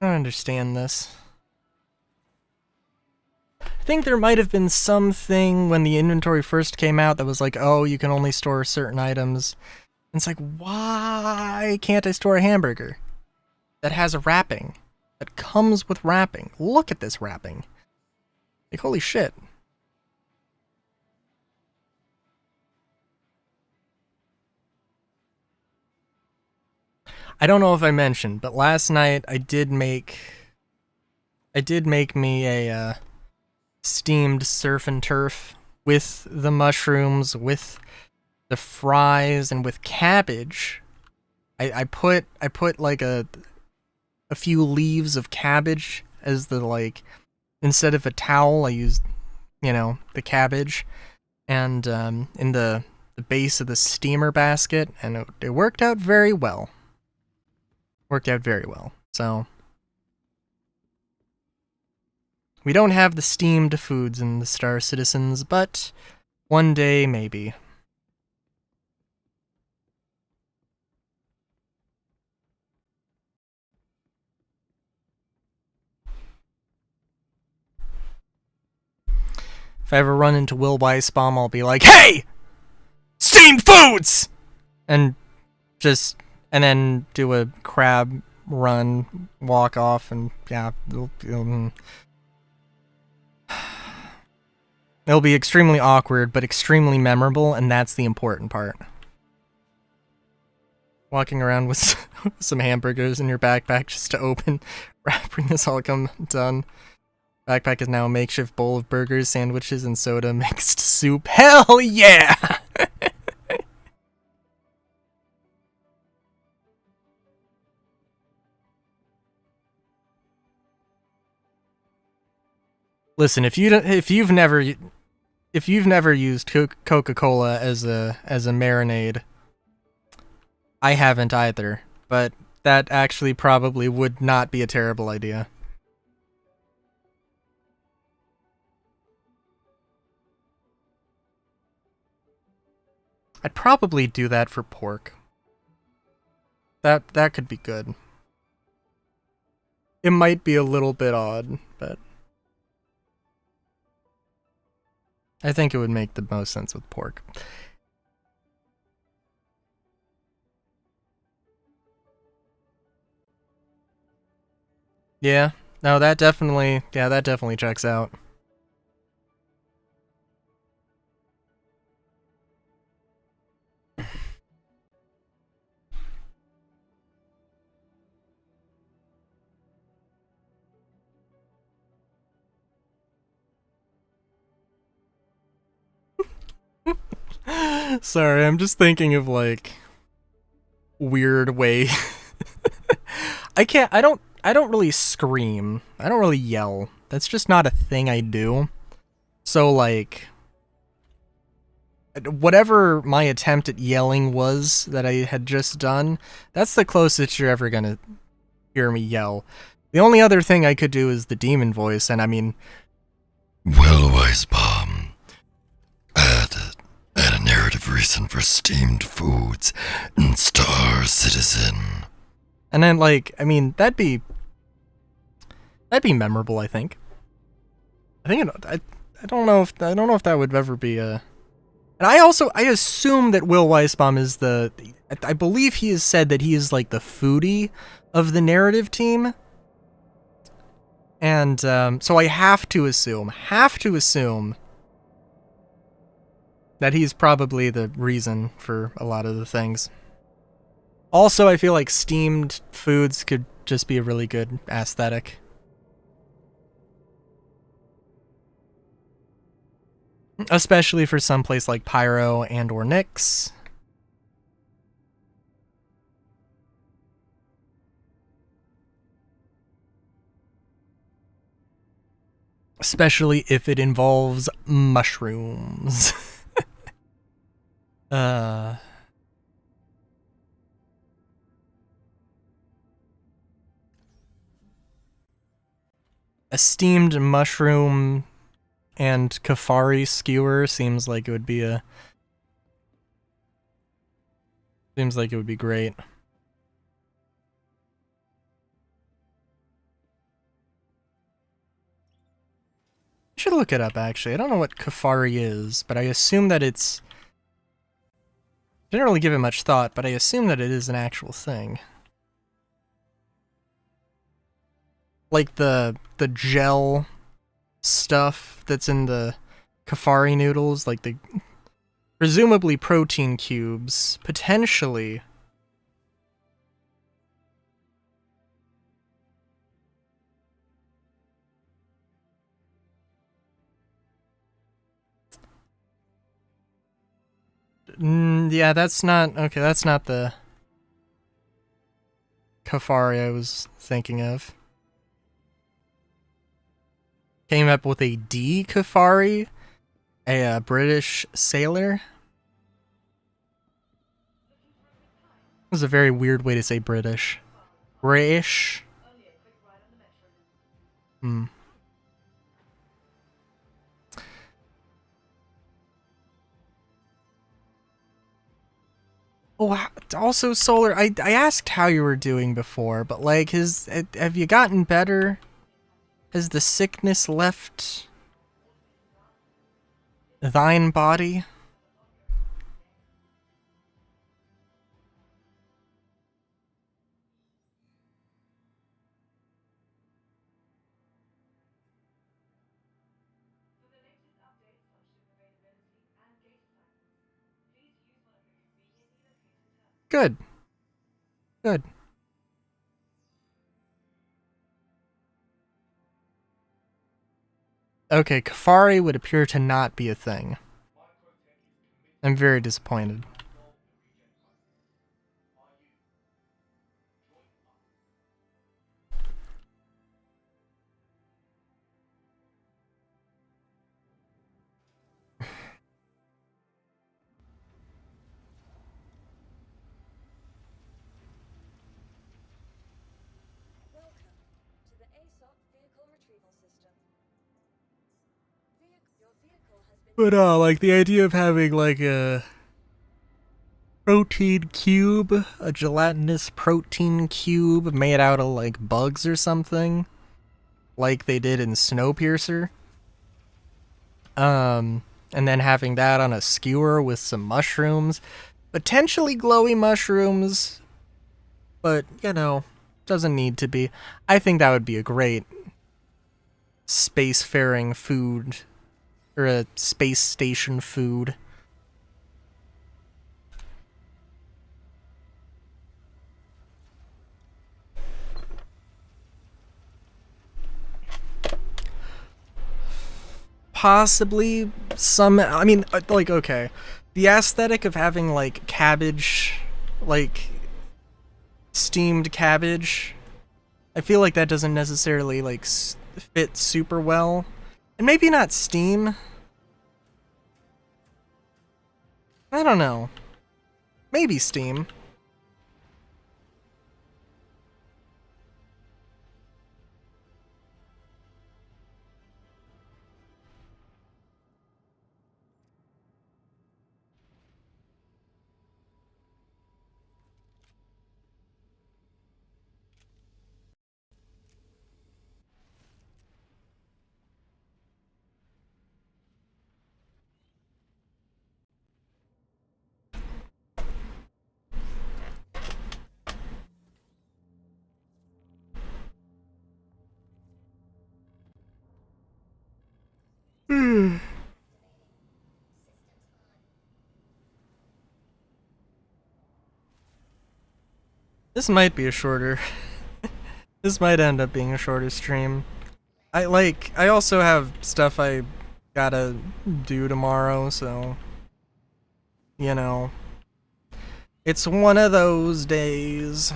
understand this. I think there might have been something when the inventory first came out that was like, oh, you can only store certain items. And it's like, why can't I store a hamburger that has a wrapping? That comes with wrapping. Look at this wrapping. Like, holy shit. I don't know if I mentioned, but last night I did make me a steamed surf and turf with the mushrooms, with the fries, and with cabbage. I put like a few leaves of cabbage as the, like, instead of a towel I used, the cabbage, and in the base of the steamer basket, and it worked out very well. So we don't have the steamed foods in the Star Citizens, but one day maybe. If I ever run into Will Weissbaum, I'll be like, "Hey! Steamed foods!" And then do a crab run, walk off, and yeah, it'll be extremely awkward, but extremely memorable, and that's the important part. Walking around with some hamburgers in your backpack just to open, wrapping this all come done. Backpack is now a makeshift bowl of burgers, sandwiches, and soda mixed soup. Hell yeah! Listen, if you've never used Coca-Cola as a marinade, I haven't either, but that actually probably would not be a terrible idea. I'd probably do that for pork. That could be good. It might be a little bit odd, but I think it would make the most sense with pork. Yeah, no, that definitely checks out. Sorry, I'm just thinking of, like, weird way. I don't really scream. I don't really yell. That's just not a thing I do. So, like, whatever my attempt at yelling was that I had just done, that's the closest you're ever gonna hear me yell. The only other thing I could do is the demon voice, and I mean, Will Weissbaum, add a narrative reason for steamed foods in Star Citizen. And then, like, I mean, that'd be memorable, I think. I don't know if that would ever be a. And I assume that Will Weissbaum is I believe he has said that he is, like, the foodie of the narrative team. And so I have to assume that he's probably the reason for a lot of the things. Also, I feel like steamed foods could just be a really good aesthetic. Especially for some place like Pyro and or Nyx. Especially if it involves mushrooms. A steamed mushroom and Kafari skewer seems like it would be great. I should look it up actually. I don't know what Kafari is, but I assume that it's... Didn't really give it much thought, but I assume that it is an actual thing. Like the gel stuff that's in the Kafari noodles, like the presumably protein cubes, potentially. Yeah, that's not okay. That's not the Kafari I was thinking of. Came up with a D Kafari, a British sailor. That was a very weird way to say British. British. Oh, also Solar, I asked how you were doing before, but like, have you gotten better? Has the sickness left thine body? Good. Good. Okay, Kafari would appear to not be a thing. I'm very disappointed. Welcome to the ASOP Vehicle Retrieval System. Your vehicle has been... But like the idea of having like a protein cube, a gelatinous protein cube made out of like bugs or something, like they did in Snowpiercer. And then having that on a skewer with some mushrooms, potentially glowy mushrooms, but you know, doesn't need to be. I think that would be a great spacefaring food, or a space station food. Possibly some, I mean, like, okay, the aesthetic of having like cabbage, like steamed cabbage, I feel like that doesn't necessarily like fit super well. And maybe not steam. I don't know. Maybe steam. This might be a shorter. This might end up being a shorter stream. I also have stuff I gotta do tomorrow, so you know, it's one of those days.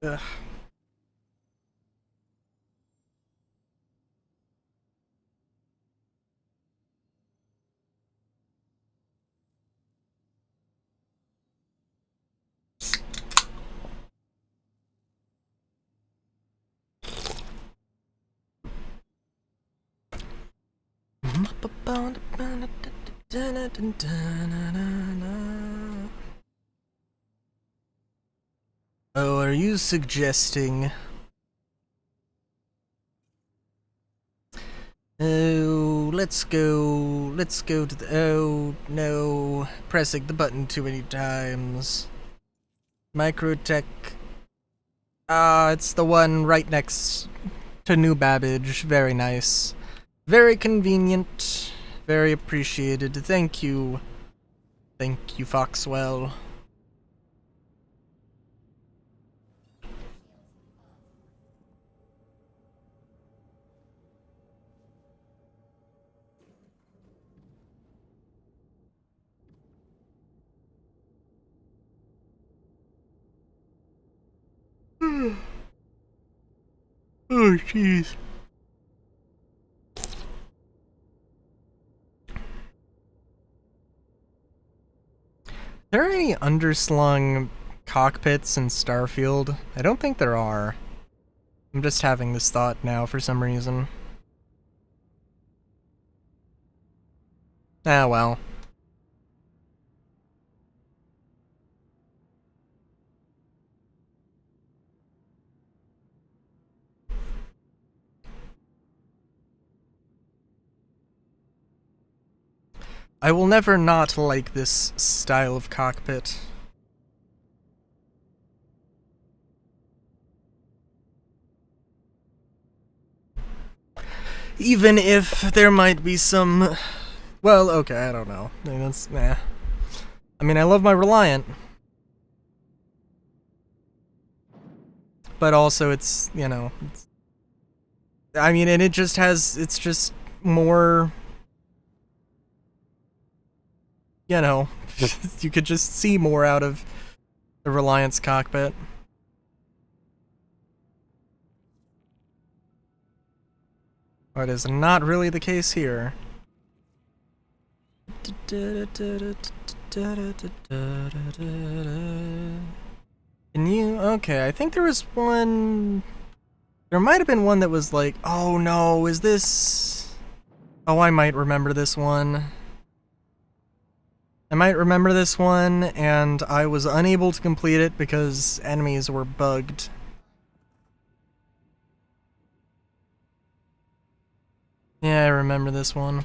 Ugh. Oh, are you suggesting? Oh, let's go to the, oh, no, pressing the button too many times. Microtech. Ah, it's the one right next to New Babbage, very nice. Very convenient, very appreciated, thank you. Thank you, Foxwell. Oh, jeez. Are there any underslung cockpits in Starfield? I don't think there are. I'm just having this thought now for some reason. Ah, well. I will never not like this style of cockpit. Even if there might be some... Well, okay, I don't know. I mean, that's... nah. I mean, I love my Reliant. But also it's, you know... It's, I mean, and it just has... It's just more... You know, you could just see more out of the Reliance cockpit. But is not really the case here. Can you? Okay, I think there was one... There might have been one that was like, oh no, is this... Oh, I might remember this one. I might remember this one, and I was unable to complete it because enemies were bugged. Yeah, I remember this one.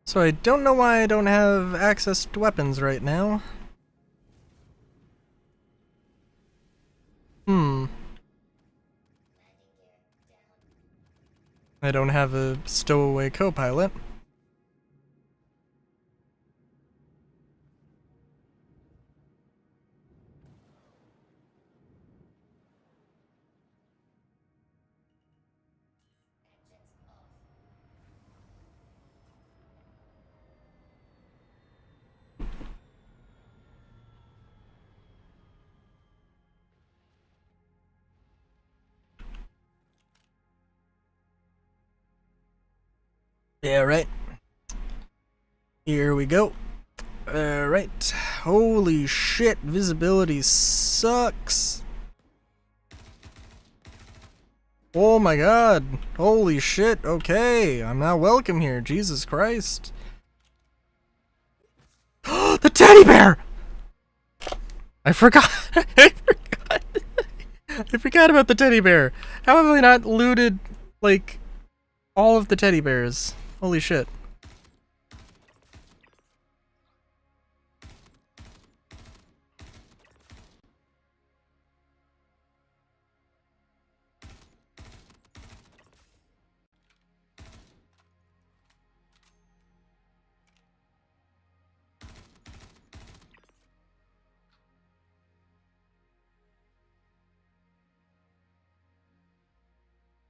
So I don't know why I don't have access to weapons right now. I don't have a stowaway co-pilot. Yeah, right. Here we go. Alright. Holy shit, visibility sucks. Oh my god. Holy shit, okay. I'm not welcome here. Jesus Christ. The teddy bear! I forgot. I forgot. I forgot about the teddy bear. How have I not looted, like, all of the teddy bears? Holy shit.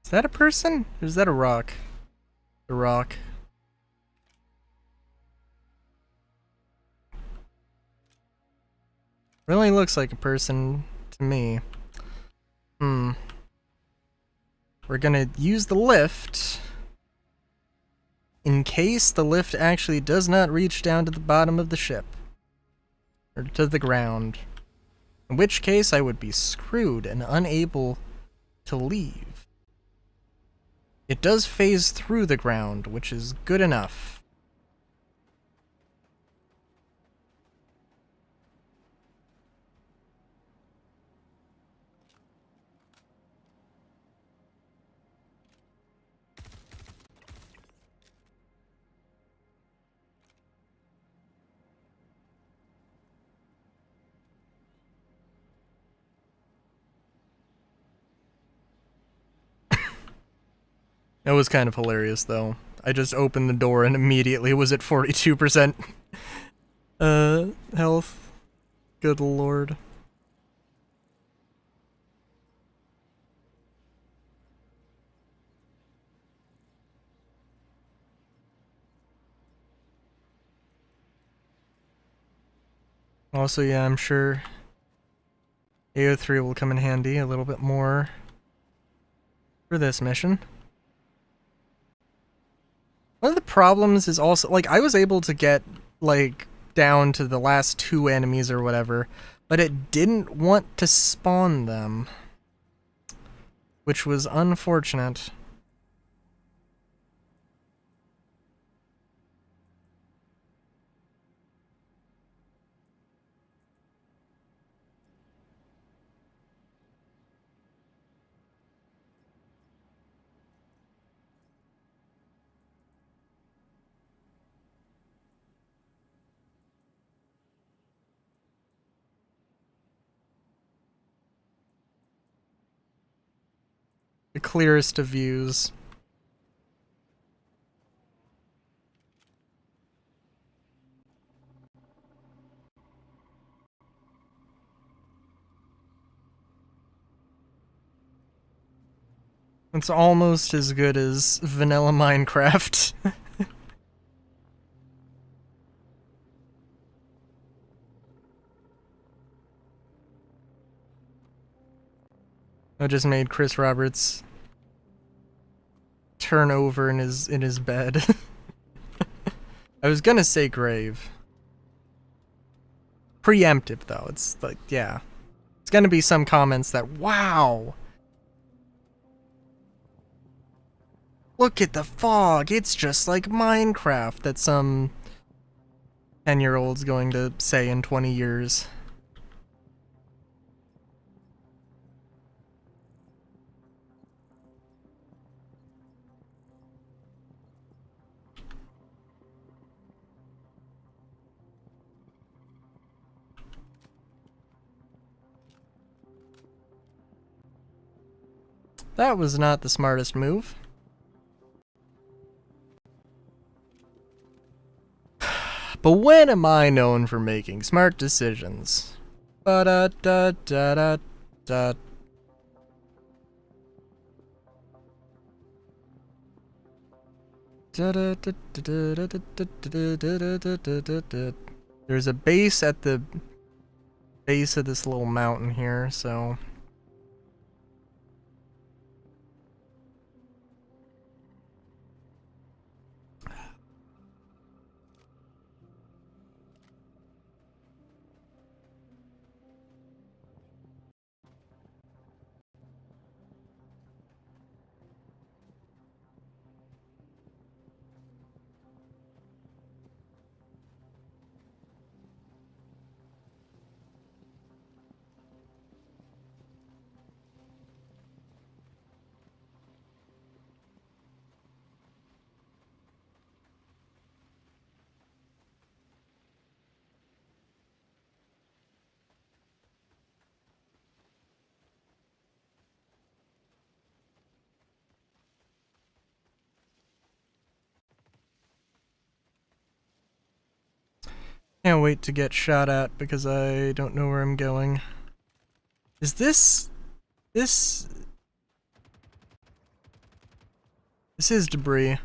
Is that a person? Or is that a rock? The rock. Really looks like a person to me. We're gonna use the lift in case the lift actually does not reach down to the bottom of the ship. Or to the ground. In which case I would be screwed and unable to leave. It does phase through the ground, which is good enough. That was kind of hilarious, though. I just opened the door and immediately was at 42% health. Good lord. Also, yeah, I'm sure AO3 will come in handy a little bit more for this mission. One of the problems is also, like, I was able to get, like, down to the last 2 enemies or whatever, but it didn't want to spawn them, which was unfortunate. The clearest of views. It's almost as good as vanilla Minecraft. I just made Chris Roberts turn over in his bed. I was gonna say grave. Preemptive though. It's like, yeah. It's gonna be some comments that, wow! Look at the fog! It's just like Minecraft, that some 10-year-old's going to say in 20 years. That was not the smartest move. But when am I known for making smart decisions? Ba-da-da-da-da-da. There's a base at the base of this little mountain here, so... Can't wait to get shot at because I don't know where I'm going. Is this... This is debris.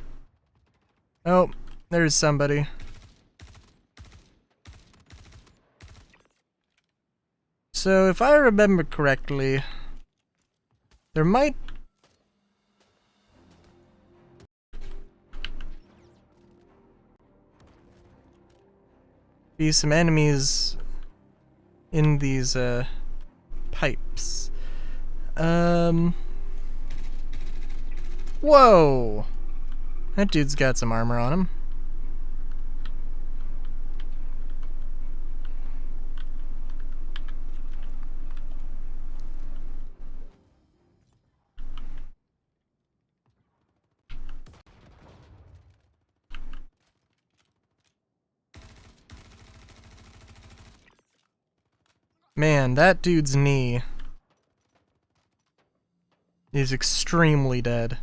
Oh, there's somebody. So if I remember correctly, there might be some enemies in these pipes. Whoa! That dude's got some armor on him. Man, that dude's knee is extremely dead.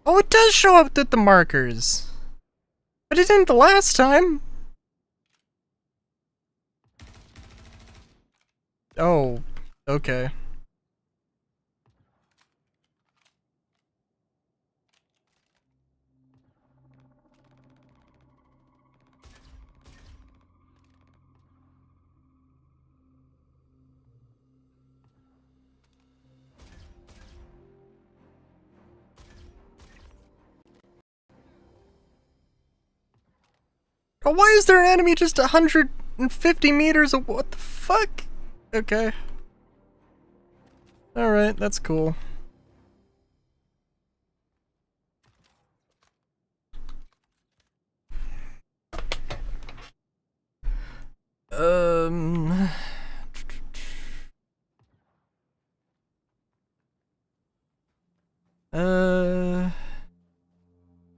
Oh, it does show up with the markers. But it didn't the last time. Oh, okay. Oh, why is there an enemy just 150 meters of what the fuck? Okay. Alright, that's cool.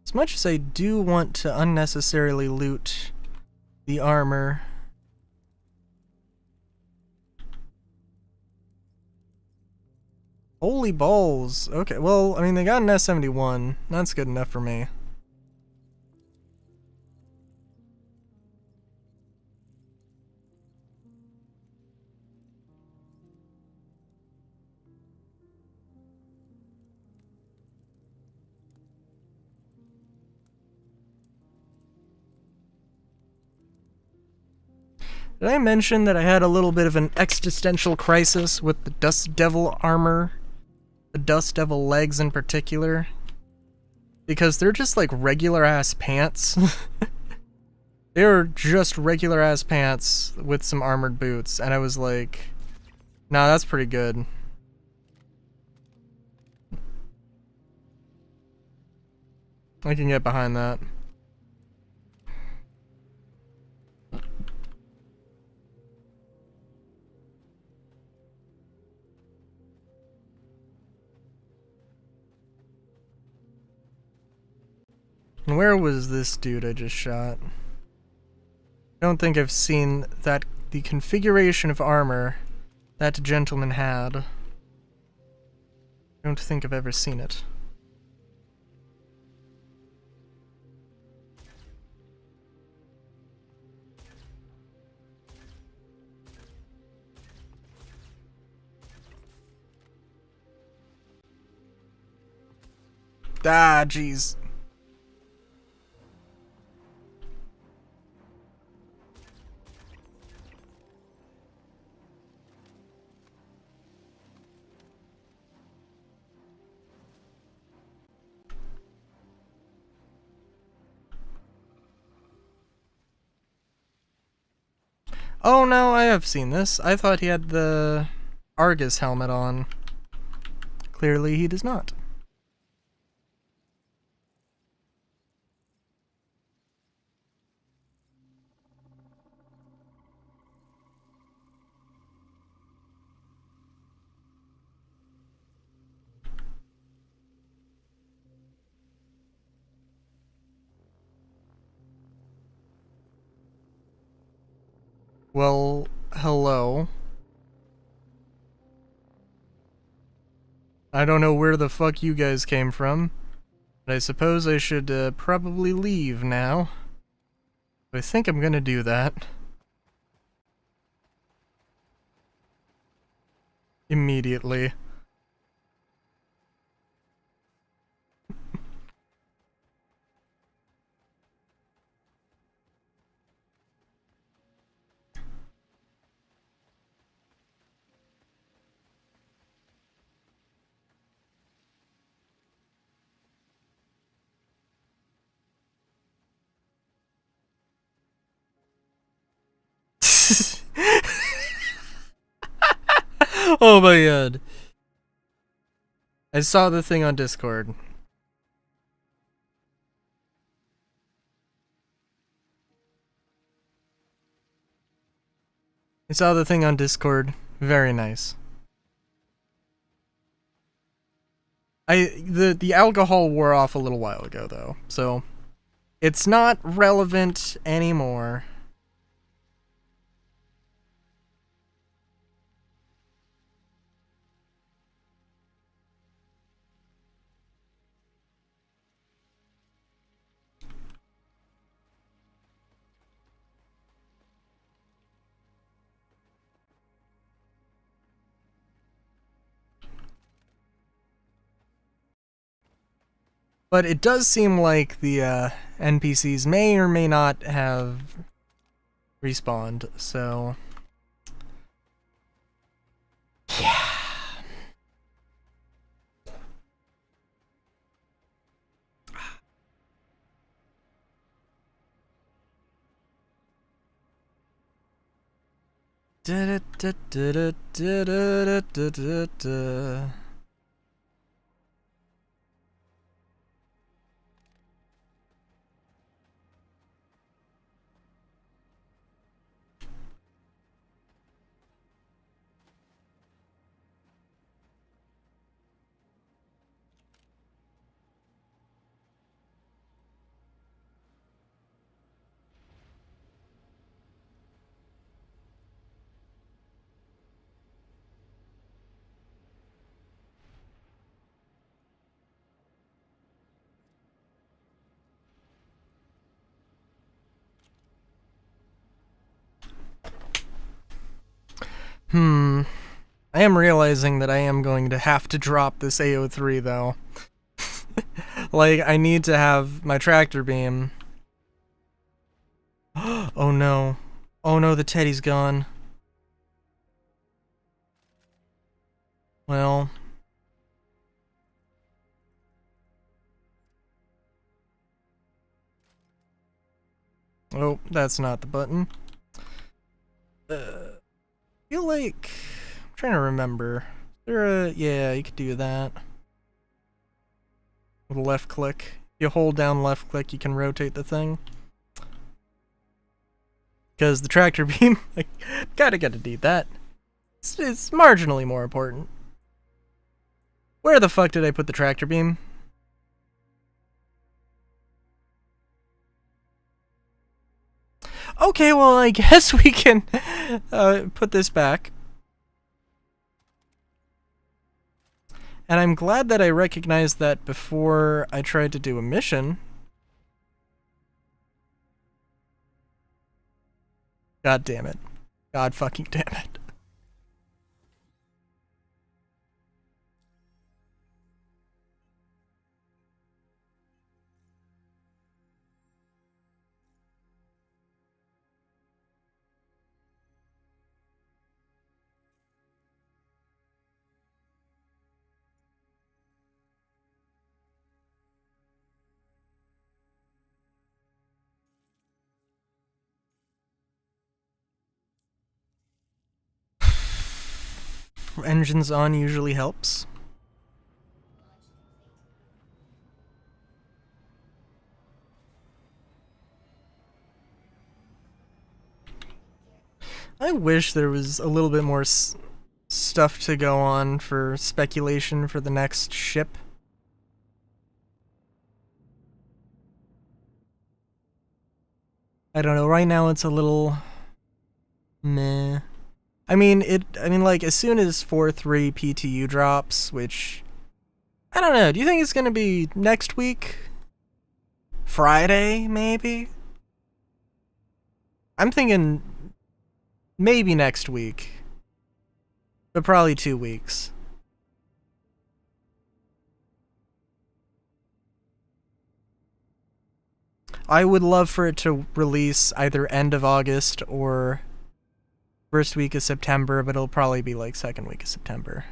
As much as I do want to unnecessarily loot the armor, holy balls. Okay, well, I mean, they got an S71. That's good enough for me. Did I mention that I had a little bit of an existential crisis with the Dust Devil armor? The Dust Devil legs in particular? Because they're just like regular ass pants. They're just regular ass pants with some armored boots, and I was like, nah, that's pretty good. I can get behind that. And where was this dude I just shot? I don't think I've seen that, the configuration of armor that gentleman had. I don't think I've ever seen it. Ah, jeez. Oh no, I have seen this. I thought he had the Argus helmet on. Clearly he does not. Well, hello. I don't know where the fuck you guys came from, But I suppose I should probably leave now. I think I'm gonna do that. Immediately. Oh my god. I saw the thing on Discord. I saw the thing on Discord. Very nice. The alcohol wore off a little while ago though, so it's not relevant anymore. But it does seem like the NPCs may or may not have respawned, so yeah. Da da da da da da da da da. I am realizing that I am going to have to drop this AO3 though. Like, I need to have my tractor beam. Oh no. Oh no, the teddy's gone. Well. Oh, that's not the button. I feel like... I'm trying to remember. Yeah, you could do that. With a left click. You hold down left click, you can rotate the thing. Because the tractor beam, I gotta need that. It's marginally more important. Where the fuck did I put the tractor beam? Okay, well, I guess we can put this back. And I'm glad that I recognized that before I tried to do a mission. God damn it. God fucking damn it. Engines on usually helps. I wish there was a little bit more stuff to go on for speculation for the next ship. I don't know, right now it's a little meh. I mean, like, as soon as 4.3 PTU drops, which I don't know. Do you think it's gonna be next week? Friday, maybe? I'm thinking maybe next week. But probably 2 weeks. I would love for it to release either end of August or first week of September, but it'll probably be like second week of September.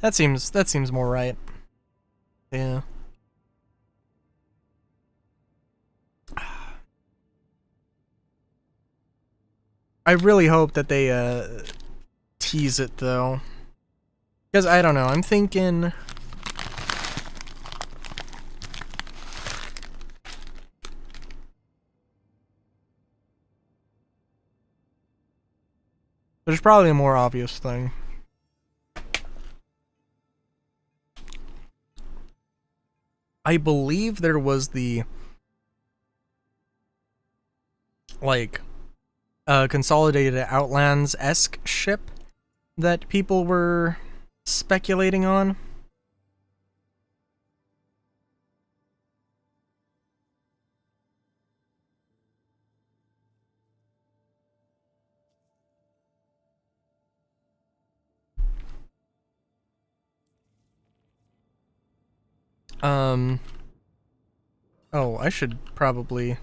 That seems more right. Yeah. I really hope that they tease it though. Because I don't know, I'm thinking there's probably a more obvious thing. I believe there was the like Consolidated Outlands-esque ship that people were speculating on. Oh, I should probably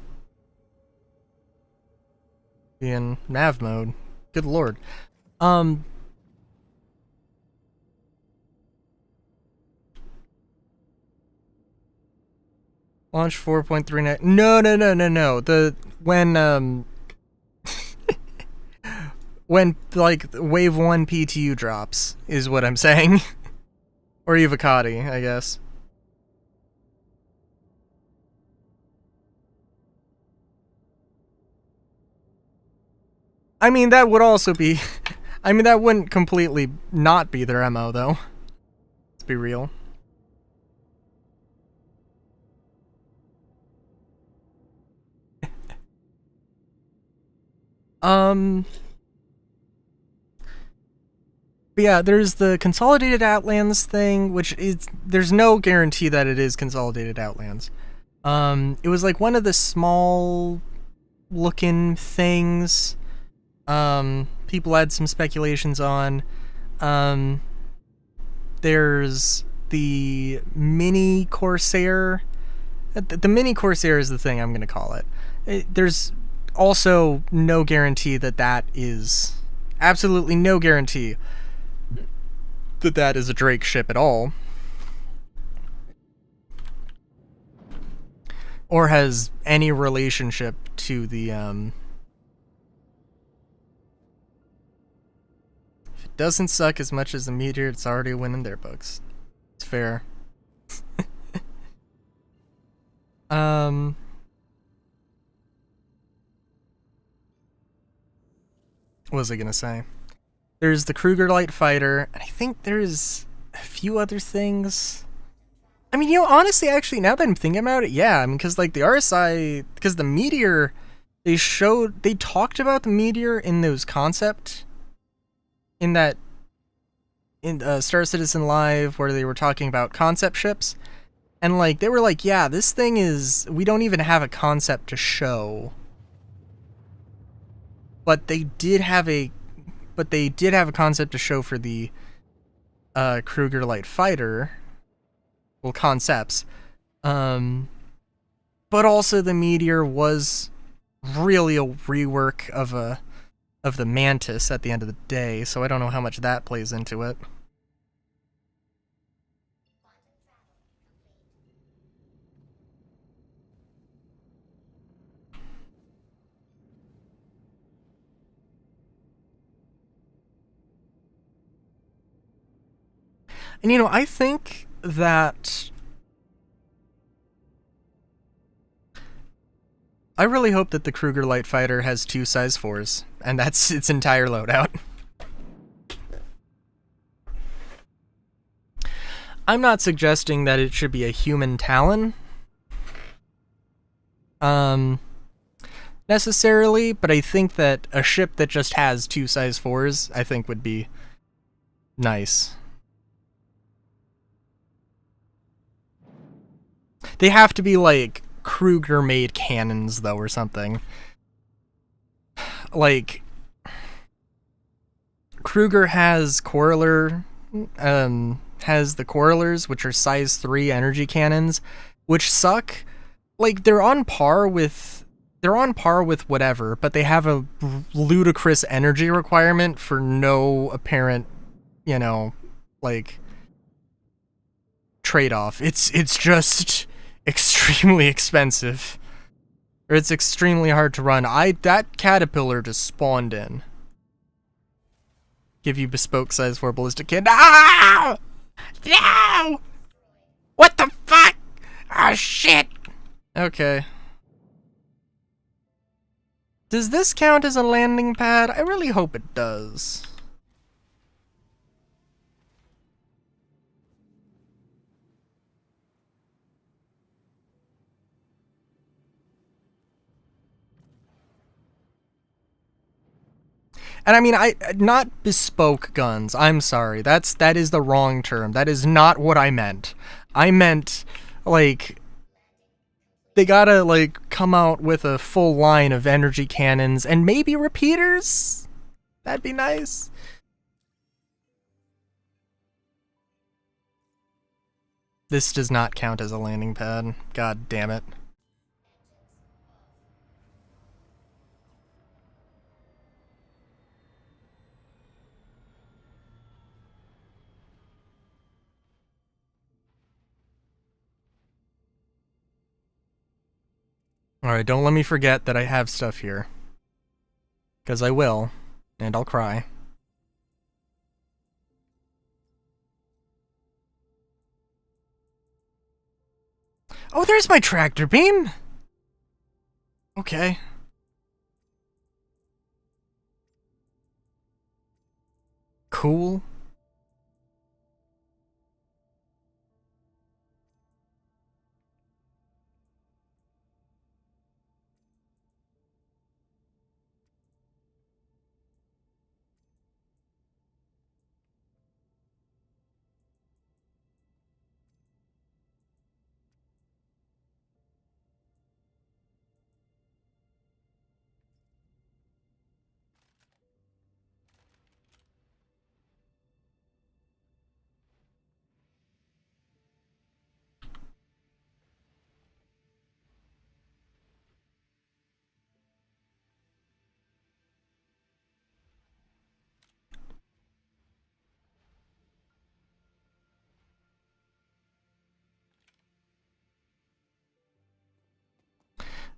be in nav mode. Good lord. Launch 4.39. No. When like wave 1 PTU drops is what I'm saying. Or Evocati, I guess. I mean, that would also be... I mean, that wouldn't completely not be their MO, though. Let's be real. But yeah, there's the Consolidated Outlands thing, which is... There's no guarantee that it is Consolidated Outlands. It was like one of the small-looking things... people had some speculations on. There's the Mini Corsair. The Mini Corsair is the thing I'm going to call it. There's also no guarantee that that is... Absolutely no guarantee that that is a Drake ship at all. Or has any relationship to the, doesn't suck as much as the Meteor, it's already a win in their books. It's fair. What was I gonna say? There's the Kruger Light Fighter, and I think there's a few other things. I mean, you know, honestly, actually, now that I'm thinking about it, yeah, I mean, because, like, the RSI, because the Meteor, they talked about the Meteor in those concept... in Star Citizen Live, where they were talking about concept ships, and like they were like, yeah, this thing is, we don't even have a concept to show, but they did have a concept to show for the Kruger Light Fighter, well, concepts, but also the Meteor was really a rework of the Mantis at the end of the day, so I don't know how much that plays into it. And you know, I think that... I really hope that the Kruger Light Fighter has 2 size 4s, and that's its entire loadout. I'm not suggesting that it should be a human Talon. necessarily, but I think that a ship that just has 2 size 4s, I think would be nice. They have to be like Kruger-made cannons, though, or something. Like, Kruger has Coroller, has the Corolers, which are size 3 energy cannons, which suck. Like, they're on par with whatever, but they have a ludicrous energy requirement for no apparent, you know, like, trade-off. It's just extremely expensive. Or it's extremely hard to run. That caterpillar just spawned in. Give you bespoke size 4 ballistic cannon. No! No! What the fuck? Oh shit! Okay. Does this count as a landing pad? I really hope it does. And I mean, not bespoke guns. I'm sorry. That is the wrong term. That is not what I meant. I meant, like, they gotta, like, come out with a full line of energy cannons and maybe repeaters? That'd be nice. This does not count as a landing pad. God damn it. Alright, don't let me forget that I have stuff here. Because I will, and I'll cry. Oh, there's my tractor beam! Okay. Cool.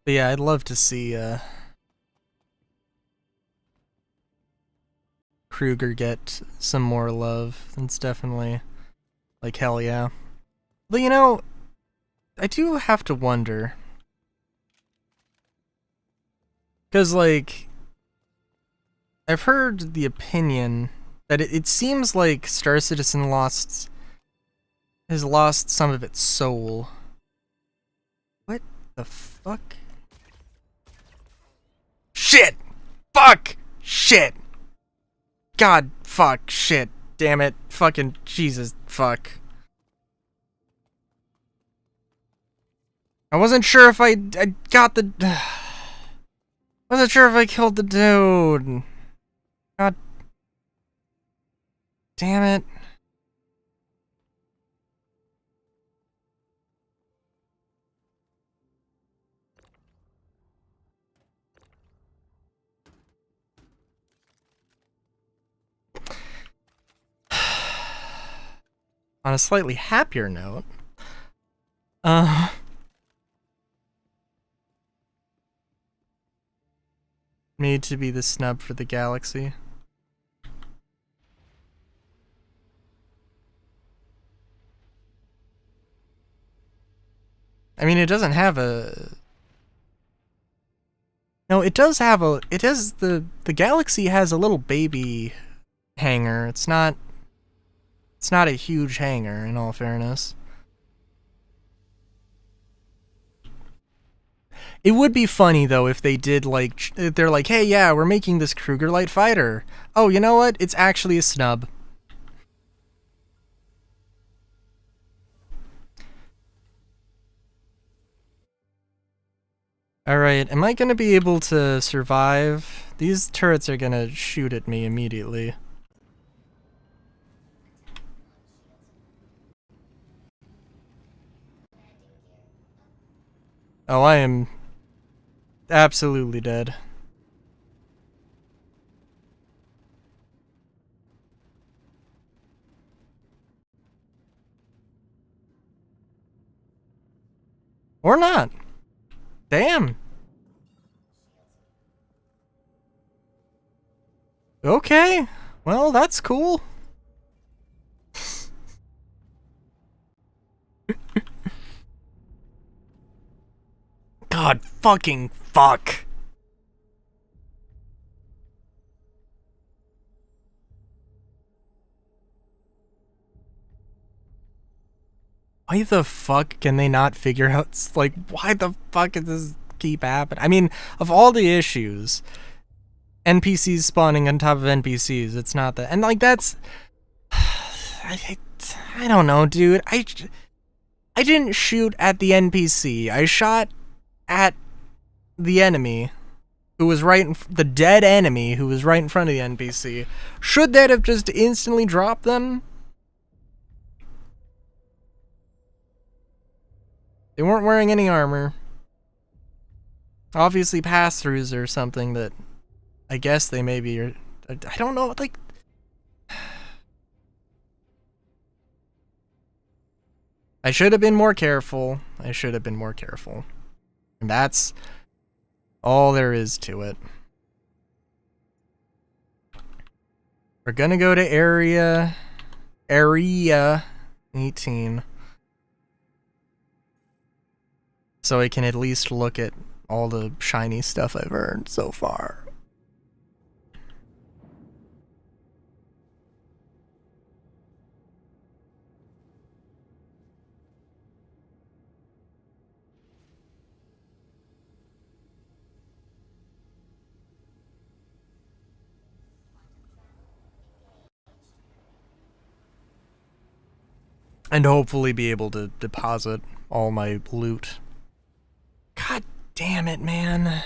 But yeah, I'd love to see Kruger get some more love. It's definitely, like, hell yeah. But you know, I do have to wonder. Because, like, I've heard the opinion that it seems like Star Citizen has lost some of its soul. What the fuck? Shit! Fuck! Shit! God, fuck, shit, damn it, fucking Jesus, fuck. I wasn't sure if I got the... wasn't sure if I killed the dude. God damn it. On a slightly happier note, made to be the snub for the galaxy. I mean, it doesn't have a... No, it does have a... It has the galaxy has a little baby hangar. It's not a huge hangar, in all fairness. It would be funny though if they did like they're like, hey, yeah, we're making this Kruger light fighter. Oh, you know what? It's actually a snub. Alright, am I gonna be able to survive? These turrets are gonna shoot at me immediately. Oh, I am absolutely dead. Or not. Damn. Okay. Well, that's cool. God fucking fuck. Why the fuck can they not figure out, like, why the fuck does this keep happening? I mean, of all the issues, NPCs spawning on top of NPCs, it's not that. And, like, that's... I don't know, dude. I didn't shoot at the NPC. I shot at the enemy, who was right in... the dead enemy who was right in front of the NPC. Should that have just instantly dropped them? They weren't wearing any armor. Obviously pass-throughs or something that I guess they maybe are... I don't know, like... I should have been more careful. I should have been more careful. And that's all there is to it. We're gonna go to area 18. So I can at least look at all the shiny stuff I've earned so far. And hopefully be able to deposit all my loot. God damn it, man.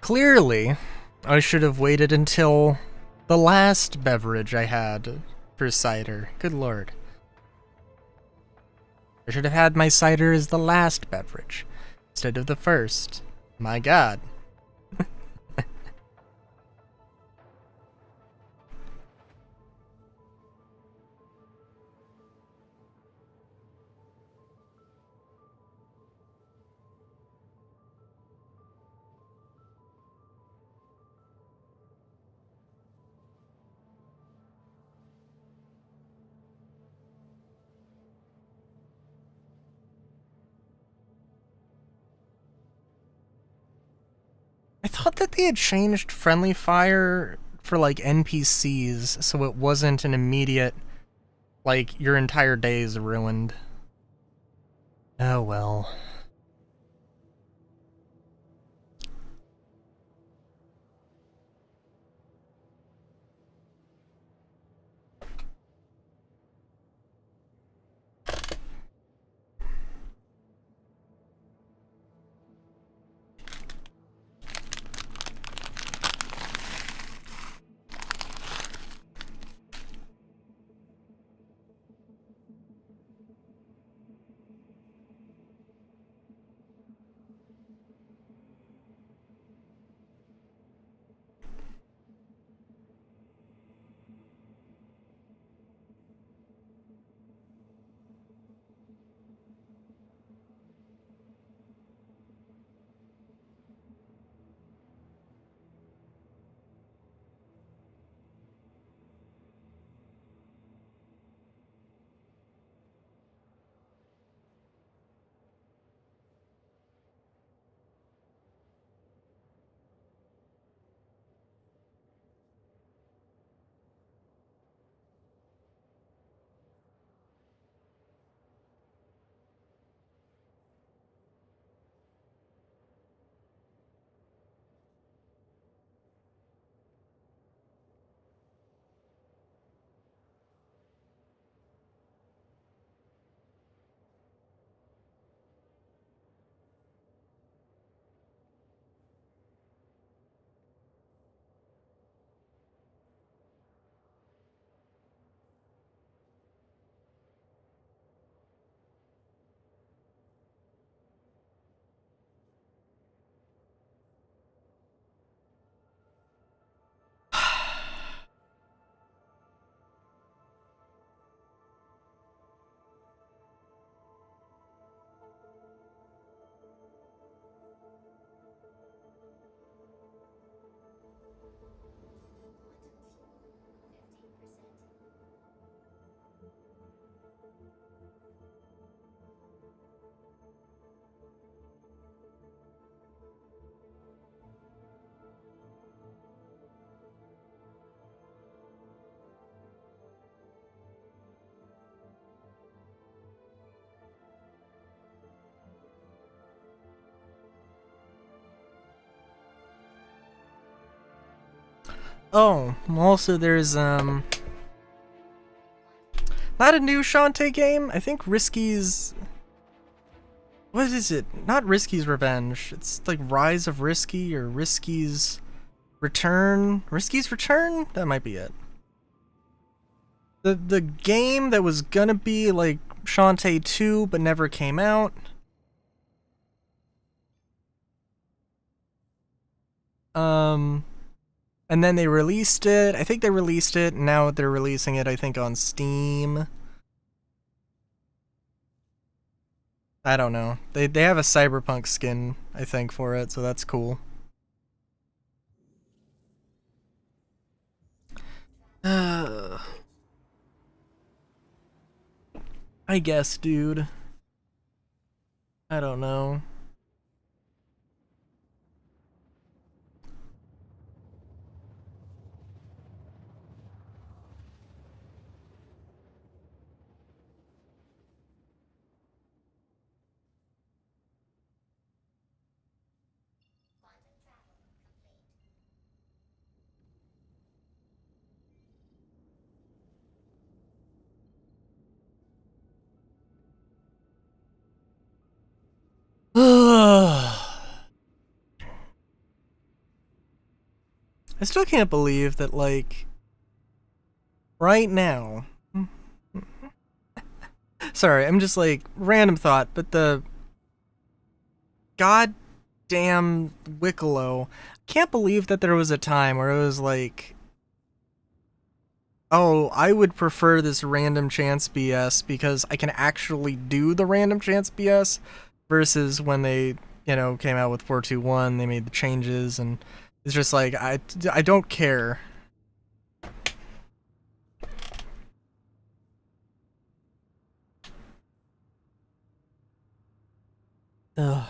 Clearly, I should have waited until the last beverage I had for cider. Good lord. I should have had my cider as the last beverage, instead of the first. My god. I thought that they had changed friendly fire for, like, NPCs, so it wasn't an immediate, like, your entire day is ruined. Oh well. Oh, also there's not a new Shantae game. I think Risky's. What is it? Not Risky's Revenge. It's like Rise of Risky or Risky's Return. Risky's Return? That might be it. The game that was gonna be like Shantae 2 but never came out. And then they released it. I think they released it, and now they're releasing it, I think, on Steam. I don't know. They have a Cyberpunk skin, I think, for it, so that's cool. I guess, dude. I don't know. I still can't believe that, like, right now. Sorry, I'm just like, random thought, but the goddamn Wicklow. Can't believe that there was a time where it was like, oh, I would prefer this random chance BS because I can actually do the random chance BS versus when they, you know, came out with 421, they made the changes, and it's just like, I don't care. Ugh.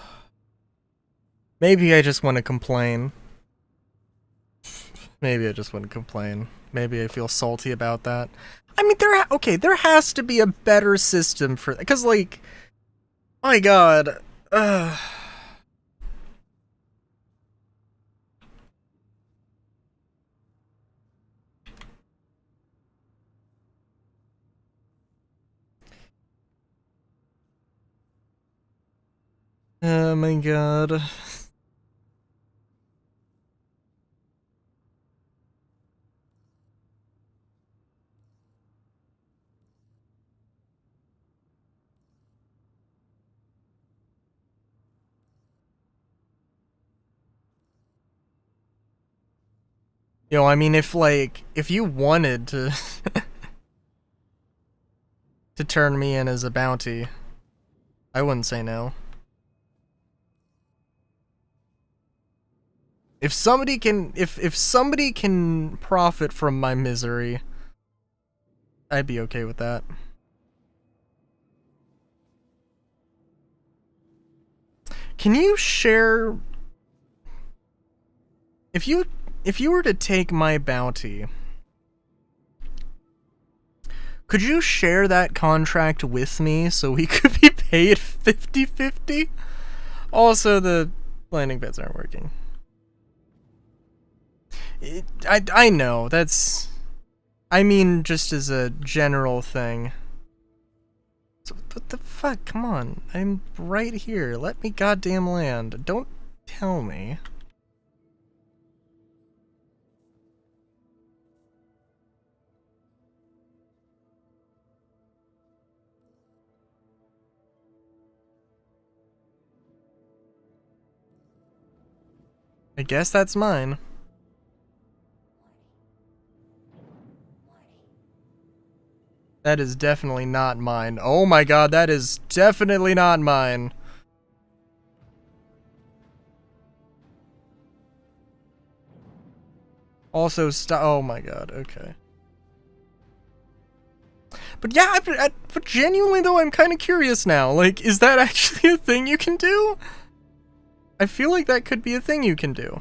Maybe I just want to complain. Maybe I just want to complain. Maybe I feel salty about that. I mean, there has to be a better system for that, because, like, my god. Oh my god. You know, I mean, if you wanted to to turn me in as a bounty, I wouldn't say no. If somebody can if somebody can profit from my misery, I'd be okay with that. Can you share if you were to take my bounty, could you share that contract with me so we could be paid 50-50? Also, the landing pads aren't working. I know, that's... I mean, just as a general thing. So, what the fuck? Come on. I'm right here. Let me goddamn land. Don't tell me. I guess that's mine. That is definitely not mine. Oh my god, that is definitely not mine. Also, oh my god, okay. But yeah, but genuinely though, I'm kind of curious now. Like, is that actually a thing you can do? I feel like that could be a thing you can do.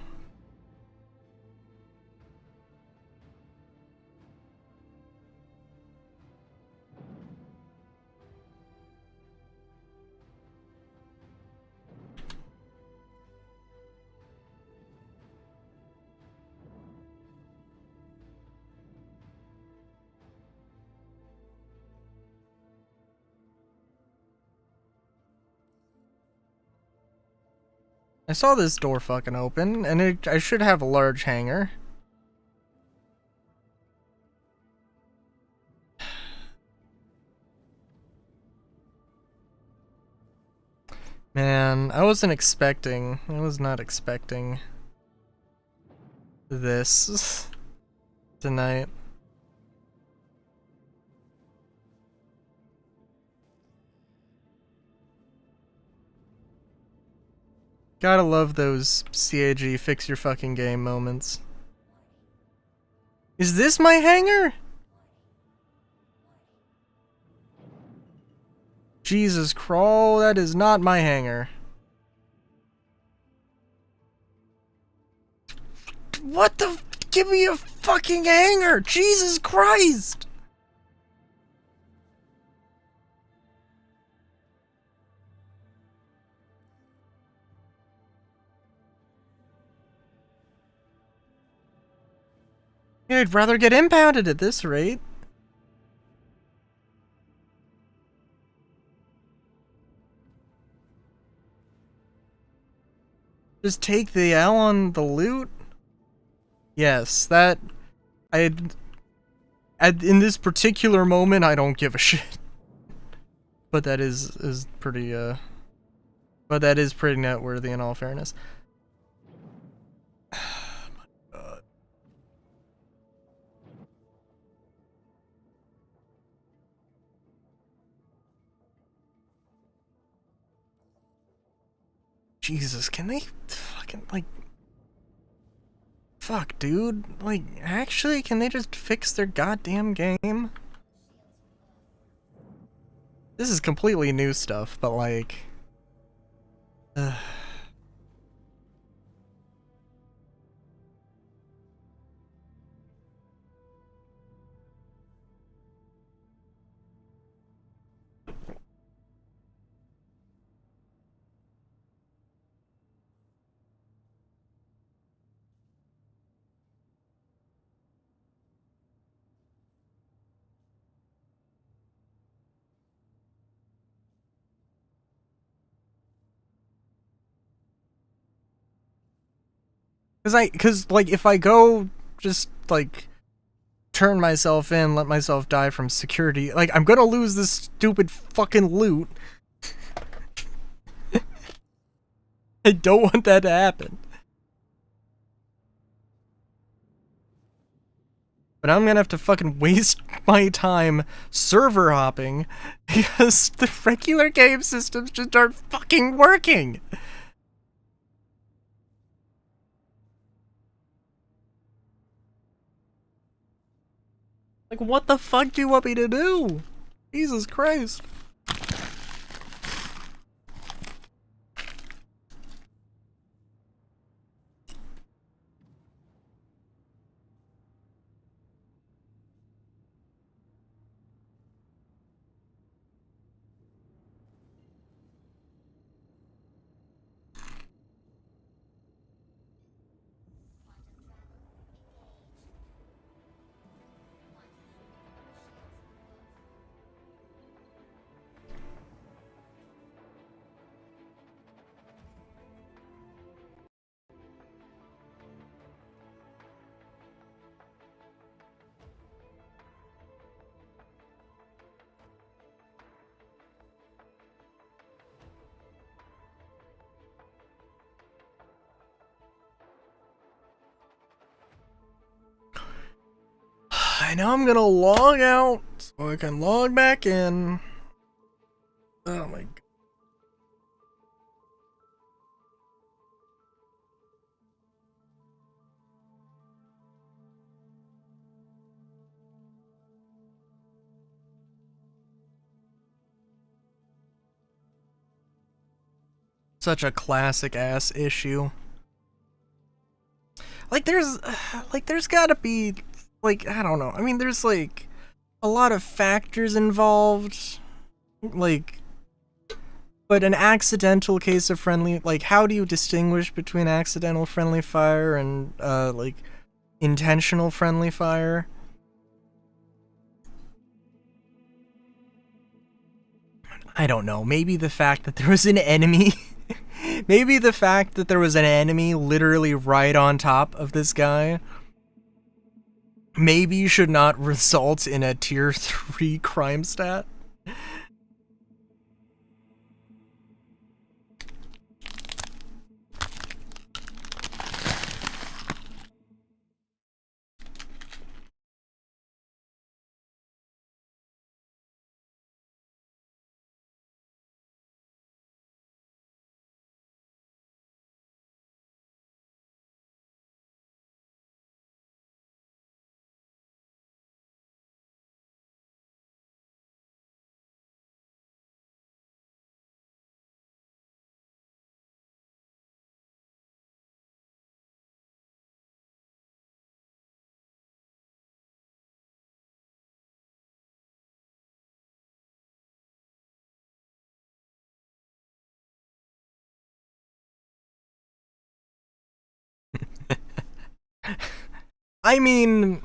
I saw this door fucking open, and I should have a large hangar. Man, I was not expecting this tonight. Gotta love those CAG fix your fucking game moments. Is this my hangar? Jesus crawl, that is not my hangar. What the? Give me a fucking hangar! Jesus Christ! I'd rather get impounded at this rate. Just take the L on the loot? Yes, that... in this particular moment, I don't give a shit. But that is pretty, But that is pretty noteworthy in all fairness. Jesus, can they fucking, like... Fuck, dude. Like, actually, can they just fix their goddamn game? This is completely new stuff, but like... Cause like, if I go just, like, turn myself in, let myself die from security, like, I'm gonna lose this stupid fucking loot. I don't want that to happen. But I'm gonna have to fucking waste my time server hopping because the regular game systems just aren't fucking working. Like, what the fuck do you want me to do? Jesus Christ. I know I'm gonna log out so I can log back in. Oh my god. Such a classic ass issue. Like there's gotta be, like, I don't know. I mean, there's like a lot of factors involved. Like, but an accidental case of friendly, like, how do you distinguish between accidental friendly fire and like intentional friendly fire? I don't know. Maybe the fact that there was an enemy maybe the fact that there was an enemy literally right on top of this guy maybe should not result in a tier 3 crime stat. I mean,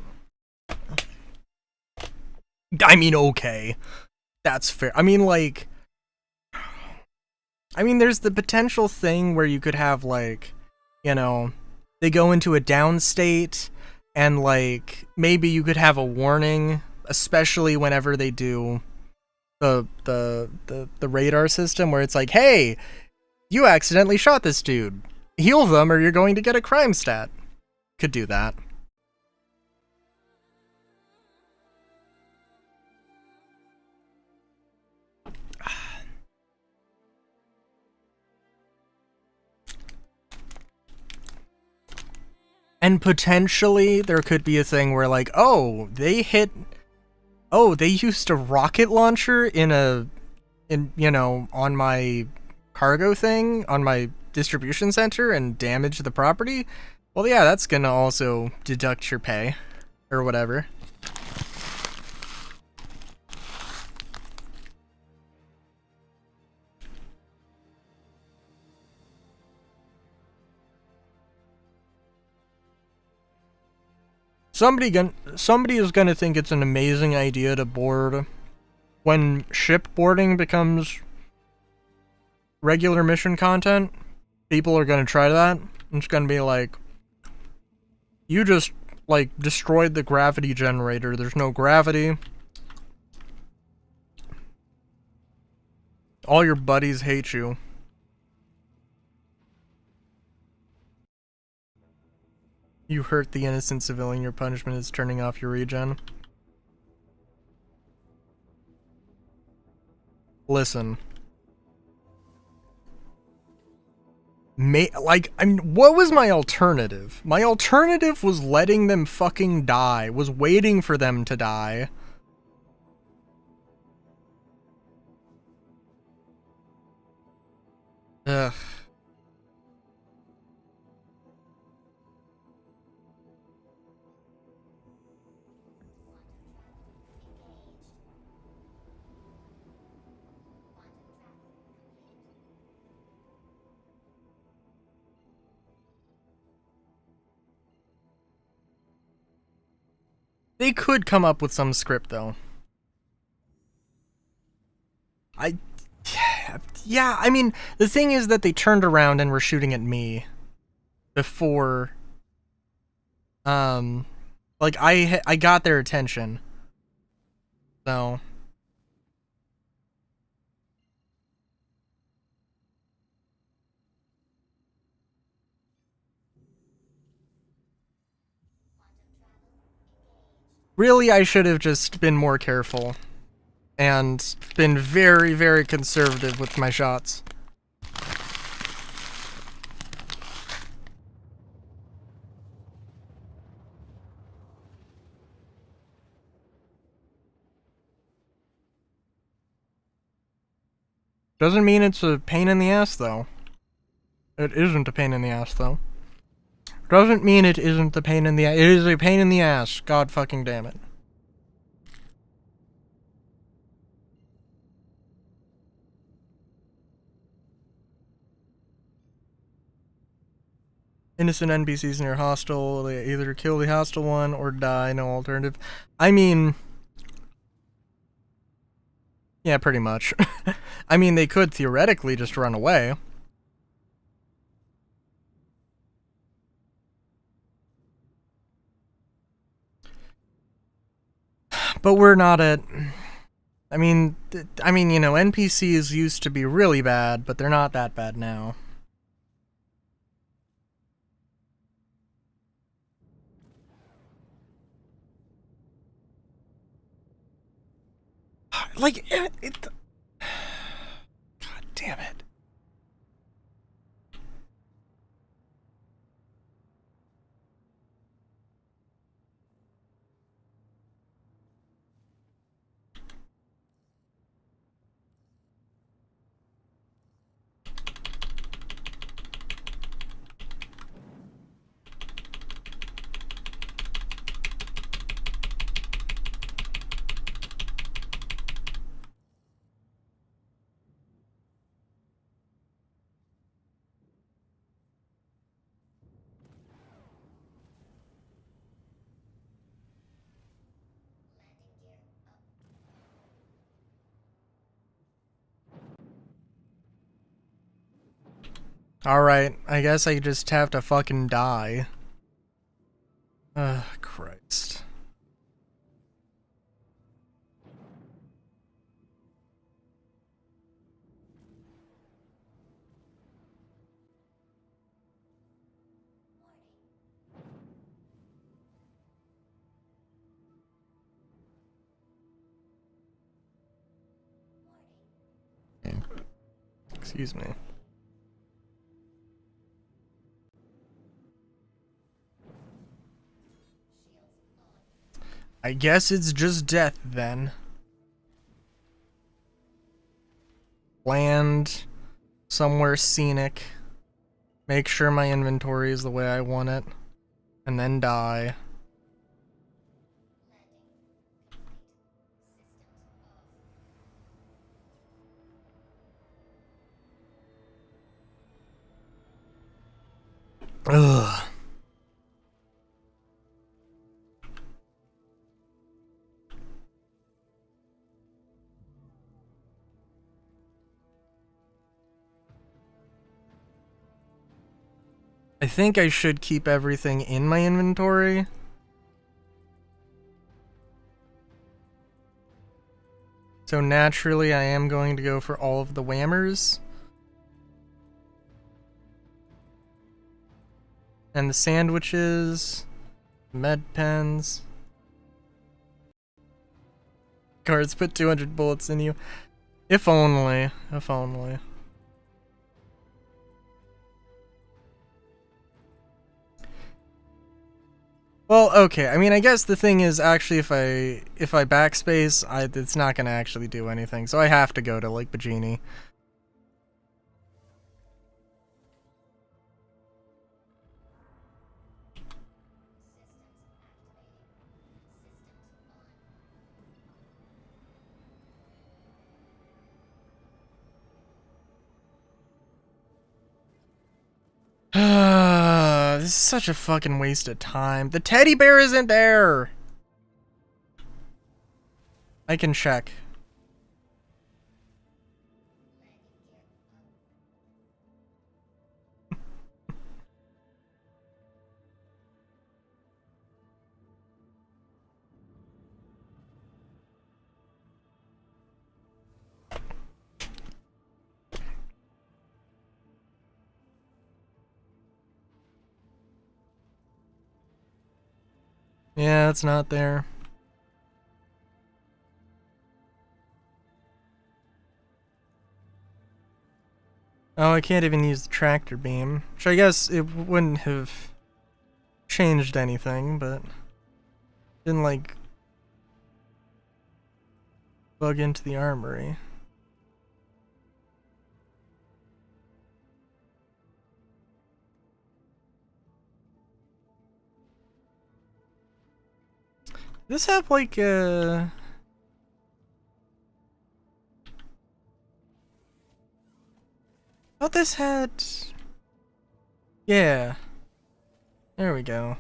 okay. That's fair. I mean, like, there's the potential thing where you could have, like, you know, they go into a down state, and, like, maybe you could have a warning, especially whenever they do the radar system, where it's like, hey, you accidentally shot this dude. Heal them or you're going to get a crime stat. Could do that. And potentially there could be a thing where, like, oh, they used a rocket launcher in you know, on my cargo thing, on my distribution center, and damage the property. Well, yeah, that's gonna also deduct your pay or whatever. Somebody is gonna think it's an amazing idea to board when shipboarding becomes regular mission content. People are gonna try that. It's gonna be like, you just, like, destroyed the gravity generator. There's no gravity. All your buddies hate you. You hurt the innocent civilian. Your punishment is turning off your regen. Listen. What was my alternative? My alternative was letting them fucking die. Was waiting for them to die. Ugh. They could come up with some script, though. Yeah, I mean, the thing is that they turned around and were shooting at me before, like, I got their attention. So. Really, I should have just been more careful and been very, very conservative with my shots. Doesn't mean it's a pain in the ass, though. It isn't a pain in the ass, though. Doesn't mean it isn't a pain in the ass. It is a pain in the ass. God fucking damn it. Innocent NPCs in your hostile, they either kill the hostile one or die, no alternative. I mean, yeah, pretty much. I mean, they could theoretically just run away. but we're not at... I mean, you know, NPCs used to be really bad, but they're not that bad now. Like, God damn it. Alright, I guess I just have to fucking die. Ugh, Christ. Excuse me. I guess it's just death then. Land somewhere scenic. Make sure my inventory is the way I want it. And then die. Ugh. I think I should keep everything in my inventory. So naturally I am going to go for all of the whammers. And the sandwiches, med pens. Cards put 200 bullets in you. If only, if only. Well, okay. I mean, I guess the thing is actually if I backspace, it's not gonna actually do anything. So I have to go to Lake Bajini. This is such a fucking waste of time. The teddy bear isn't there. I can check. Yeah, it's not there. Oh, I can't even use the tractor beam. Which I guess it wouldn't have changed anything, but didn't like bug into the armory. Does this have like a... Oh, this had... Yeah. There we go.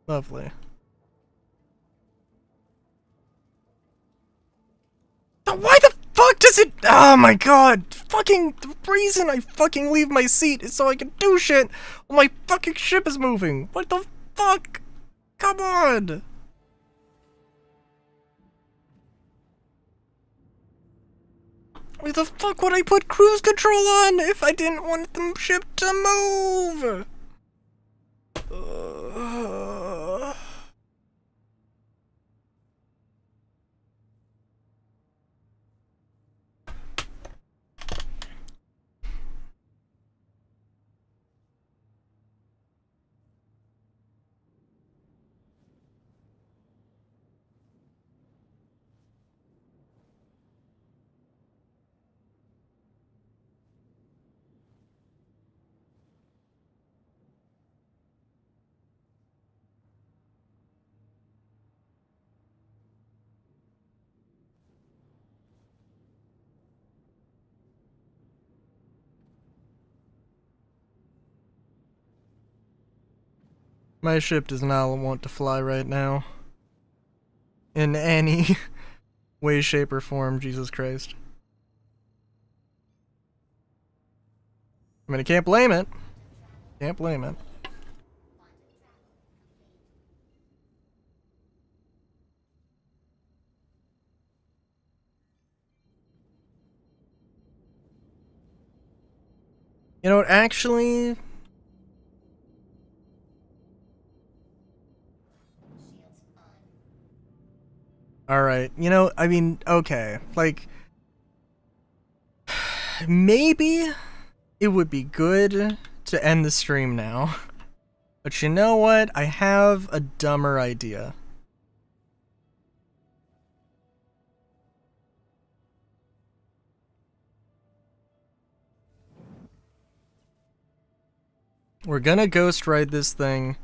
Lovely. Why the fuck does it... Oh my god! Fucking... The reason I fucking leave my seat is so I can do shit while my fucking ship is moving! What the fuck? Come on! Why the fuck would I put cruise control on if I didn't want the ship to move? My ship does not want to fly right now. In any way, shape, or form, Jesus Christ. I mean, I can't blame it. Can't blame it. You know what, actually... Alright, you know, I mean, okay, like... Maybe it would be good to end the stream now. But you know what? I have a dumber idea. We're gonna ghost ride this thing.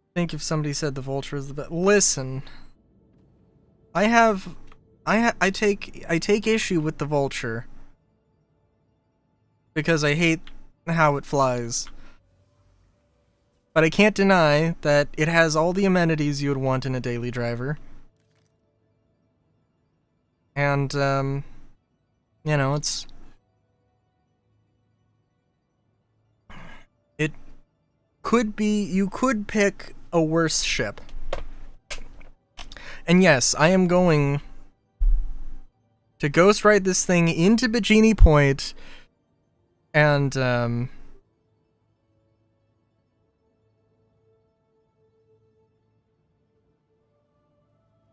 I think if somebody said the Vulture is the best. Listen, I take issue with the Vulture because I hate how it flies. But I can't deny that it has all the amenities you would want in a daily driver. And you know, it could be, you could pick a worse ship. And yes, I am going to ghost ride this thing into Bikini Point and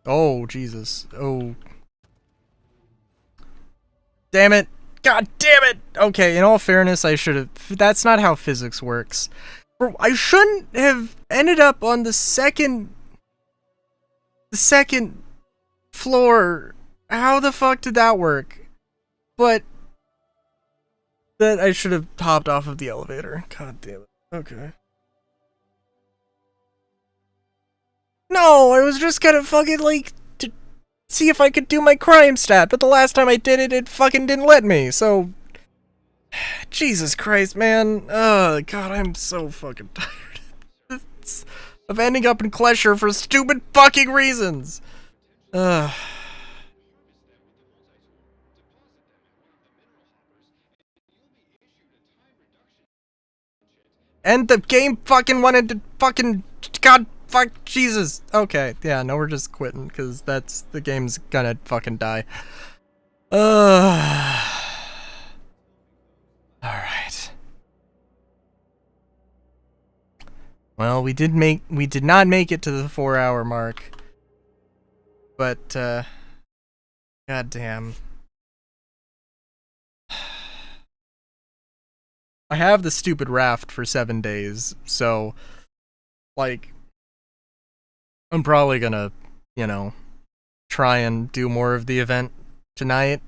oh Jesus. Oh, damn it. God damn it. Okay, in all fairness, I should have, that's not how physics works. I shouldn't have ended up on the second floor. How the fuck did that work? But that I should have hopped off of the elevator. God damn it. Okay. No, I was just gonna fucking like to see if I could do my crime stat, but the last time I did it, it fucking didn't let me. So Jesus Christ, man. God, I'm so fucking tired of ending up in Klesher for stupid fucking reasons. And the game fucking wanted to fucking... God, fuck, Jesus. Okay, yeah, no, we're just quitting, because that's... the game's gonna fucking die. Alright. Well, we did not make it to the 4-hour mark. But, goddamn. I have the stupid raft for 7 days, so, like, I'm probably gonna, you know, try and do more of the event tonight.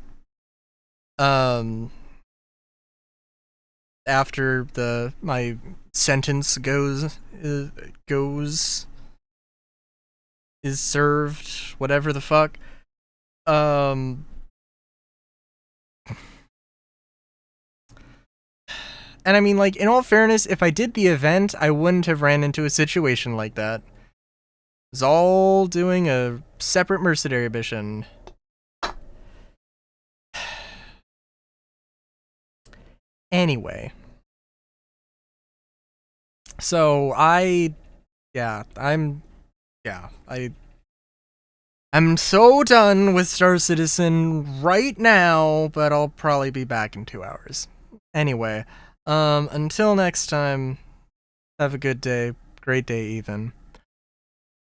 After my sentence is served, whatever the fuck. And I mean, like, in all fairness, if I did the event, I wouldn't have ran into a situation like that. It was all doing a separate mercenary mission. Anyway. So, I'm yeah, I'm so done with Star Citizen right now, but I'll probably be back in 2 hours. Anyway, until next time, have a good day, great day even.